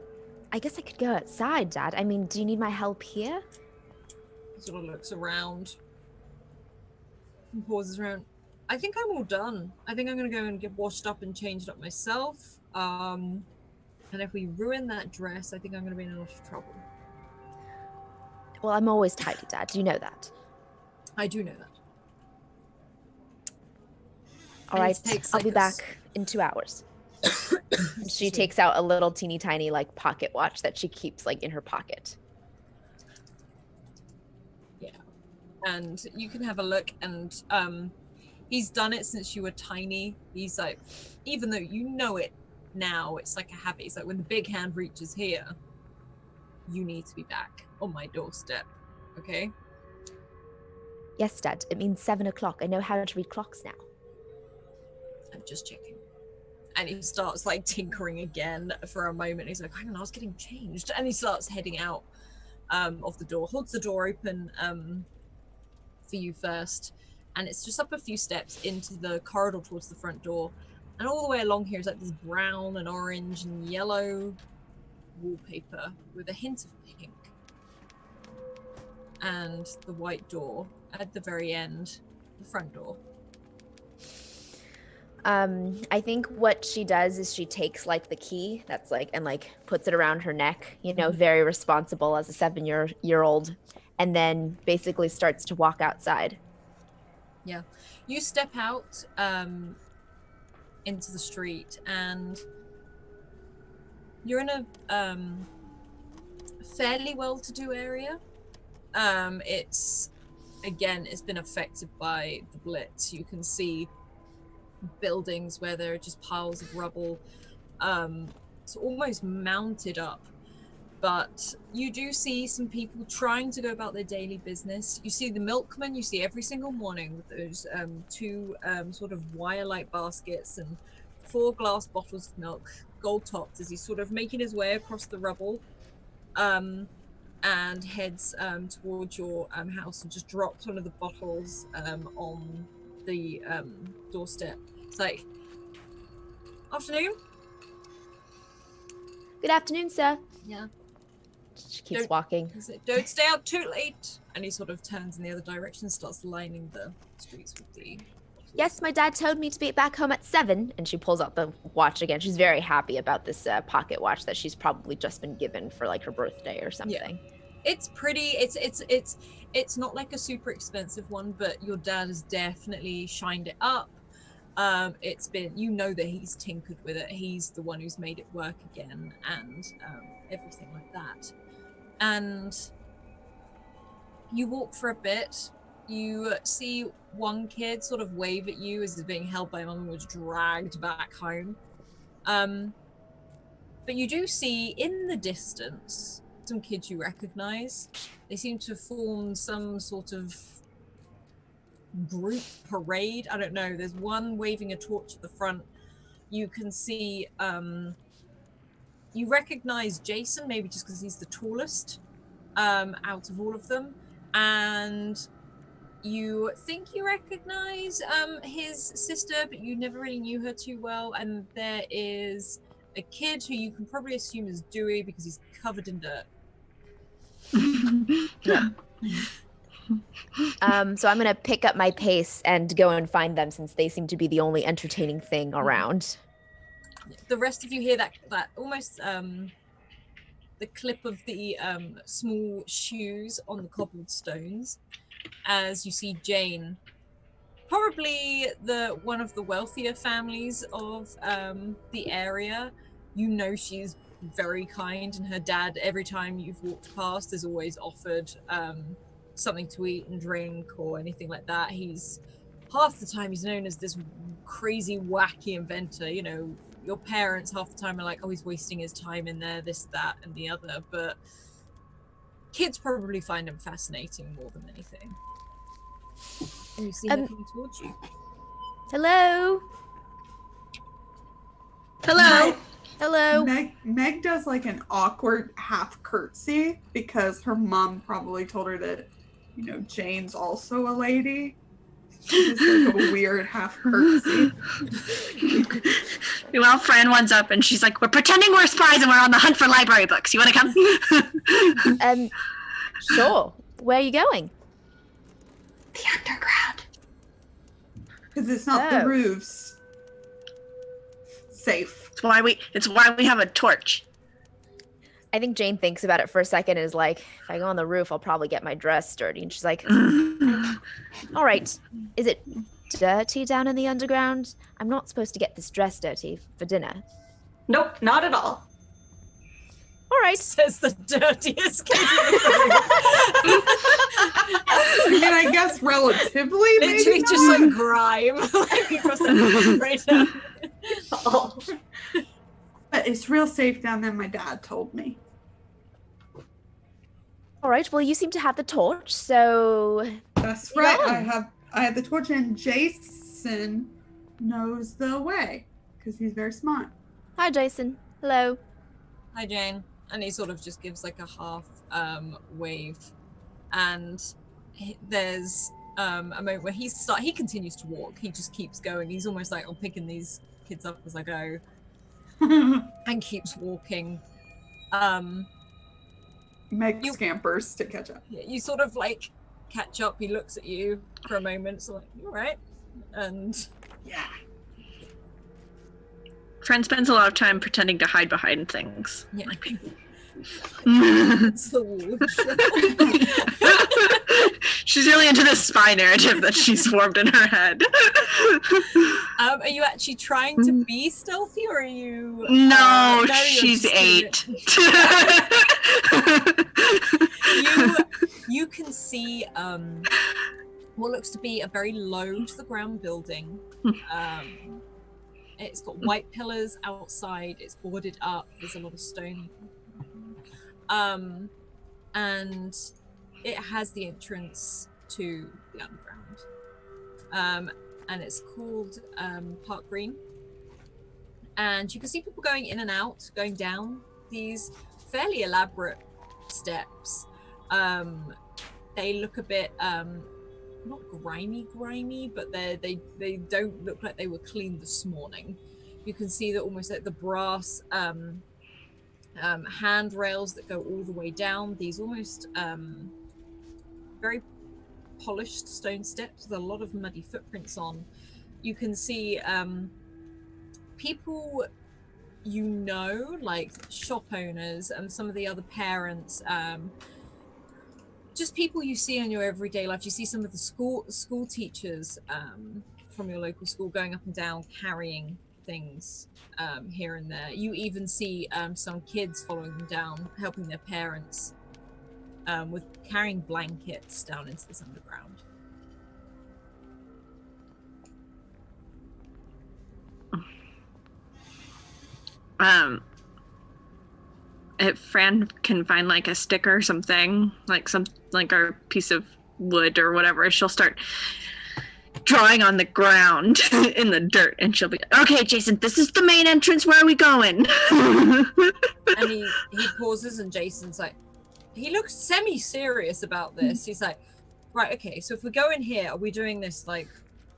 I guess I could go outside, Dad. I mean, do you need my help here? He sort of looks around and pauses around. I think I'm all done. I think I'm going to go and get washed up and changed up myself. And if we ruin that dress, I think I'm going to be in a lot of trouble. Well, I'm always tidy, Dad. Do you know that? I do know that. All right, I'll be back in 2 hours. She takes out a little teeny tiny like pocket watch that she keeps like in her pocket. Yeah, and you can have a look, and he's done it since you were tiny. He's like, even though you know it now, it's like a habit. It's like when the big hand reaches here, you need to be back on my doorstep. Okay? Yes, Dad. It means 7 o'clock. I know how to read clocks now. I'm just checking. And he starts like tinkering again for a moment. He's like, hang on, I was getting changed. And he starts heading out of the door, holds the door open for you first. And it's just up a few steps into the corridor towards the front door. And all the way along here is like this brown and orange and yellow wallpaper with a hint of pink. And the white door at the very end, the front door. I think what she does is she takes like the key that's like and like puts it around her neck, you know, very responsible as a 7-year-old, and then basically starts to walk outside. Yeah. You step out into the street, and you're in a fairly well-to-do area. It's been affected by the Blitz. You can see buildings where there are just piles of rubble. It's almost mounted up, but you do see some people trying to go about their daily business. You see the milkman you see every single morning with those two sort of wire-like baskets and 4 glass bottles of milk, gold topped, as he's sort of making his way across the rubble and heads towards your house and just drops one of the bottles on the doorstep. It's like, afternoon? Good afternoon, sir. Yeah. She keeps walking. Don't stay out too late. And he sort of turns in the other direction and starts lining the streets with the... Yes, my dad told me to be back home at 7. And she pulls out the watch again. She's very happy about this pocket watch that she's probably just been given for like her birthday or something. Yeah. It's pretty. It's not like a super expensive one, but your dad has definitely shined it up. It's been, you know, that he's tinkered with it. He's the one who's made it work again, and everything like that. And you walk for a bit. You see one kid sort of wave at you as he's being held by mum and was dragged back home. But you do see in the distance some kids you recognize. They seem to form some sort of group parade. I don't know. There's one waving a torch at the front. You can see, you recognize Jason, maybe just because he's the tallest out of all of them. And you think you recognize his sister, but you never really knew her too well. And there is a kid who you can probably assume is Dewey because he's covered in dirt. Yeah. So I'm gonna pick up my pace and go and find them since they seem to be the only entertaining thing around. The rest of you hear that almost the clip of the small shoes on the cobbled stones as you see Jane, probably one of the wealthier families of the area. You know she's very kind, and her dad, every time you've walked past, has always offered something to eat and drink or anything like that. He's half the time he's known as this crazy wacky inventor. You know, your parents half the time are like, oh, he's wasting his time in there, this, that, and the other, but kids probably find him fascinating more than anything. And you see her coming towards you. Hello. Hello. Hello. Meg does like an awkward half curtsy because her mom probably told her that, you know, Jane's also a lady. She does like a weird half curtsy. Well, Fran one's up and she's like, we're pretending we're spies and we're on the hunt for library books. You want to come? Sure. Where are you going? The underground. Because it's not the roofs. Safe. It's why we have a torch. I think Jane thinks about it for a second and is like, if I go on the roof, I'll probably get my dress dirty. And she's like, all right, is it dirty down in the underground? I'm not supposed to get this dress dirty for dinner. Nope, not at all. All right. Says the dirtiest kid. I mean, I guess relatively. Literally maybe just not. like grime. Like across the right down. Oh. But it's real safe down there, my dad told me. All right. Well, you seem to have the torch, so That's right. I have the torch, and Jason knows the way because he's very smart. hi, Jason. Hello. Hi, Jane. And he sort of just gives like a half wave, and there's a moment where he continues to walk. He just keeps going. He's almost like, I'm picking these kids up as I go, and keeps walking. Meg scampers to catch up. You sort of like catch up. He looks at you for a moment, so like, you all right? And Yeah. Fran spends a lot of time pretending to hide behind things. yeah, Like, it's the wall. she's really into this spy narrative that she's formed in her head. Are you actually trying to be stealthy, or are you? No, you're she's just doing 8. You can see what looks to be a very low to the ground building. It's got white pillars outside. It's boarded up. There's a lot of stone. And it has the entrance to the underground. And it's called Park Green. And you can see people going in and out, going down these fairly elaborate steps. They look a bit not grimy, but they don't look like they were cleaned this morning. You can see that almost like the brass handrails that go all the way down, these almost very polished stone steps with a lot of muddy footprints on. You can see people you know, like shop owners and some of the other parents, just people you see in your everyday life. You see some of the school teachers from your local school going up and down carrying things here and there. You even see some kids following them down, helping their parents with carrying blankets down into this underground. If Fran can find like a stick or something, like a piece of wood or whatever, she'll start drawing on the ground in the dirt, and she'll be okay, Jason, this is the main entrance, where are we going? And he pauses, and Jason's like, he looks semi-serious about this. He's like, right, okay, so if we go in here, are we doing this like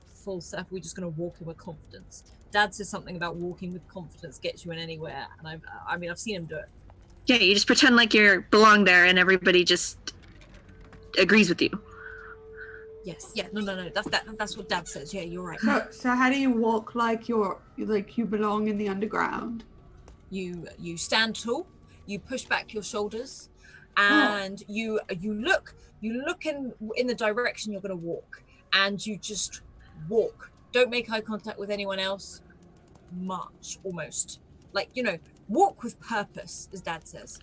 full stuff? We're just gonna walk in with confidence. Dad says something about walking with confidence gets you in anywhere, and I've seen him do it. Yeah, you just pretend like you belong there, and everybody just agrees with you. Yes, yeah, no. That's what Dad says. Yeah, you're right. So how do you walk like you belong in the underground? You stand tall. You push back your shoulders, and you look in the direction you're going to walk, and you just walk. Don't make eye contact with anyone else. March, almost like walk with purpose, as Dad says.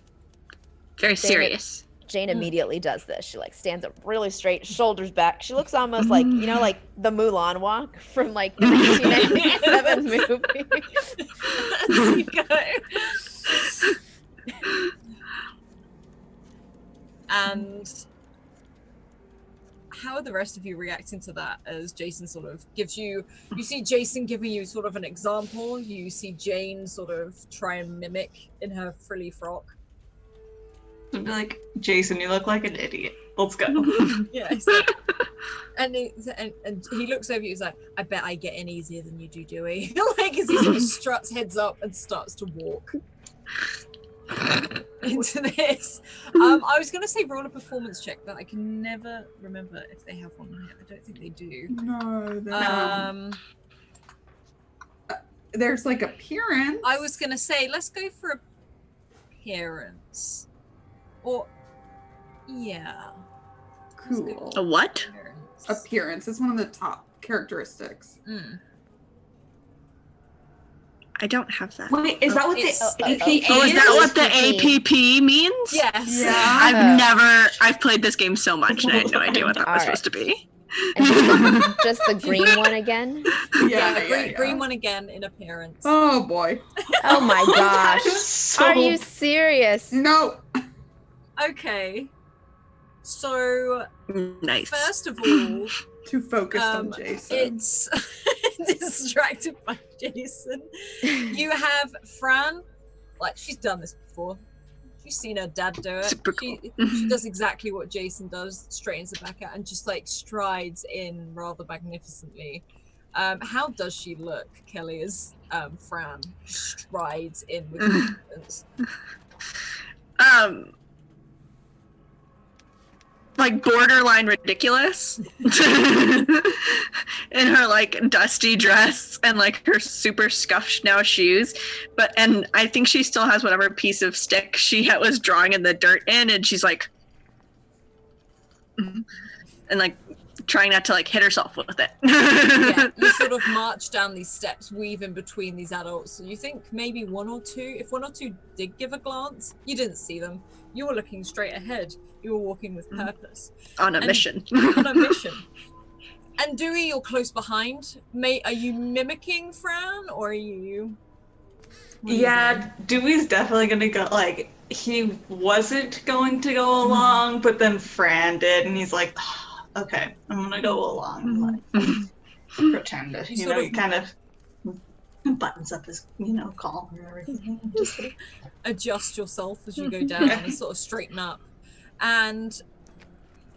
Very serious. Jane immediately does this. She like stands up really straight, shoulders back. She looks almost like like the Mulan walk from like the 1997 movie. There you go. And how are the rest of you reacting to that as Jason sort of gives you see Jason giving you sort of an example, you see Jane sort of try and mimic in her frilly frock. I'd be like, Jason, you look like an idiot. Let's go. Yeah, exactly. and he looks over you, he's like, I bet I get in easier than you do, Dewey. Like as he sort of struts heads up and starts to walk into this. I was going to say roll a performance check, but I can never remember if they have one here. I don't think they do. No, there's like appearance. I was going to say, let's go for appearance. Or, yeah. Cool. A what? Appearance. It's one of the top characteristics. Mm. I don't have that. Wait, is that what the APP is? Oh, is that what the APP means? Yes. Yeah. I've played this game so much and I had no idea what that was supposed to be. And just the green one again. Green one again in appearance. Oh boy. Oh my gosh. So- Are you serious? No. Okay. So, Nice. first of all, Too focused on Jason. it's distracted by Jason. You have Fran, like she's done this before. She's seen her dad do it. Super cool. She does exactly what Jason does, straightens her back out and just like strides in rather magnificently. How does she look, Kelly, as Fran strides in with confidence? Like borderline ridiculous in her like dusty dress and like her super scuffed now shoes, and I think she still has whatever piece of stick she was drawing in the dirt in, and she's like and like trying not to like hit herself with it. Yeah, you sort of march down these steps, weave in between these adults. So you think maybe if one or two did give a glance, you didn't see them. You were looking straight ahead. You were walking with purpose. On a mission. On a mission. And Dewey, you're close behind. Are you mimicking Fran, or are you... Yeah, Dewey's definitely gonna go, like, he wasn't going to go along, but then Fran did, and he's like, okay, I'm gonna go along and like, pretend it. You know, he kind of buttons up his, collar and everything. Just adjust yourself as you go down and sort of straighten up. And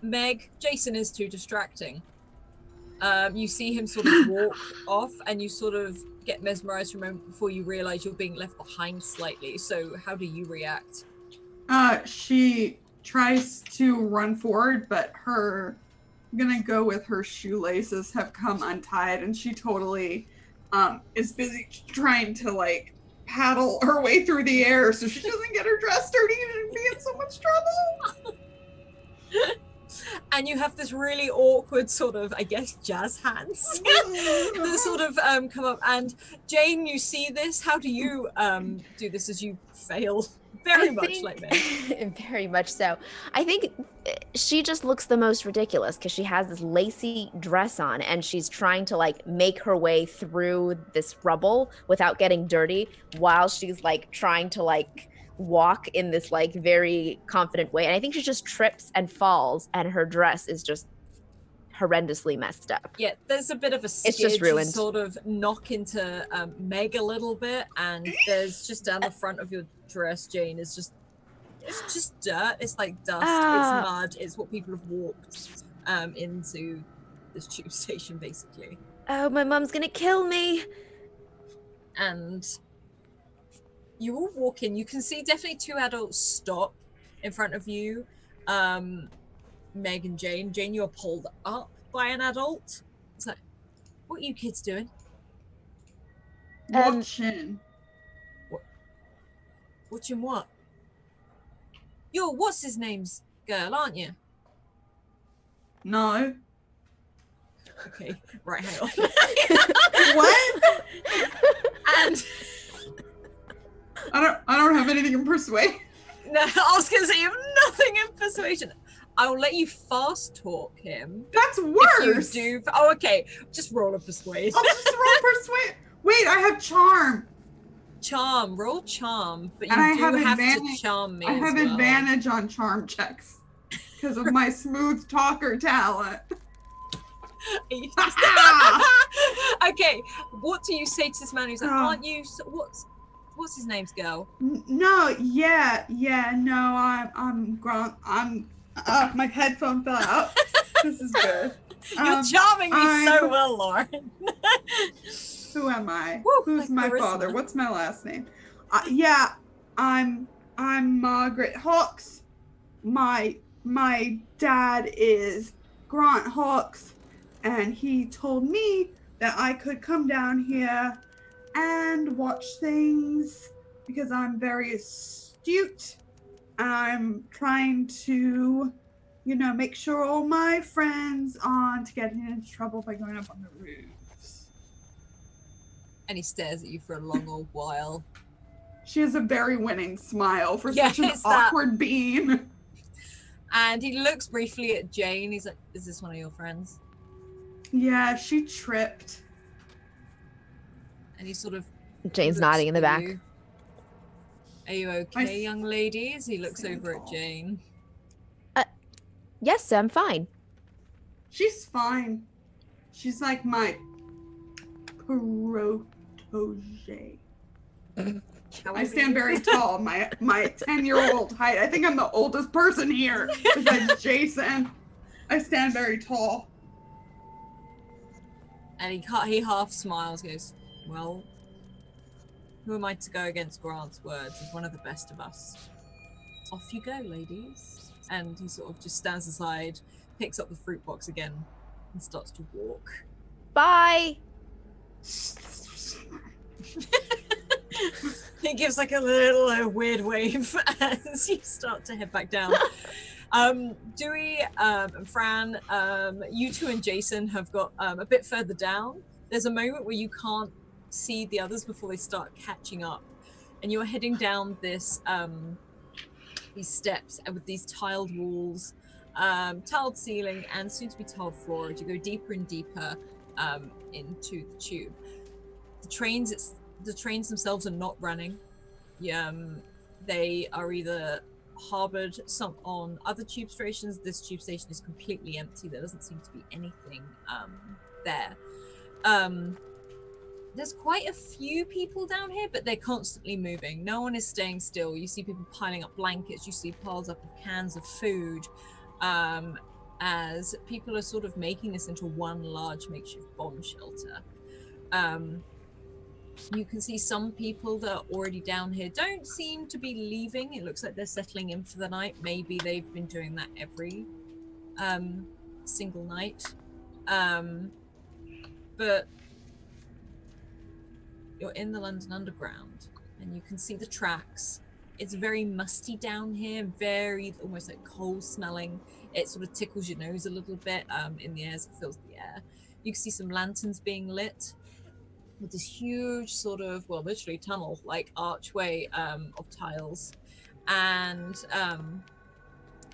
Meg, Jason is too distracting. You see him sort of walk off, and you sort of get mesmerized for a moment before you realize you're being left behind slightly. So how do you react? She tries to run forward, but I'm gonna go with her shoelaces have come untied, and she totally is busy trying to like paddle her way through the air so she doesn't get her dress dirty and be in so much trouble. And you have this really awkward sort of, I guess, jazz hands that sort of come up. And Jane, you see this. How do you do this as you fail? Very much like me. Very much so. I think she just looks the most ridiculous because she has this lacy dress on and she's trying to like make her way through this rubble without getting dirty while she's like trying to like walk in this like very confident way. And I think she just trips and falls and her dress is just horrendously messed up. Yeah, there's a bit of a skid. It's just ruined. You sort of knock into Meg a little bit, and there's just down the front of your dress, Jane, it's just dirt. It's like dust. It's mud. It's what people have walked into this tube station, basically. Oh, my mom's gonna kill me. and you all walk in. You can see definitely two adults stop in front of you. Meg and Jane. Jane, you're pulled up by an adult. It's like, what are you kids doing? Watching. Watching what? You're what's his name's girl, aren't you? No. Okay, right, hang on. What? And I don't have anything in persuade. no, I was gonna say you have nothing in persuasion. I will let you fast talk him. That's If worse. you do. Oh, okay. Just roll a persuade. I'll just roll persuade. Wait, I have charm. Charm. Roll charm, but you And I do have have to advantage- charm me. I have as well. advantage on charm checks because of my smooth talker talent. You just- okay. What do you say to this man who's like, Oh. aren't you? What's his name's girl? No, yeah, no, I'm Grant. My headphone fell out. This is good. You're charming me so I'm- well, Lauren. Who am I? Woo, Who's my my charisma. father? What's my last name? Yeah, I'm Margaret Hawks. My dad is Grant Hawks, and he told me that I could come down here and watch things because I'm very astute. I'm trying to, make sure all my friends aren't getting into trouble by going up on the roofs. And he stares at you for a long old while. She has a very winning smile for Yeah, such an it's that- awkward bean. And he looks briefly at Jane. He's like, is this one of your friends? Yeah, she tripped. And he sort of Jane's looks nodding in the at back. you. Are you okay, young lady? As he looks Stand over at tall. Jane. Yes, I'm fine. She's fine. She's like my protege. I stand very tall. My 10-year-old height. I think I'm the oldest person here besides Jason. I stand very tall. And he half smiles, goes, well, who am I to go against Grant's words? He's one of the best of us. Off you go, ladies. And he sort of just stands aside, picks up the fruit box again, and starts to walk. Bye. He gives like a little weird wave as you start to head back down. Dewey and Fran, you two and Jason have got a bit further down. There's a moment where you can't see the others before they start catching up, and you're heading down this these steps and with these tiled walls, tiled ceiling, and soon to be tiled floor as you go deeper and deeper into the tube. The trains themselves are not running. They are either harbored on other tube stations. This tube station is completely empty. There doesn't seem to be anything there. There's quite a few people down here, but they're constantly moving. No one is staying still. You see people piling up blankets. You see piles up of cans of food, as people are sort of making this into one large makeshift bomb shelter. You can see some people that are already down here don't seem to be leaving. It looks like they're settling in for the night. Maybe they've been doing that every single night. But you're in the London Underground and you can see the tracks. It's very musty down here, very almost like coal smelling. It sort of tickles your nose a little bit in the air as it fills the air. You can see some lanterns being lit with this huge sort of, well, literally tunnel, like archway of tiles. And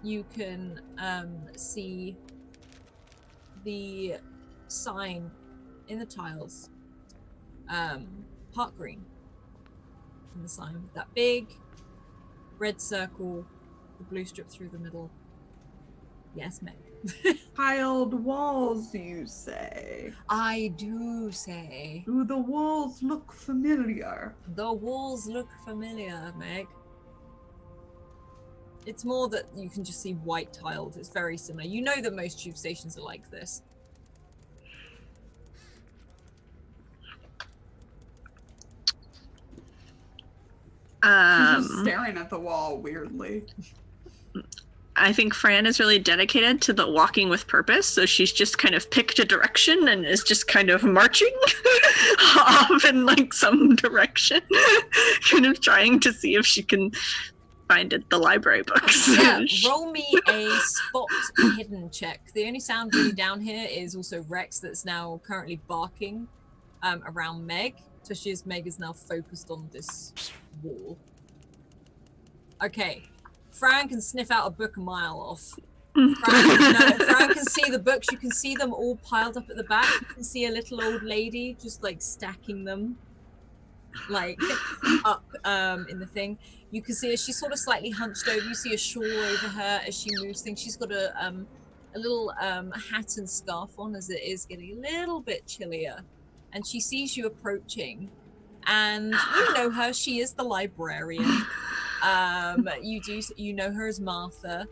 you can see the sign in the tiles, Park Green, in the sign with that big red circle, the blue strip through the middle. Yes, Meg. Tiled walls, you say? I do say. Do the walls look familiar? The walls look familiar, Meg. It's more that you can just see white tiled. It's very similar. You know that most tube stations are like this. She's just staring at the wall weirdly. I think Fran is really dedicated to the walking with purpose, so she's just kind of picked a direction and is just kind of marching off in like some direction, kind of trying to see if she can find the library books. Yeah, roll me a spot hidden check. The only sound really down here is also Rex that's now currently barking around Meg, especially as Meg is now focused on this wall. Okay. Fran can sniff out a book a mile off. Fran can see the books. You can see them all piled up at the back. You can see a little old lady just like stacking them like up in the thing. You can see her, she's sort of slightly hunched over. You see a shawl over her as she moves things. She's got a little hat and scarf on as it is getting a little bit chillier. And she sees you approaching. And you know her, she is the librarian. You know her as Martha.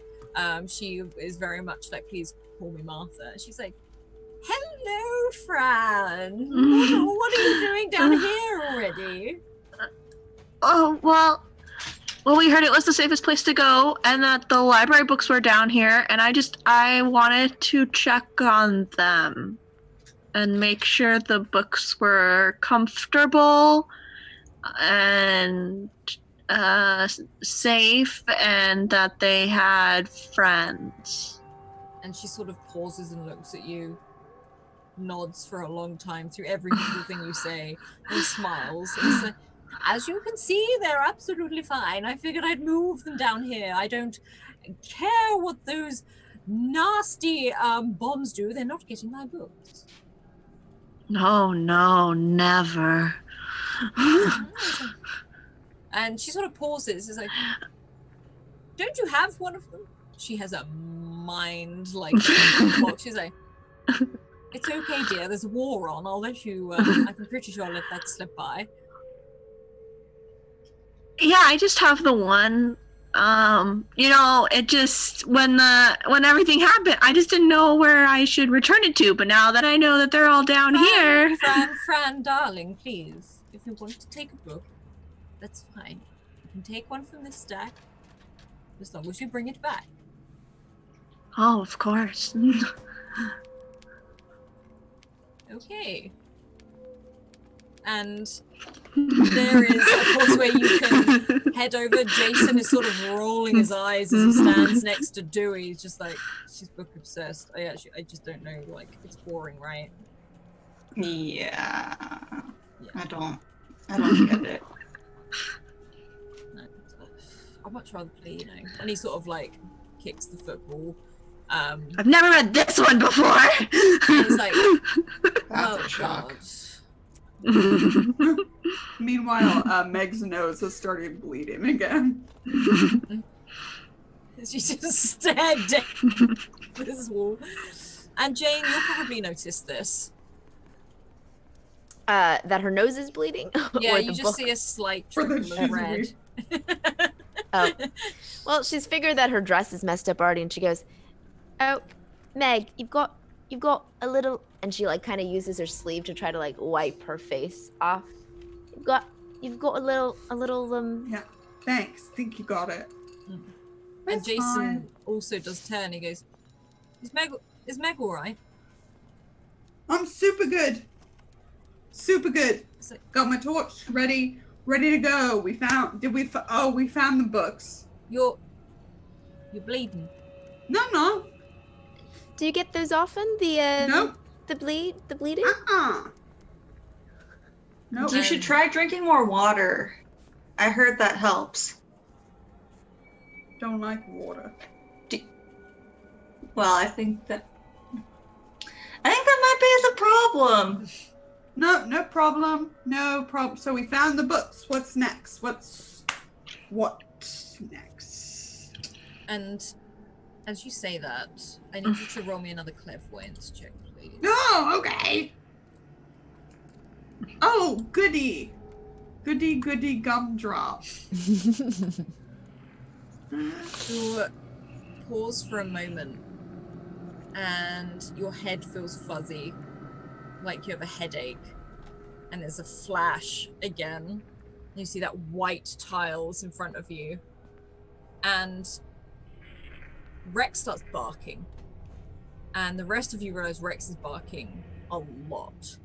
She is very much like, please call me Martha. She's like, hello, Fran. What are you doing down here already? Oh, well, we heard it was the safest place to go and that the library books were down here, and I wanted to check on them and make sure the books were comfortable and safe and that they had friends. And she sort of pauses and looks at you, nods for a long time through every single thing you say, and smiles. And so, as you can see, they're absolutely fine. I figured I'd move them down here. I don't care what those nasty bombs do. They're not getting my books. No, never. And she sort of pauses. It's like, don't you have one of them? She has a mind like clock. She's like, it's okay, dear. There's a war on. I'll let you. I'm pretty sure I'll let that slip by. Yeah, I just have the one. It just when everything happened, I just didn't know where I should return it to. But now that I know that they're all down here, Fran, darling, please, if you want to take a book, that's fine. You can take one from this stack, as long as you bring it back. Oh, of course. Okay. And there is a course where you can head over. Jason is sort of rolling his eyes as he stands next to Dewey. He's just like, she's book obsessed. I just don't know, like, it's boring, right? Yeah. I don't get it. No, I'd much rather play, And he sort of like kicks the football. I've never read this one before. And he's like, That's a shock. God. Meanwhile, Meg's nose has started bleeding again. She just stared down this wall. And Jane, you'll probably notice this. That her nose is bleeding? Yeah, Or you the just book? see a slight Or that trickle of she's red. Oh. Well, she's figured that her dress is messed up already, and she goes, "Oh, Meg, you've got a little," and she like kind of uses her sleeve to try to like wipe her face off. You've got a little Yeah, thanks. Think you got it. And It's Jason fine. also does turn. He goes, "Is Meg all right?" I'm super good. Super good. It's like, Got my torch ready to go. We found the books. You're bleeding. No. Do you get those often? Nope. The bleeding? Nope. You should try drinking more water. I heard that helps. Don't like water. Well, I think that might be the problem. No problem. No problem. So we found the books. What's next? What's next? And as you say that, I need you to roll me another clairvoyance check, please. No, okay. Oh, goody gumdrop. You pause for a moment, and your head feels fuzzy, like you have a headache, and there's a flash again. You see that white tiles in front of you, and Rex starts barking, and the rest of you realize Rex is barking a lot.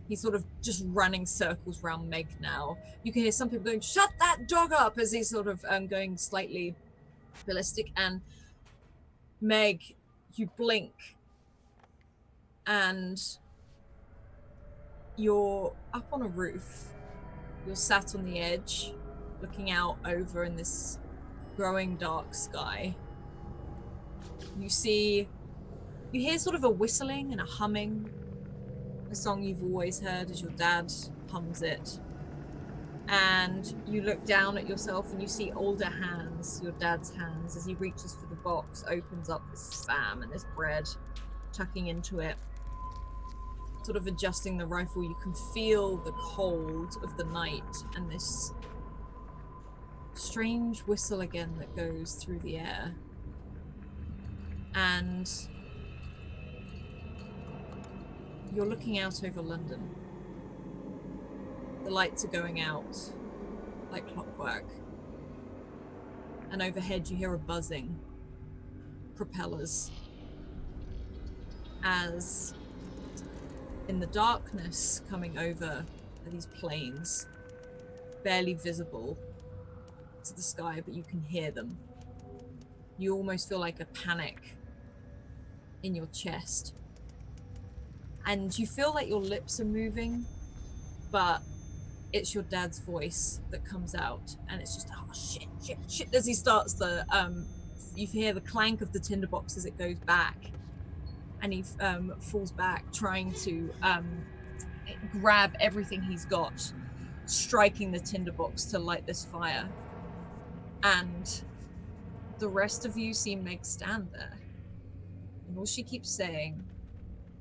He's sort of just running circles around Meg now. You can hear some people going, "Shut that dog up," as he's sort of going slightly ballistic. And Meg, you blink, and you're up on a roof. You're sat on the edge, looking out over in this growing dark sky. You hear sort of a whistling and a humming, a song you've always heard as your dad hums it. And you look down at yourself and you see older hands, your dad's hands, as he reaches for the box, opens up this spam and this bread, tucking into it, sort of adjusting the rifle. You can feel the cold of the night and this strange whistle again that goes through the air. And you're looking out over London. The lights are going out like clockwork. And overhead you hear a buzzing, propellers, as in the darkness coming over these planes, barely visible to the sky, but you can hear them. You almost feel like a panic in your chest. And you feel like your lips are moving, but it's your dad's voice that comes out, and it's just, "Oh shit, shit, shit," as he starts you hear the clank of the tinderbox as it goes back, and he falls back, trying to grab everything he's got, striking the tinderbox to light this fire. And the rest of you see Meg stand there, and all she keeps saying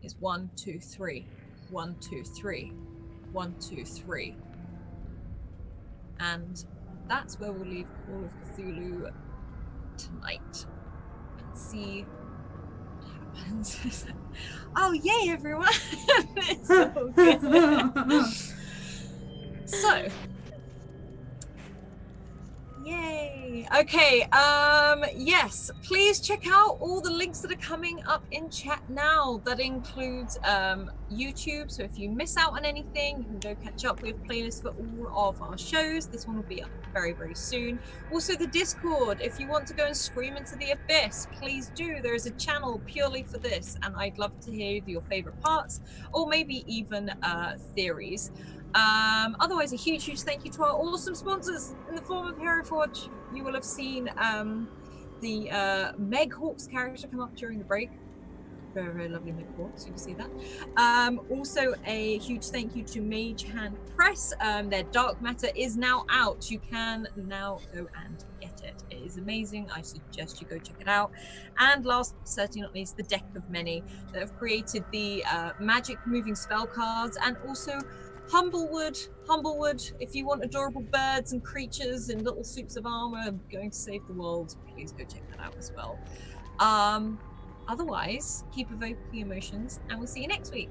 is 1, 2, 3, 1, 2, 3, 1, 2, 3. And that's where we'll leave Call of Cthulhu tonight and see what happens. Oh yay, everyone! It's so good. So, yay. Okay, yes, please check out all the links that are coming up in chat now. That includes YouTube, so if you miss out on anything, you can go catch up. We have playlists for all of our shows. This one will be up very, very soon. Also the Discord, if you want to go and scream into the abyss, please do. There is a channel purely for this, and I'd love to hear your favorite parts, or maybe even theories. Otherwise, a huge thank you to our awesome sponsors in the form of Hero Forge. You will have seen the Meg Hawk's character come up during the break. Very, very lovely Meg Hawks, you can see that. Also, a huge thank you to Mage Hand Press. Their Dark Matter is now out. You can now go and get it. It is amazing. I suggest you go check it out. And last but certainly not least, the Deck of Many that have created the magic moving spell cards, and also Humblewood, if you want adorable birds and creatures in little suits of armor going to save the world, please go check that out as well. Otherwise, keep evoking emotions, and we'll see you next week.